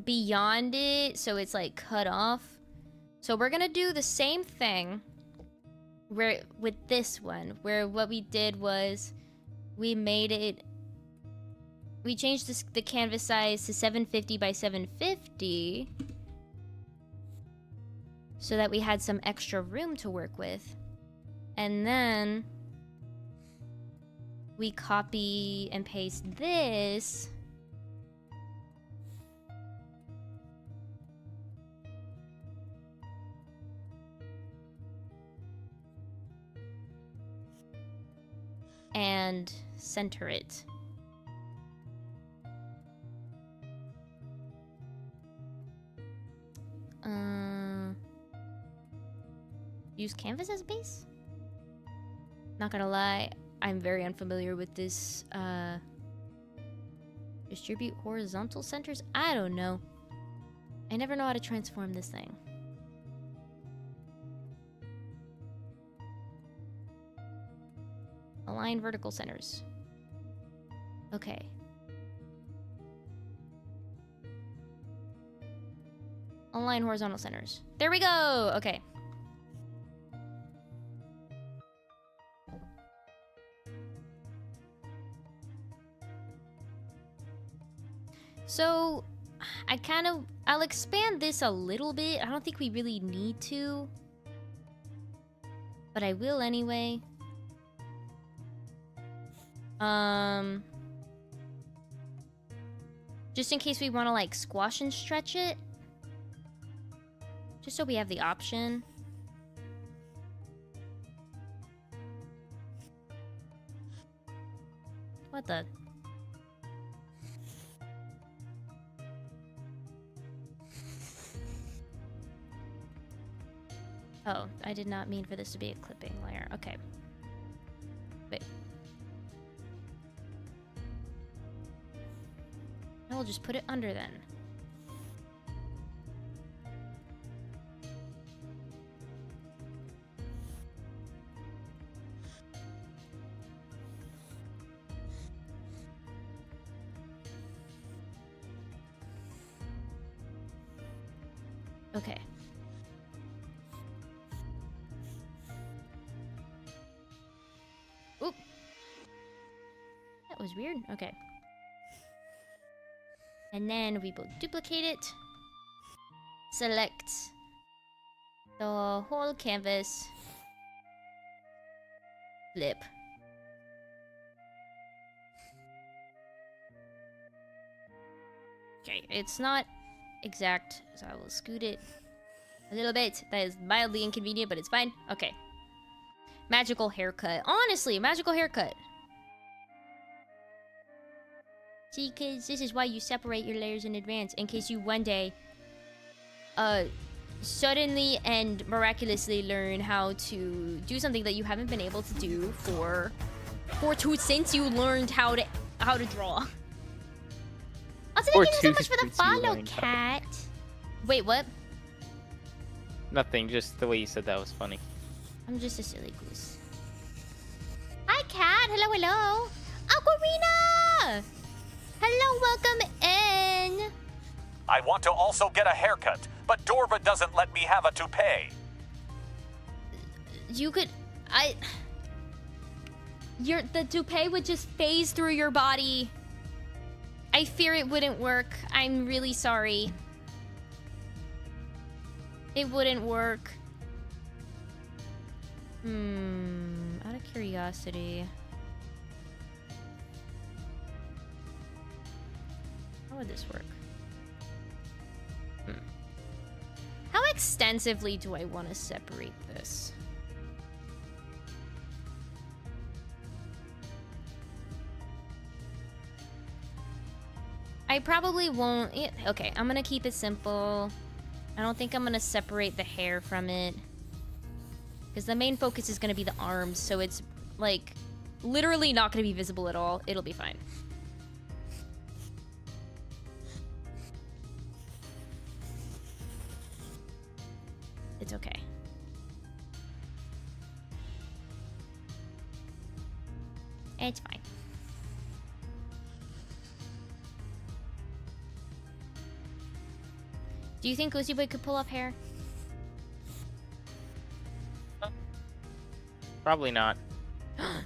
beyond it, so it's like cut off. So we're gonna do the same thing where with this one, where what we did was we made it. We changed the canvas size to 750 by 750 so that we had some extra room to work with. And then we copy and paste this and center it. Use canvas as a base? Not gonna lie, I'm very unfamiliar with this, distribute horizontal centers? I don't know. I never know how to transform this thing. Align vertical centers. Okay. Align horizontal centers. There we go! Okay. So, I'll expand this a little bit. I don't think we really need to, but I will anyway. Just in case we want to like squash and stretch it. Just so we have the option. What the? Oh, I did not mean for this to be a clipping layer. Okay. Wait. I will just put it under then. Okay. Oop. That was weird. Okay. And then we will duplicate it. Select the whole canvas. Flip. Okay, it's not exact, so I will scoot it a little bit. That is mildly inconvenient, but it's fine. Okay. Magical haircut. Honestly, magical haircut. See, because this is why you separate your layers in advance, in case you one day, suddenly and miraculously learn how to do something that you haven't been able to do since you learned how to draw. Also, thank you so much for the follow, cat. Wait, what? Nothing, just the way you said that was funny. I'm just a silly goose. Hi, cat. Hello, hello. Aquarina! Hello, welcome in. I want to also get a haircut. but Dorva doesn't let me have a toupee. You could... The toupee would just phase through your body. I fear it wouldn't work. I'm really sorry. It wouldn't work. Out of curiosity. How would this work? How extensively do I want to separate this? I probably won't... Yeah, okay, I'm gonna keep it simple. I don't think I'm gonna separate the hair from it. Because the main focus is gonna be the arms, so it's, like, literally not gonna be visible at all. It'll be fine. It's okay. It's fine. Do you think Ghosty Boy could pull off hair? Probably not. I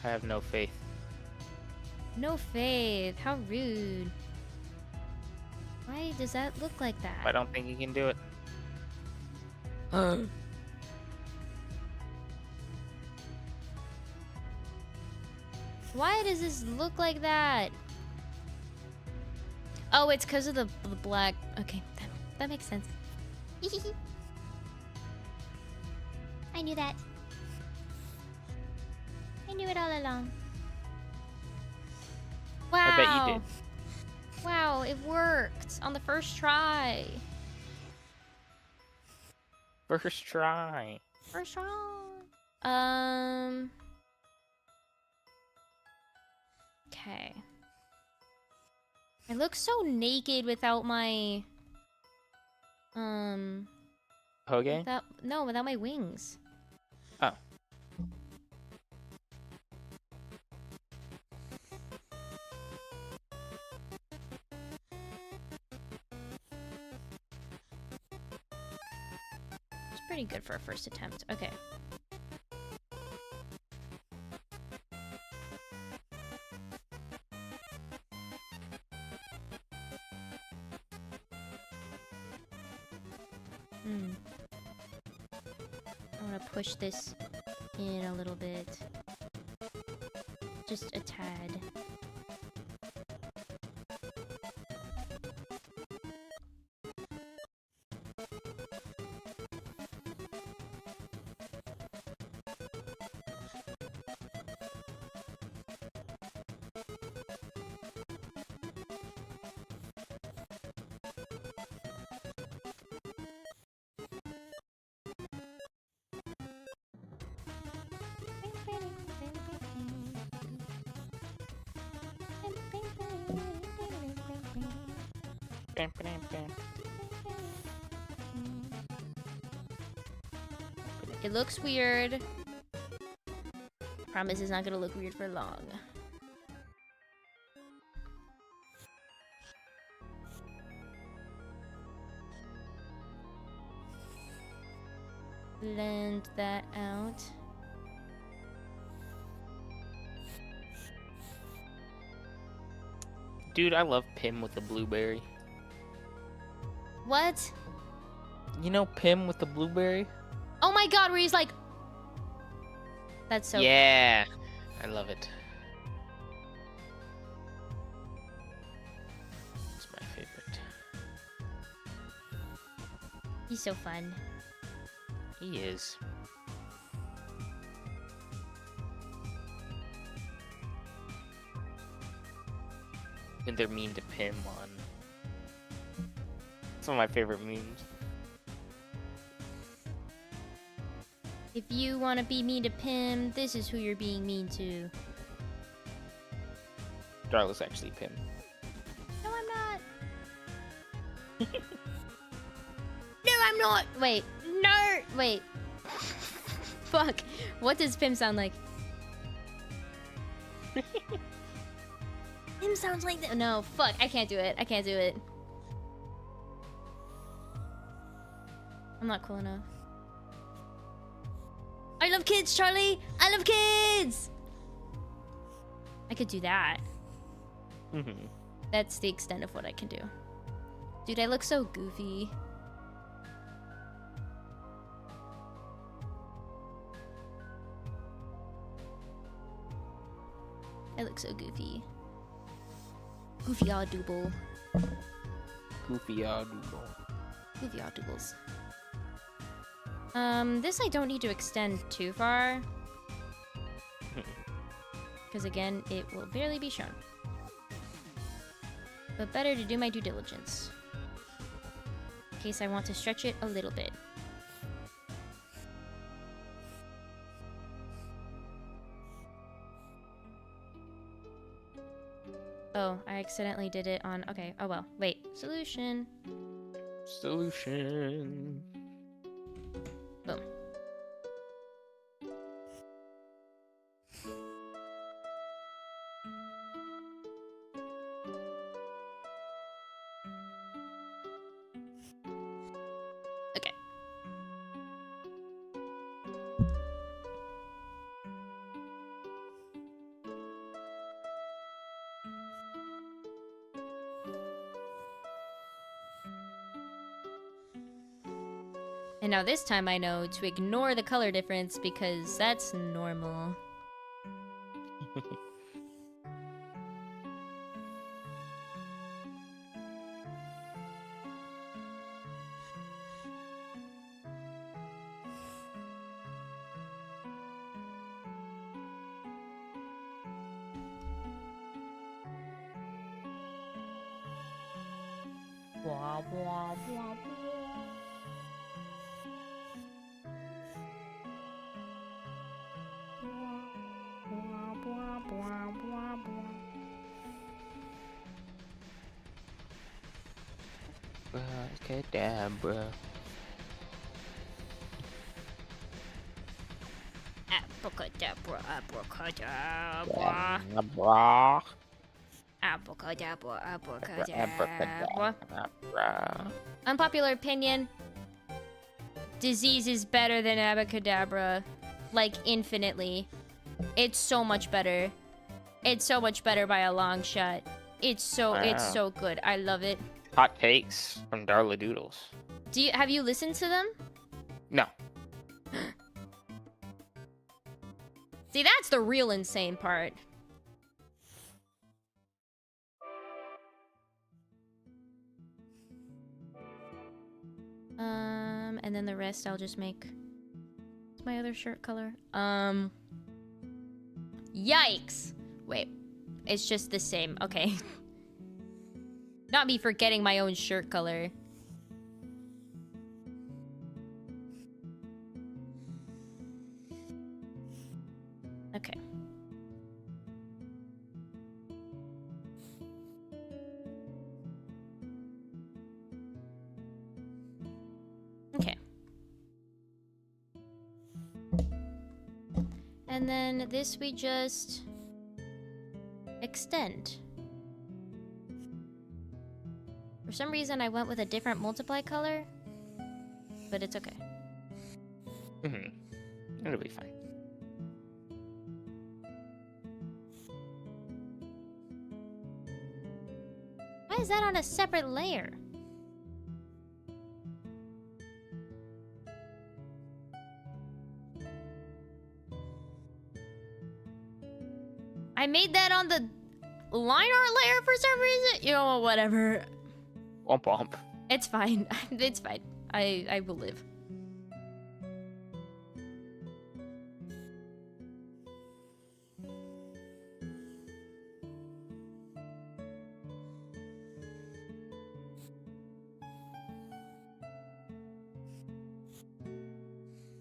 have no faith. No faith. How rude. Why does that look like that? I don't think you can do it. Why does this look like that? Oh, it's because of the black. Okay, that makes sense. I knew that. I knew it all along. Wow. I bet you did. Wow, it worked on the first try. First try. First try. Okay. I look so naked without my... Hoge? without my wings. Oh. It's pretty good for a first attempt. Okay. I want to push this in a little bit. Just a tad. Bam, bam, bam. It looks weird. Promise it's not gonna look weird for long. Blend that out. Dude, I love Pim with the blueberry. What? You know Pim with the blueberry? Oh my god, where he's like... That's so... Yeah, I love it. It's my favorite. He's so fun. He is. When they're mean to Pim on... Some of my favorite memes. If you want to be mean to Pim, this is who you're being mean to. Darla's actually Pim. No, I'm not. No, I'm not. Wait. No. Wait. Fuck. What does Pim sound like? Pim sounds like that. No, fuck. I can't do it. I can't do it. I'm not cool enough. I love kids, Charlie! I love kids! I could do that. That's the extent of what I can do. Dude, I look so goofy. I look so goofy. Goofy odd double. Goofy odd double. Goofy odd doubles. This I don't need to extend too far. Because again, it will barely be shown. But better to do my due diligence. In case I want to stretch it a little bit. Oh, I accidentally did it on... Okay, oh well. Wait, solution. Solution. Boom. Okay. And now this time I know to ignore the color difference because that's normal. Blah, blah, blah, blah. Abracadabra. Abracadabra, abracadabra. Abracadabra. Abracadabra, abracadabra. Abracadabra. Unpopular opinion. Disease is better than abracadabra. Like, infinitely. It's so much better. It's so much better by a long shot. It's so good. I love it. Hot takes from Darla Doodles. Have you listened to them? No. See, that's the real insane part. And then the rest I'll just make. What's my other shirt color? Yikes! Wait, it's just the same. Okay. Not me forgetting my own shirt color. Okay. Okay. And then this we just extend. For some reason I went with a different multiply color, but it's okay. It'll be fine. Why is that on a separate layer? I made that on the line art layer for some reason. You know, whatever. Womp womp. It's fine. It's fine. I will live.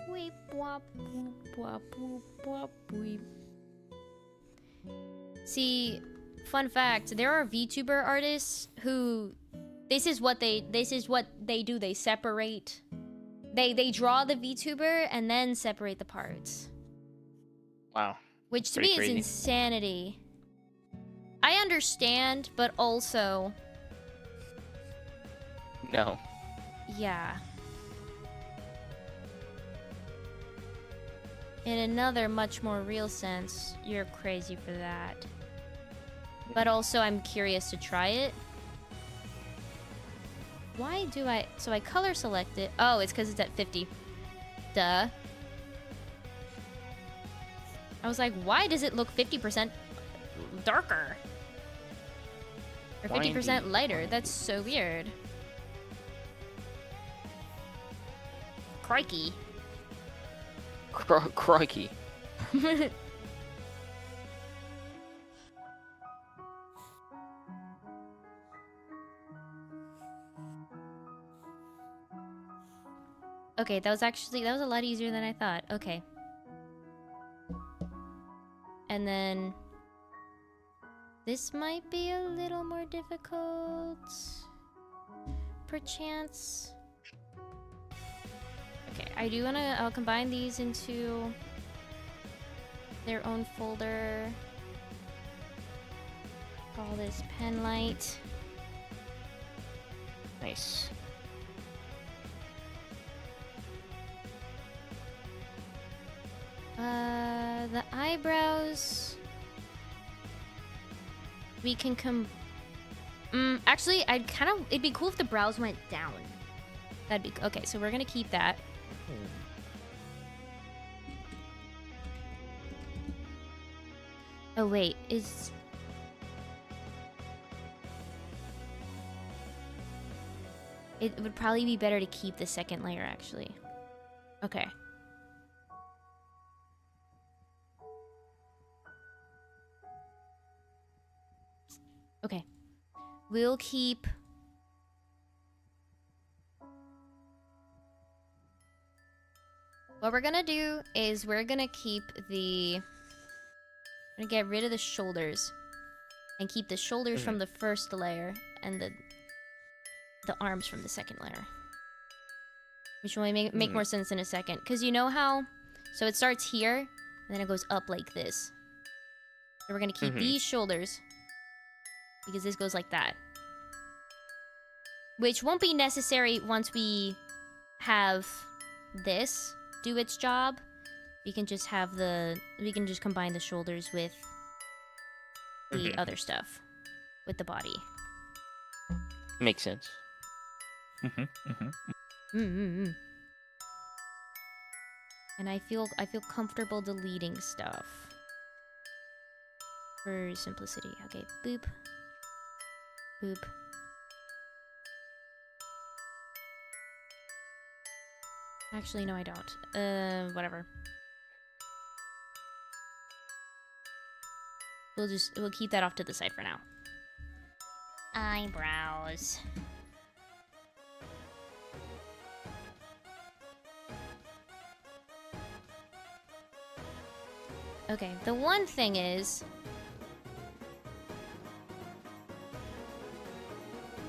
Weep, wop, boop, wop, boop, wop, weep. See, fun fact, there are VTuber artists who this is what they do. They separate. They draw the VTuber and then separate the parts. Wow. Which to Pretty me is crazy. insanity. I understand, but also No. yeah. In another much more real sense, you're crazy for that. But also, I'm curious to try it. Why do I... So I color select it. Oh, it's because it's at 50. Duh. I was like, why does it look 50% darker? Or 50% lighter? That's so weird. Crikey. Crikey. Okay, that was a lot easier than I thought. Okay. And then this might be a little more difficult. Perchance. Okay, I'll combine these into their own folder. Call this pen light. Nice. The eyebrows. We can actually, it'd be cool if the brows went down. That'd be, okay, so we're gonna keep that. Oh wait, it would probably be better to keep the second layer, actually. Okay. Okay. We'll keep... What we're gonna do is we're gonna keep the... We're gonna get rid of the shoulders. And keep the shoulders from the first layer. And the arms from the second layer. Which will make more sense in a second. Because you know how... So it starts here, and then it goes up like this. So we're gonna keep these shoulders. Because this goes like that. Which won't be necessary once we have this do its job. We can just have we can just combine the shoulders with the other stuff. With the body. Makes sense. And I feel comfortable deleting stuff. For simplicity. Okay, boop. Boop. Actually, no, I don't. Whatever. We'll keep that off to the side for now. Eyebrows. Okay, the one thing is...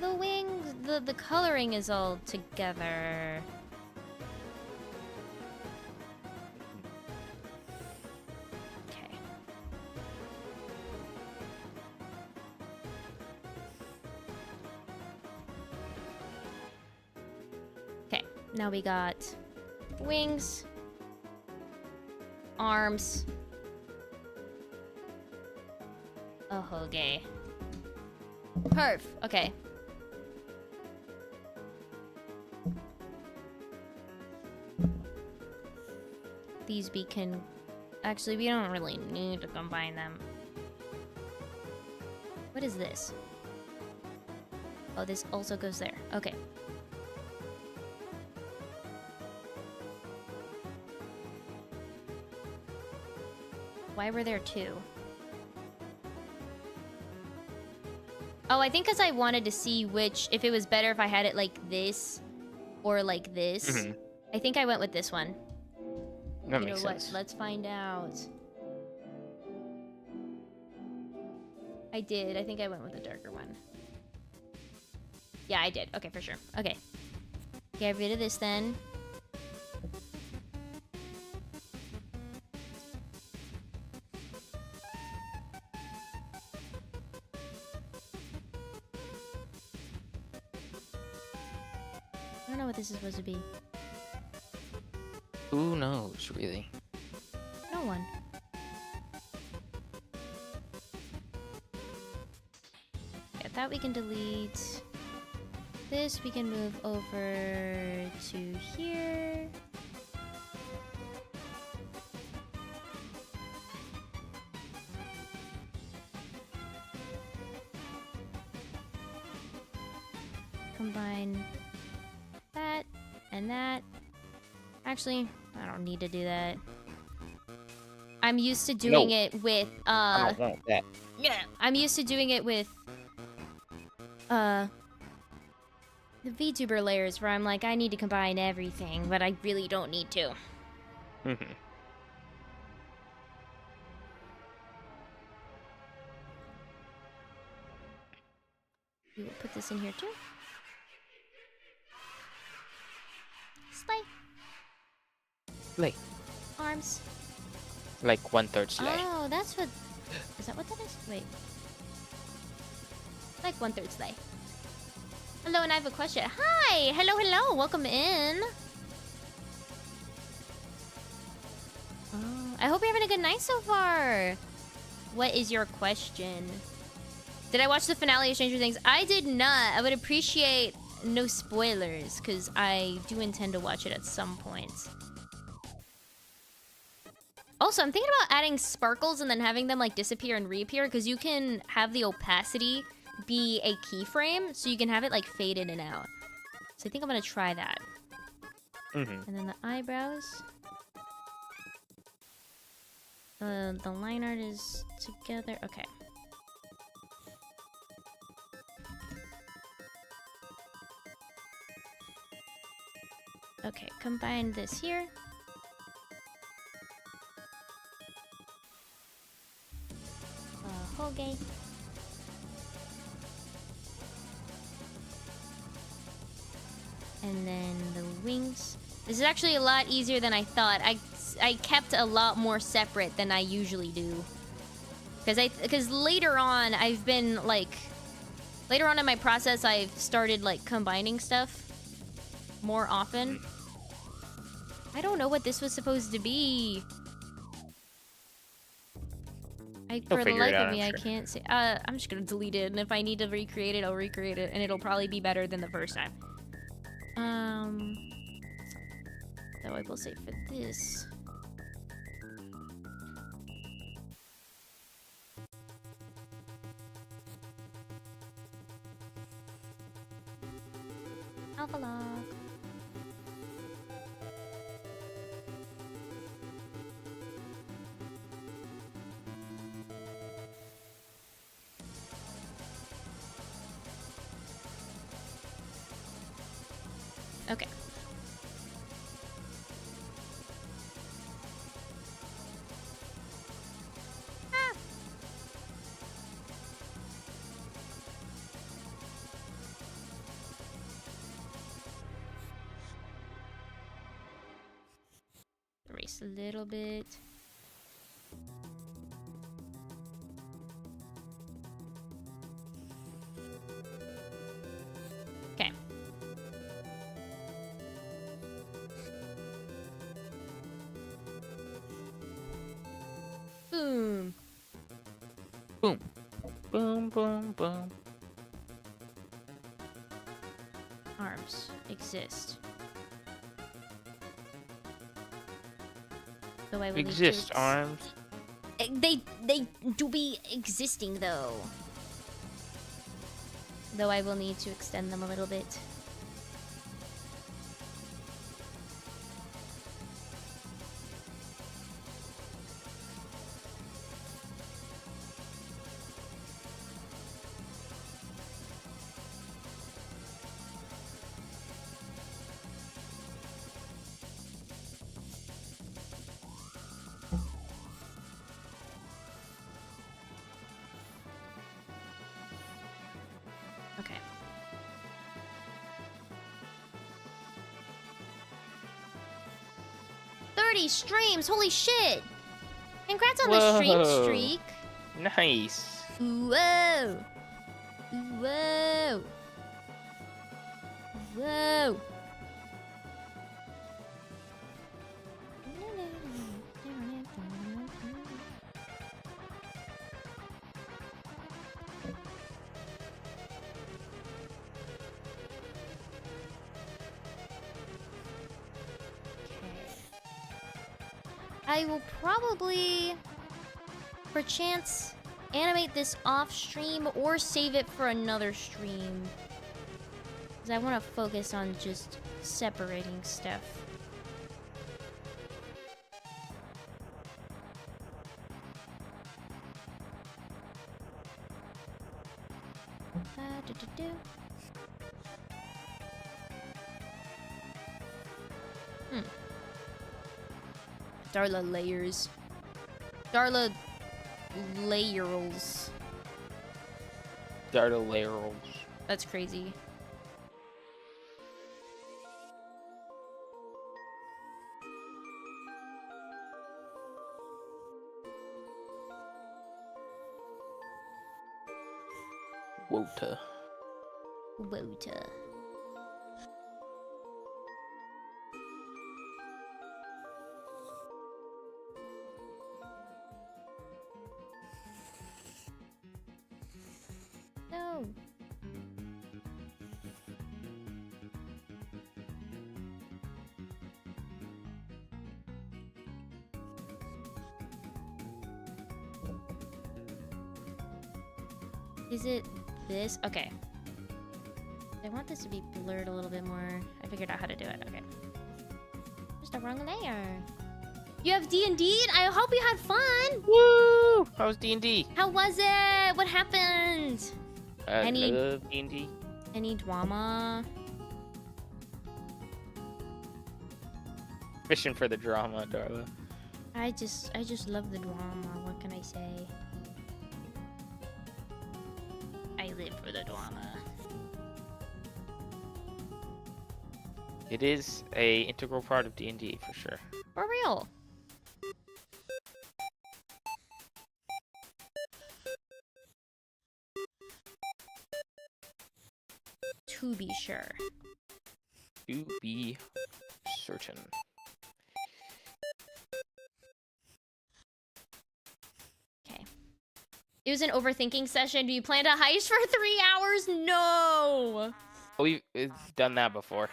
The wings, the coloring is all together. Okay. Okay, now we got wings, arms. Oh, okay. Perf. Okay. These we can... Actually, we don't really need to combine them. What is this? Oh, this also goes there. Okay. Why were there two? Oh, I think because I wanted to see if it was better if I had it like this or like this. I think I went with this one. That makes sense. Let's find out. I did. I think I went with a darker one. Yeah, I did. Okay, for sure. Okay. Get rid of this then. I don't know what this is supposed to be. Who knows, really? one. Yeah, that we can delete. This we can move over to here. Combine that and that. Actually, I don't need to do that. I'm used to doing it with I don't want that. yeah, I'm used to doing it with the VTuber layers where I'm like, I need to combine everything, but I really don't need to. Mhm. We will put this in here too. Slay. Like Arms. 1/3 sleigh. Oh, that's what... Is that what that is? Wait. Like 1/3 sleigh. Hello, and I have a question. Hi! Hello, hello! Welcome in! Oh, I hope you're having a good night so far! What is your question? Did I watch the finale of Stranger Things? I did not. I would appreciate no spoilers, because I do intend to watch it at some point. Also, I'm thinking about adding sparkles and then having them like disappear and reappear, because you can have the opacity be a keyframe, so you can have it like fade in and out. So I think I'm gonna try that. Mm-hmm. And then the eyebrows. The line art is together. Okay. Okay, combine this here. Okay. And then the wings. This is actually a lot easier than I thought. I kept a lot more separate than I usually do. Because later on I've been like later on in my process I've started like combining stuff more often. I don't know what this was supposed to be. For the life of me, I can't say. I'm just gonna delete it, and if I need to recreate it, I'll recreate it, and it'll probably be better than the first time. Though I will say for this. Alpha log. Okay. Ah. Erase a little bit. Okay. Boom. Boom. Boom, boom, boom. Arms exist. Though I will Exist, need to arms. They do be existing though. Though I will need to extend them a little bit. Okay. Streams, holy shit! Congrats on the stream Whoa. streak. Nice. Whoa! Whoa! Whoa! I will probably, perchance, animate this off stream or save it for another stream. Because I want to focus on just separating stuff. Darla layers. Darla layers. Darla layers. That's crazy. Wota. Wota. No. Is it this? Okay. I want this to be blurred a little bit more. I figured out how to do it. Okay. Just the wrong layer. You have D&D? I hope you had fun. Woo! How was D&D? How was it? What happened? I love D&D. Any drama? Fishing for the drama, Darla. I just love the drama. What can I say? I live for the drama. It is a integral part of D&D for sure. For real. To be sure. To be certain. Okay. It was an overthinking session. Do you plan to heist for 3 hours? No! We've done that before.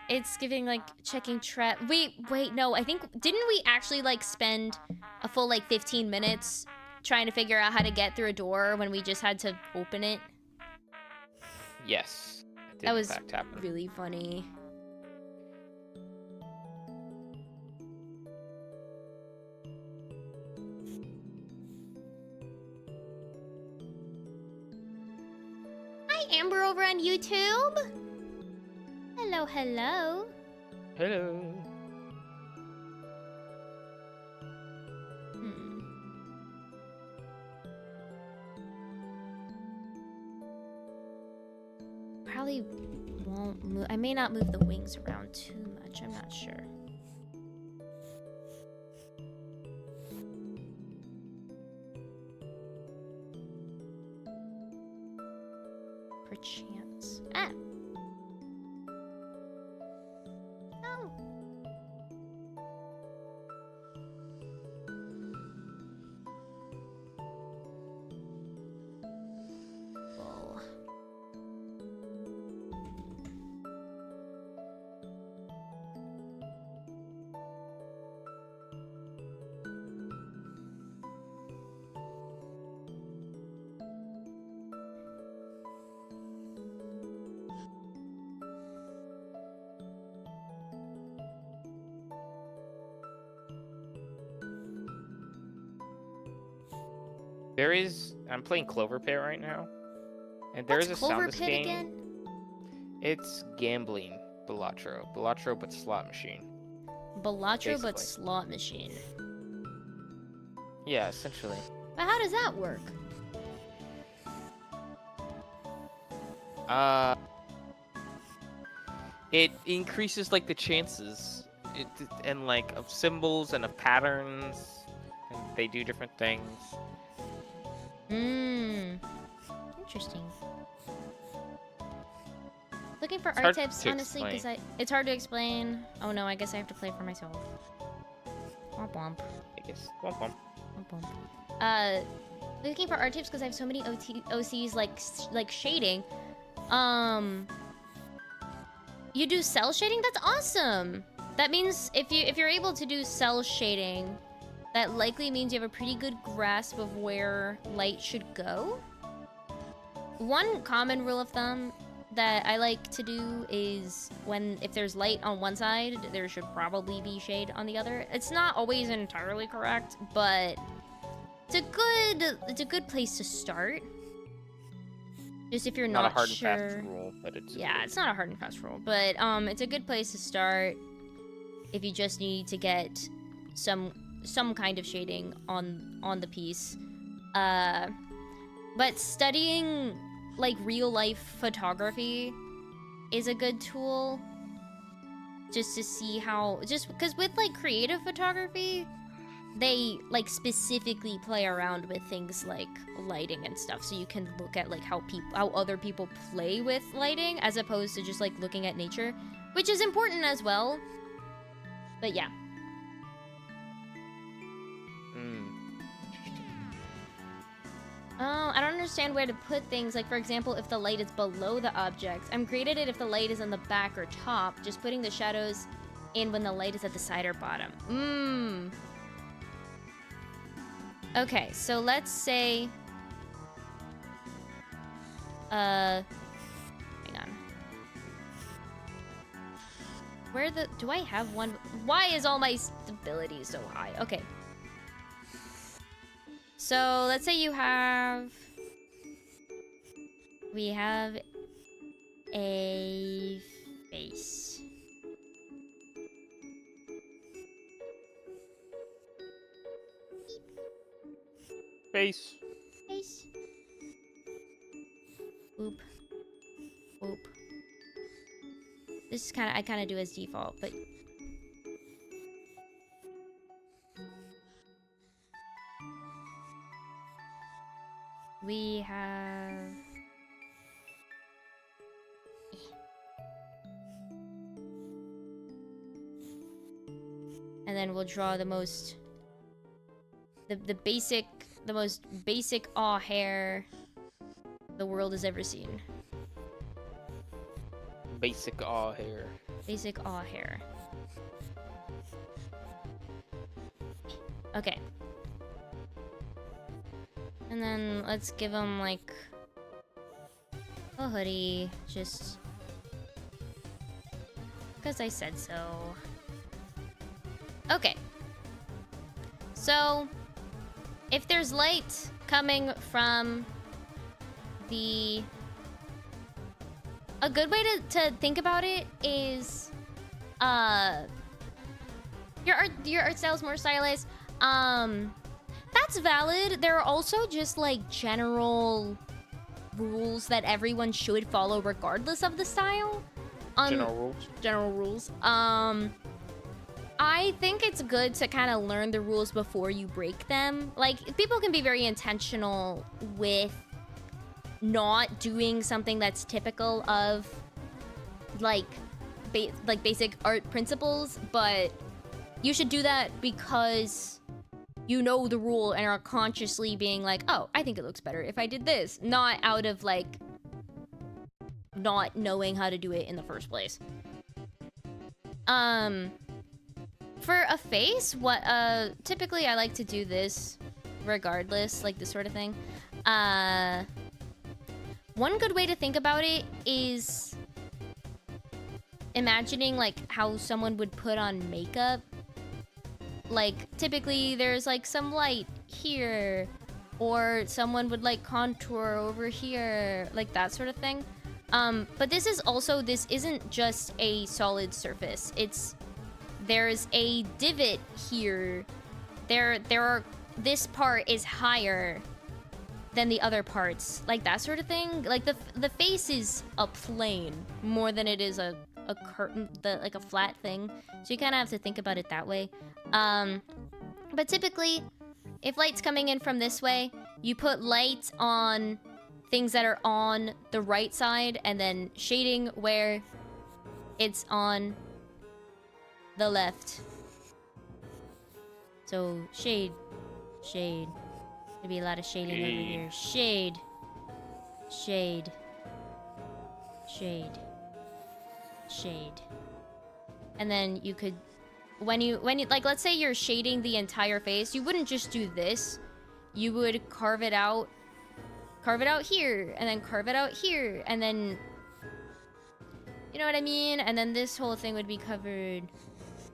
It's giving, like, checking trap. Wait, no. I think, didn't we actually, like, spend a full, like, 15 minutes trying to figure out how to get through a door when we just had to open it? Yes. That was really funny. Hi, Amber over on YouTube. Hello, hello. Hello. Probably won't move. I may not move the wings around too much. I'm not sure. Perchance. Ah! Oh! Whoa. I'm playing Clover Pit right now, and there is a sound this game. Again? It's gambling Balatro, but slot machine. Balatro, but slot machine. Yeah, essentially. But how does that work? It increases like the chances, and like of symbols and of patterns, and they do different things. Interesting. Looking for art tips, honestly, because it's hard to explain. Oh no, I guess I have to play for myself. Womp womp. I guess. Womp womp. Womp womp. Looking for art tips because I have so many OCs like shading. You do cell shading? That's awesome. that means if you're able to do cell shading, that likely means you have a pretty good grasp of where light should go. One common rule of thumb that I like to do is if there's light on one side, there should probably be shade on the other. It's not always entirely correct, but it's a good place to start. Just if you're not a hard sure. and fast rule, but it's It's not a hard and fast rule, but it's a good place to start if you just need to get some kind of shading on the piece. But studying like real life photography is a good tool just to see how, just because with like creative photography, they like specifically play around with things like lighting and stuff, so you can look at like how other people play with lighting as opposed to just like looking at nature, which is important as well. But yeah. Oh, I don't understand where to put things. Like, for example, if the light is below the objects. I'm great at it if the light is on the back or top. Just putting the shadows in when the light is at the side or bottom. Okay, so let's say... hang on. Do I have one? Why is all my stability so high? Okay. So let's say we have a face. Face. Boop. Boop. This is I kind of do as default, but we have... And then we'll draw the most basic aw hair the world has ever seen. Basic aw hair. Basic aw hair. Okay. And then let's give him like a hoodie, just because I said so. Okay. So if there's light coming from a good way to think about it is your art style is more stylized. That's valid. There are also just like general rules that everyone should follow regardless of the style. General rules. I think it's good to kind of learn the rules before you break them. Like, people can be very intentional with not doing something that's typical of like basic art principles, but you should do that because you know the rule and are consciously being like, oh, I think it looks better if I did this, not out of like not knowing how to do it in the first place. For a face, typically I like to do this regardless, like this sort of thing. One good way to think about it is imagining like how someone would put on makeup. Like, typically there's like some light here, or someone would like contour over here, like that sort of thing. But this isn't just a solid surface. There's a divot here. This part is higher than the other parts, like that sort of thing. Like the face is a plane more than it is a curtain, like a flat thing. So you kind of have to think about it that way. But typically, if light's coming in from this way, you put light on things that are on the right side, and then shading where it's on the left. So shade. There'll be a lot of shading over here. Shade. And then you could, when you like, let's say you're shading the entire face, you wouldn't just do this. You would carve it out here, and then carve it out here, and then, you know what I mean? And then this whole thing would be covered.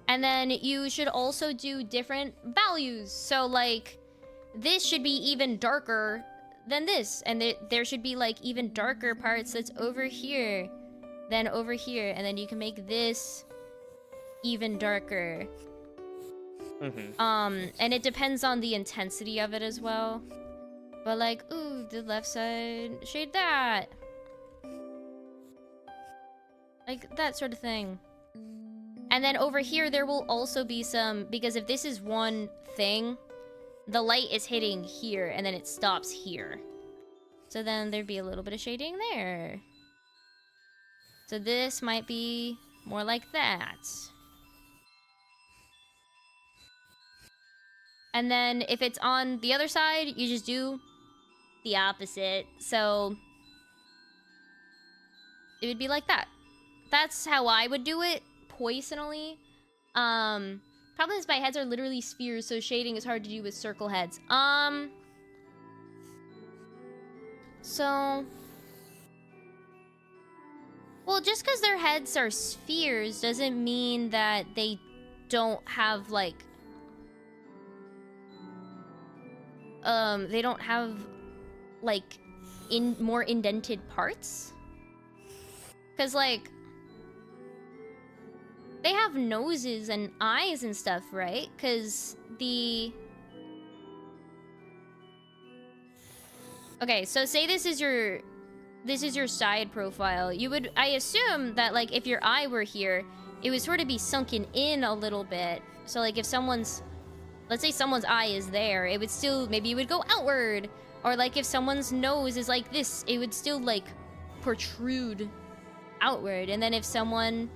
And then you should also do different values. So like, this should be even darker than this, and there should be like even darker parts that's over here than over here, and then you can make this even darker. And it depends on the intensity of it as well. But like, ooh, the left side, shade that. Like, that sort of thing. And then over here, there will also be some, because if this is one thing, the light is hitting here, and then it stops here. So then there'd be a little bit of shading there. So this might be more like that. And then if it's on the other side, you just do the opposite. So it would be like that. That's how I would do it, personally. Problem is my heads are literally spheres, so shading is hard to do with circle heads. So... Well, just because their heads are spheres doesn't mean that they don't have, like... they don't have, like, more indented parts? Because, like... They have noses and eyes and stuff, right? Because the... Okay, so say this is your side profile. You would, I assume that, like, if your eye were here, it would sort of be sunken in a little bit. So, like, if someone's... Let's say someone's eye is there, it would still... Maybe it would go outward. Or, like, if someone's nose is like this, it would still, like, protrude outward. And then if someone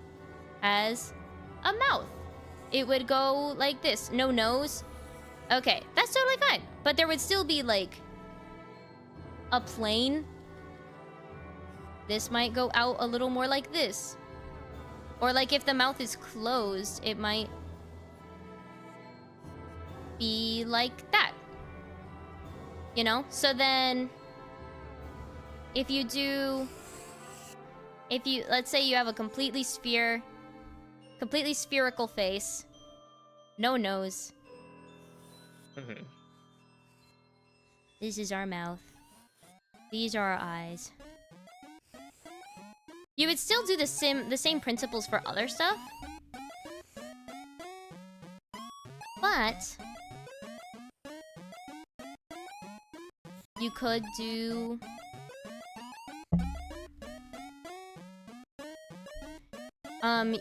has a mouth, it would go like this. No nose. Okay, that's totally fine. But there would still be, like, a plane. This might go out a little more like this. Or, like, if the mouth is closed, it might be like that. You know? So then, if you do... Let's say you have a completely spherical face. No nose. This is our mouth. These are our eyes. You would still do the same principles for other stuff. But you could do...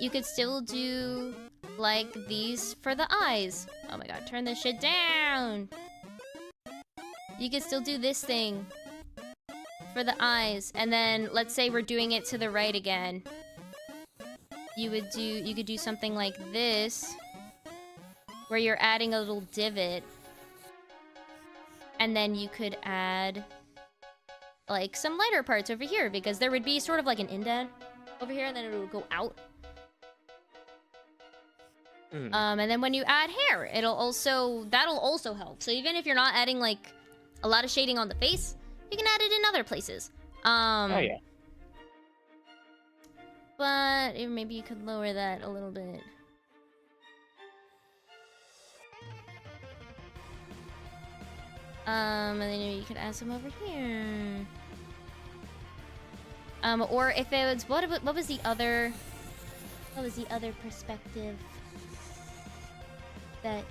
you could still do, like, these for the eyes. Oh my god, turn this shit down! You could still do this thing for the eyes. And then, let's say we're doing it to the right again. You could do something like this, where you're adding a little divot. And then you could add, like, some lighter parts over here, because there would be sort of like an indent over here, and then it would go out. And then when you add hair, that'll also help. So even if you're not adding, like, a lot of shading on the face, you can add it in other places. Oh yeah. But maybe you could lower that a little bit. And then you could add some over here. Or if it was, what was the other perspective that,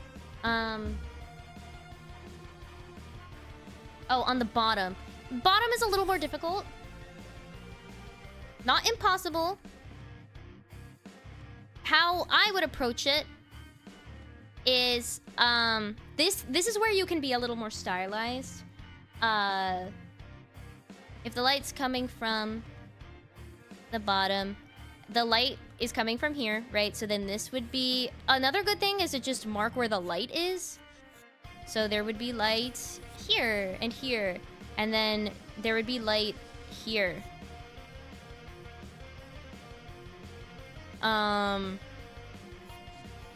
oh, on the bottom. Bottom is a little more difficult. Not impossible. How I would approach it is, this is where you can be a little more stylized. If the light's coming from the bottom, the light is coming from here, right? So then this would be... Another good thing is to just mark where the light is. So there would be light here and here. And then there would be light here.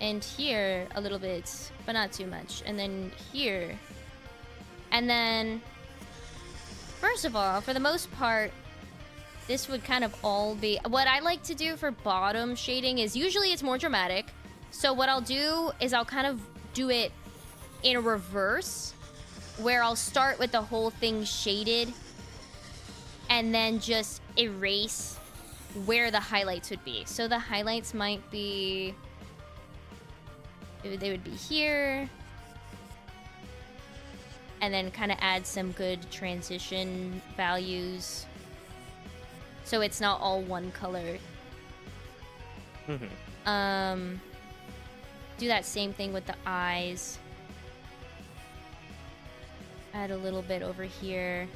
And here, a little bit, but not too much. And then here. And then, first of all, for the most part, this would kind of all be... What I like to do for bottom shading is usually it's more dramatic. So what I'll do is I'll kind of do it in reverse, where I'll start with the whole thing shaded and then just erase where the highlights would be. So the highlights might be... They would be here. And then kind of add some good transition values. So it's not all one color. Mm-hmm. Do that same thing with the eyes. Add a little bit over here.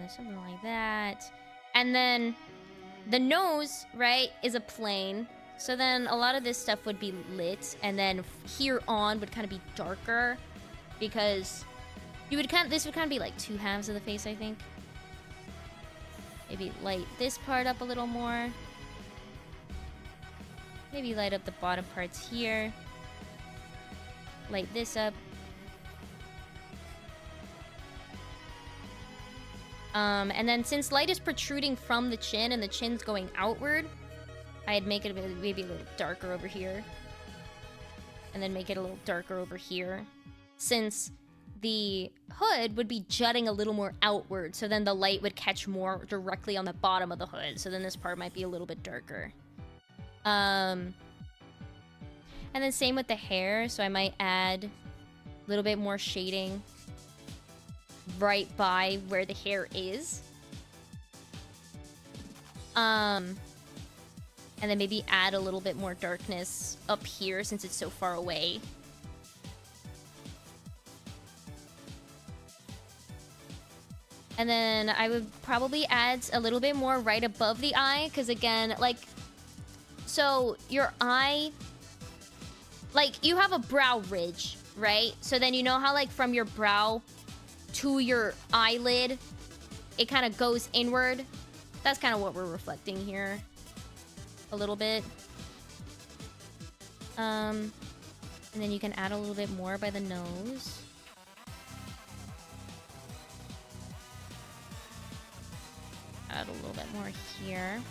Something like that. And then the nose, right, is a plane. So then a lot of this stuff would be lit, and then here on would kind of be darker, because you would this would kind of be like two halves of the face, I think. Maybe light this part up a little more. Maybe light up the bottom parts here. Light this up. And then since light is protruding from the chin and the chin's going outward, I'd make it maybe a little darker over here. And then make it a little darker over here. Since the hood would be jutting a little more outward, so then the light would catch more directly on the bottom of the hood. So then this part might be a little bit darker. And then same with the hair, so I might add a little bit more shading right by where the hair is. And then maybe add a little bit more darkness up here since it's so far away. And then I would probably add a little bit more right above the eye, because again, like, so your eye, like, you have a brow ridge, right? So then you know how, like, from your brow to your eyelid, it kind of goes inward? That's kind of what we're reflecting here. A little bit. And then you can add a little bit more by the nose. Add a little bit more here.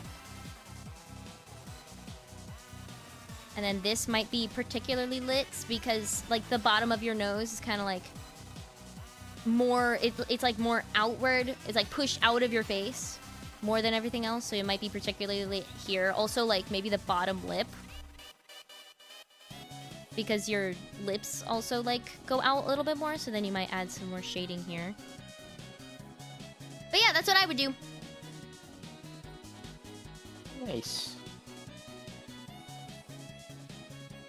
And then this might be particularly lit because, like, the bottom of your nose is kind of like more, it's like more outward. It's like pushed out of your face more than everything else, so it might be particularly lit here. Also, like, maybe the bottom lip, because your lips also, like, go out a little bit more, so then you might add some more shading here. But yeah, that's what I would do. Nice.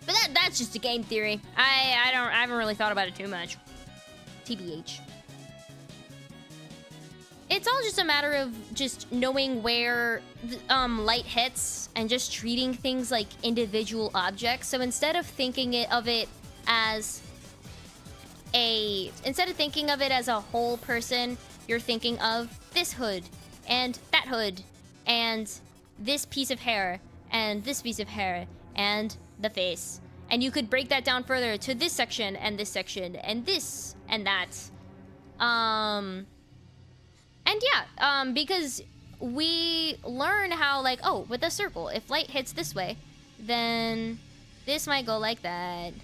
But that's just a game theory. I haven't really thought about it too much. TBH. It's all just a matter of just knowing where light hits and just treating things like individual objects. So instead of thinking of it as a whole person, you're thinking of this hood and that hood and this piece of hair and this piece of hair and the face. And you could break that down further to this section and this section and this and that. And yeah, because we learn how, like, oh, with a circle, if light hits this way, then this might go like that.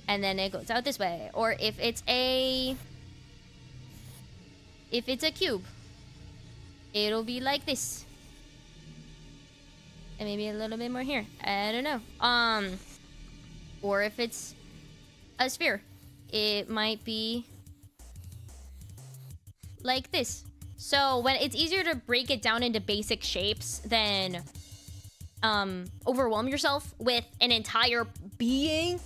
And then it goes out this way. Or if it's a cube, it'll be like this. And maybe a little bit more here. I don't know. Or if it's a sphere, it might be like this. So when it's easier to break it down into basic shapes than overwhelm yourself with an entire being,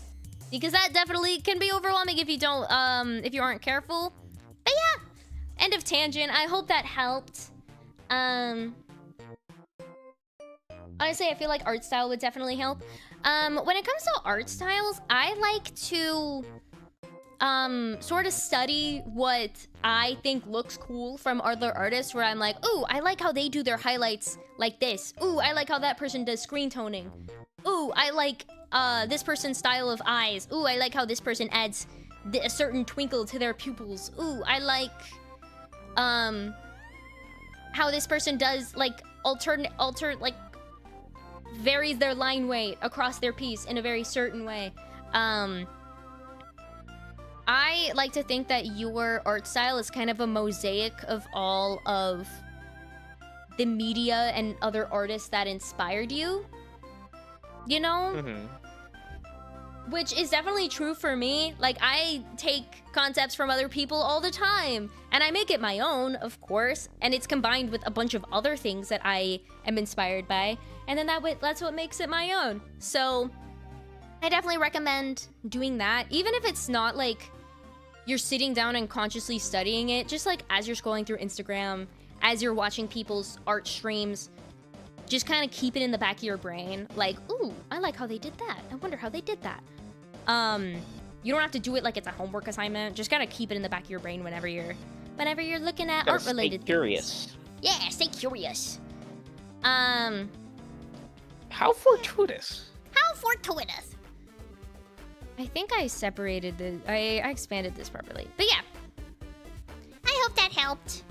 because that definitely can be overwhelming if you don't if you aren't careful. But yeah, end of tangent. I hope that helped. Honestly, I feel like art style would definitely help. When it comes to art styles, I like to sort of study what I think looks cool from other artists, where I'm like, ooh, I like how they do their highlights like this. Ooh, I like how that person does screen toning. Ooh, I like this person's style of eyes. Ooh, I like how this person adds a certain twinkle to their pupils. Ooh, I like how this person does like like varies their line weight across their piece in a very certain way. I like to think that your art style is kind of a mosaic of all of the media and other artists that inspired you. You know? Mm-hmm. Which is definitely true for me. Like, I take concepts from other people all the time, and I make it my own, of course, and it's combined with a bunch of other things that I am inspired by, and then that's what makes it my own. So, I definitely recommend doing that, even if it's not, like, you're sitting down and consciously studying it, just, like, as you're scrolling through Instagram, as you're watching people's art streams, just kind of keep it in the back of your brain. Like, ooh, I like how they did that. I wonder how they did that. You don't have to do it like it's a homework assignment. Just gotta keep it in the back of your brain whenever you're looking at art-related things. Stay curious. Yeah, stay curious. How fortuitous. How fortuitous. I think I separated the... I expanded this properly. But yeah. I hope that helped.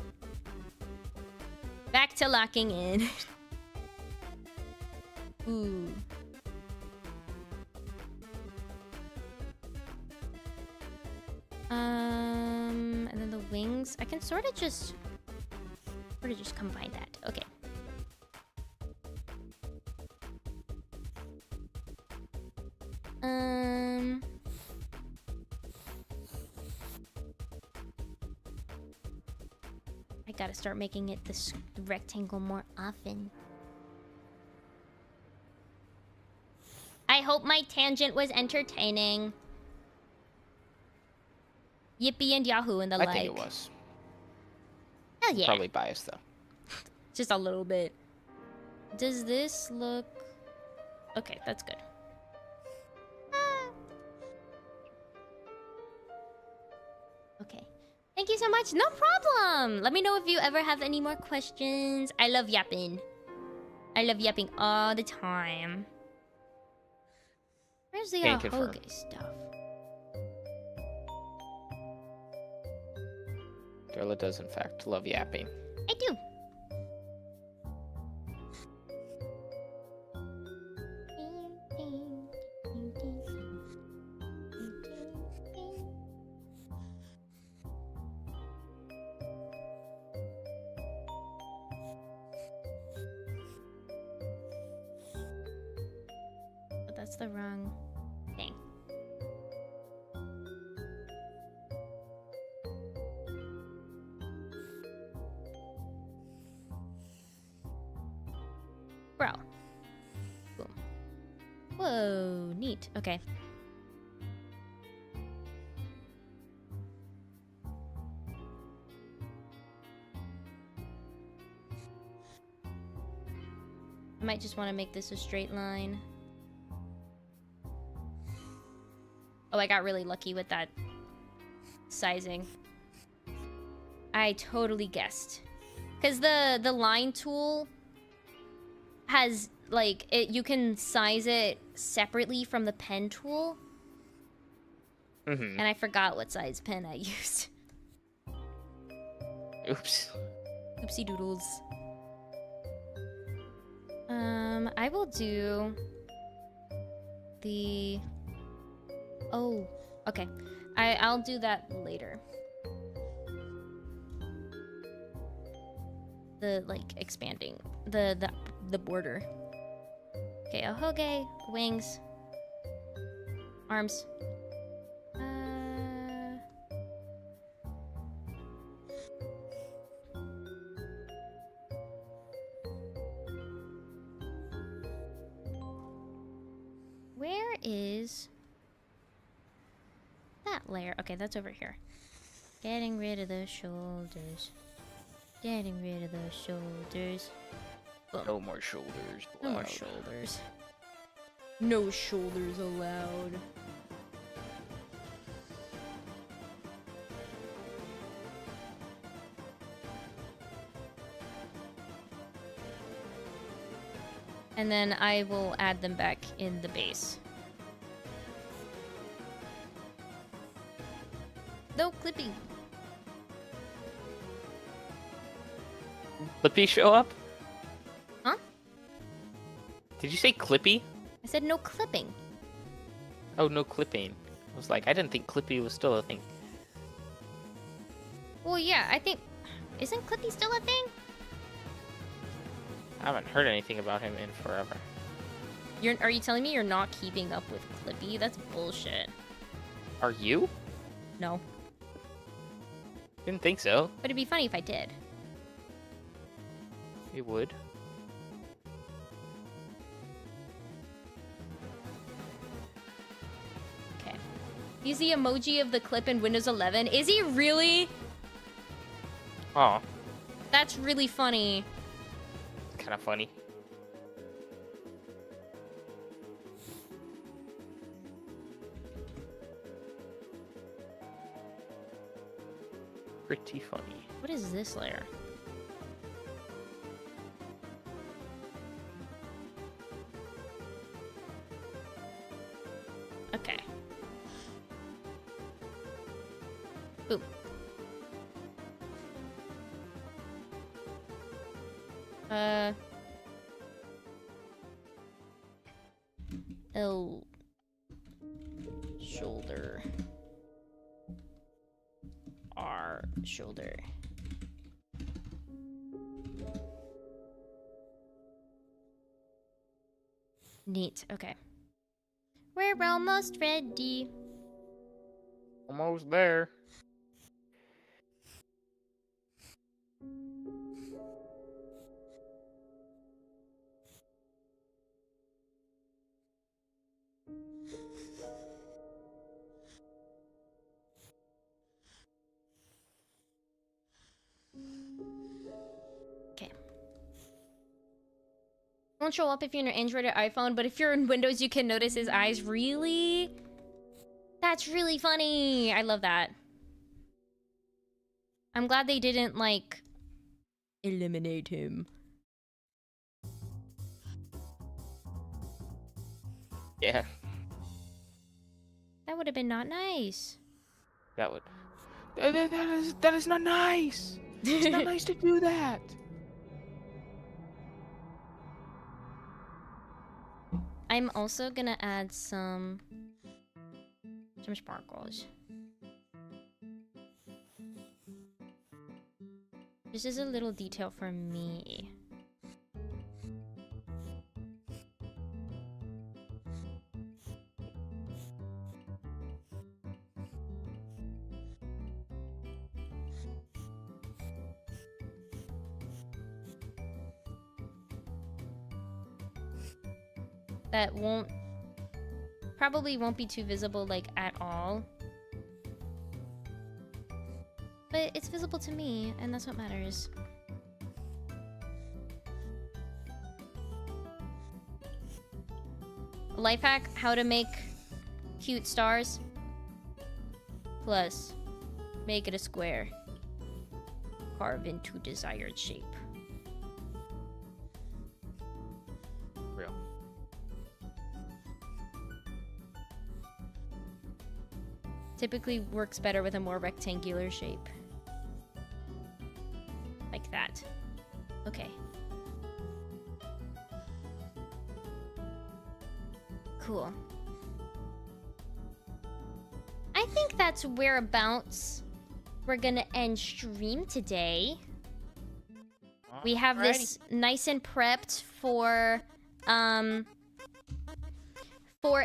Back to locking in. Ooh. And then the wings. I can sort of just combine that. Okay. I gotta start making it this rectangle more often. I hope my tangent was entertaining. Yippee and Yahoo and the like. I think it was. Hell yeah. Probably biased though. Just a little bit. Does this look... Okay, that's good. Okay. Thank you so much. No problem. Let me know if you ever have any more questions. I love yapping. I love yapping all the time. Where's the Ahoge stuff? Darla does, in fact, love yapping. I do. But that's the wrong thing. Bro. Boom. Whoa, neat. Okay. I might just want to make this a straight line. Oh, I got really lucky with that sizing. I totally guessed. Because the line tool has, like, you can size it separately from the pen tool. Mm-hmm. And I forgot what size pen I used. Oops. Oopsie doodles. I will do the... Oh, okay. I'll do that later. The, like, expanding the border. Okay, Ahoge, wings, arms. Where is that layer? Okay, that's over here. Getting rid of the shoulders. Getting rid of the shoulders. Boom. No more shoulders allowed. No more shoulders. No shoulders allowed. And then I will add them back in the base. No clipping. Clippy show up? Huh? Did you say Clippy? I said no clipping. Oh, no clipping. I was like, I didn't think Clippy was still a thing. Well, yeah, I think... Isn't Clippy still a thing? I haven't heard anything about him in forever. Are you telling me you're not keeping up with Clippy? That's bullshit. Are you? No. Didn't think so. But it'd be funny if I did. It would. Okay. Use the emoji of the clip in Windows 11. Is he really? Oh, That's really funny. kind of funny. Pretty funny. What is this layer? Okay. Boom. L shoulder R shoulder. Neat. Okay. We're almost ready. Almost there. Okay. Won't show up if you're in an Android or iPhone, but if you're in Windows, you can notice his eyes. Really? That's really funny. I love that. I'm glad they didn't, like, eliminate him. Yeah, That would have been not nice. that would. That is not nice. It's not nice to do that. I'm also gonna add some sparkles. This is a little detail for me. That probably won't be too visible, like, at all. But it's visible to me, and that's what matters. Life hack, how to make cute stars. Plus, make it a square. Carve into desired shape. Real. Typically works better with a more rectangular shape. Like that. Okay. Cool. I think that's whereabouts we're gonna end stream today. We have this nice and prepped for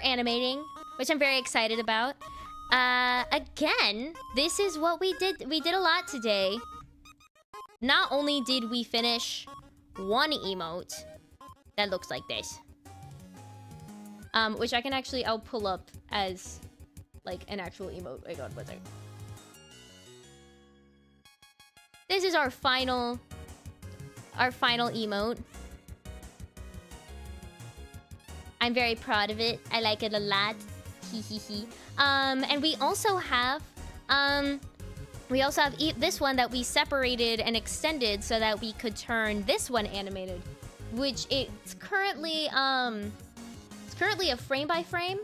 animating, which I'm very excited about. Again, this is what we did. We did a lot today. Not only did we finish one emote that looks like this, which I'll pull up as like an actual emote. Wait, God, what's it? This is our final emote. I'm very proud of it. I like it a lot. And we also have this one that we separated and extended so that we could turn this one animated which it's currently a frame by frame,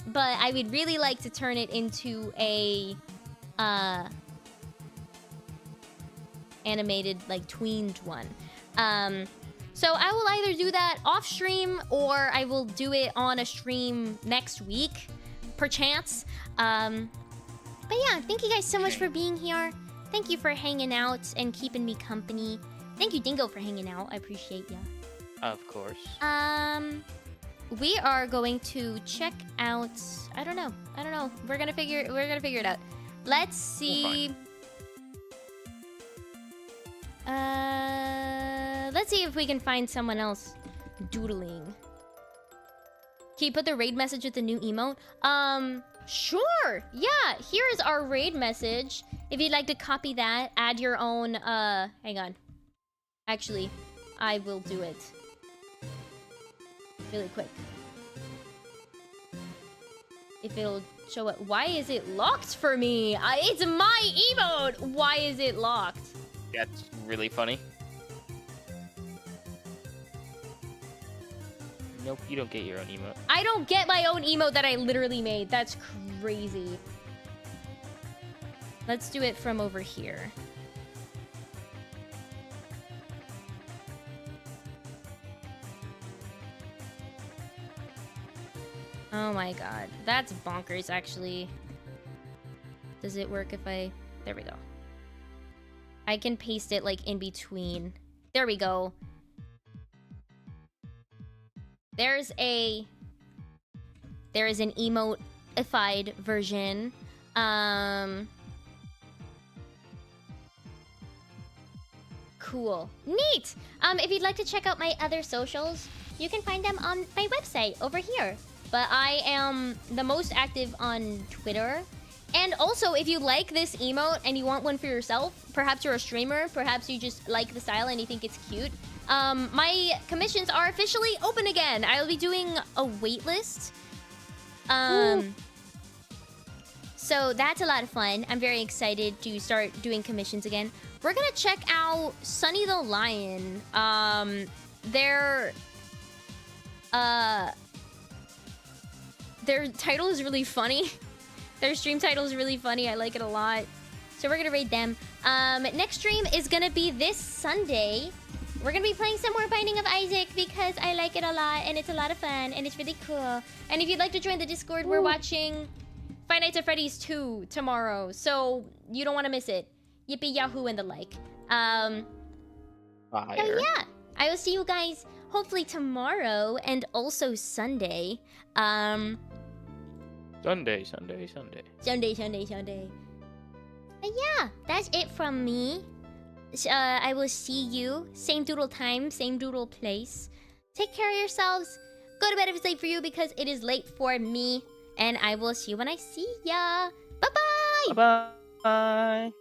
but I would really like to turn it into a animated, like, tweened one. So I will either do that off stream or I will do it on a stream next week, perchance. But yeah, thank you guys so much for being here. Thank you for hanging out and keeping me company. Thank you, Dingo, for hanging out. I appreciate ya. Of course. We are going to check out. I don't know. We're gonna figure it out. Let's see. Let's see if we can find someone else doodling. Can you put the raid message with the new emote? Sure. Yeah, here is our raid message. If you'd like to copy that, add your own, hang on. Actually, I will do it. Really quick. If it'll show it. Why is it locked for me? It's my emote! Why is it locked? That's really funny. Nope, you don't get your own emote. I don't get my own emote that I literally made. That's crazy. Let's do it from over here. Oh my god. That's bonkers, actually. Does it work if I... There we go. I can paste it, like, in between. There we go. There is an emote-ified version. Cool. Neat! If you'd like to check out my other socials, you can find them on my website over here. But I am the most active on Twitter. And also, if you like this emote and you want one for yourself, perhaps you're a streamer, perhaps you just like the style and you think it's cute, my commissions are officially open again. I'll be doing a waitlist. So that's a lot of fun. I'm very excited to start doing commissions again. We're gonna check out Sunny the Lion. Their title is really funny. Their stream title is really funny. I like it a lot. So we're gonna raid them. Next stream is gonna be this Sunday. We're gonna be playing some more Binding of Isaac because I like it a lot and it's a lot of fun and it's really cool. And if you'd like to join the Discord, we're watching Five Nights at Freddy's 2 tomorrow. So you don't want to miss it. Yippee Yahoo and the like. Fire. So yeah, I will see you guys hopefully tomorrow and also Sunday. Sunday. But yeah, that's it from me. I will see you. Same doodle time, same doodle place. Take care of yourselves. Go to bed if it's late for you because it is late for me. And I will see you when I see ya. Bye-bye! Bye-bye!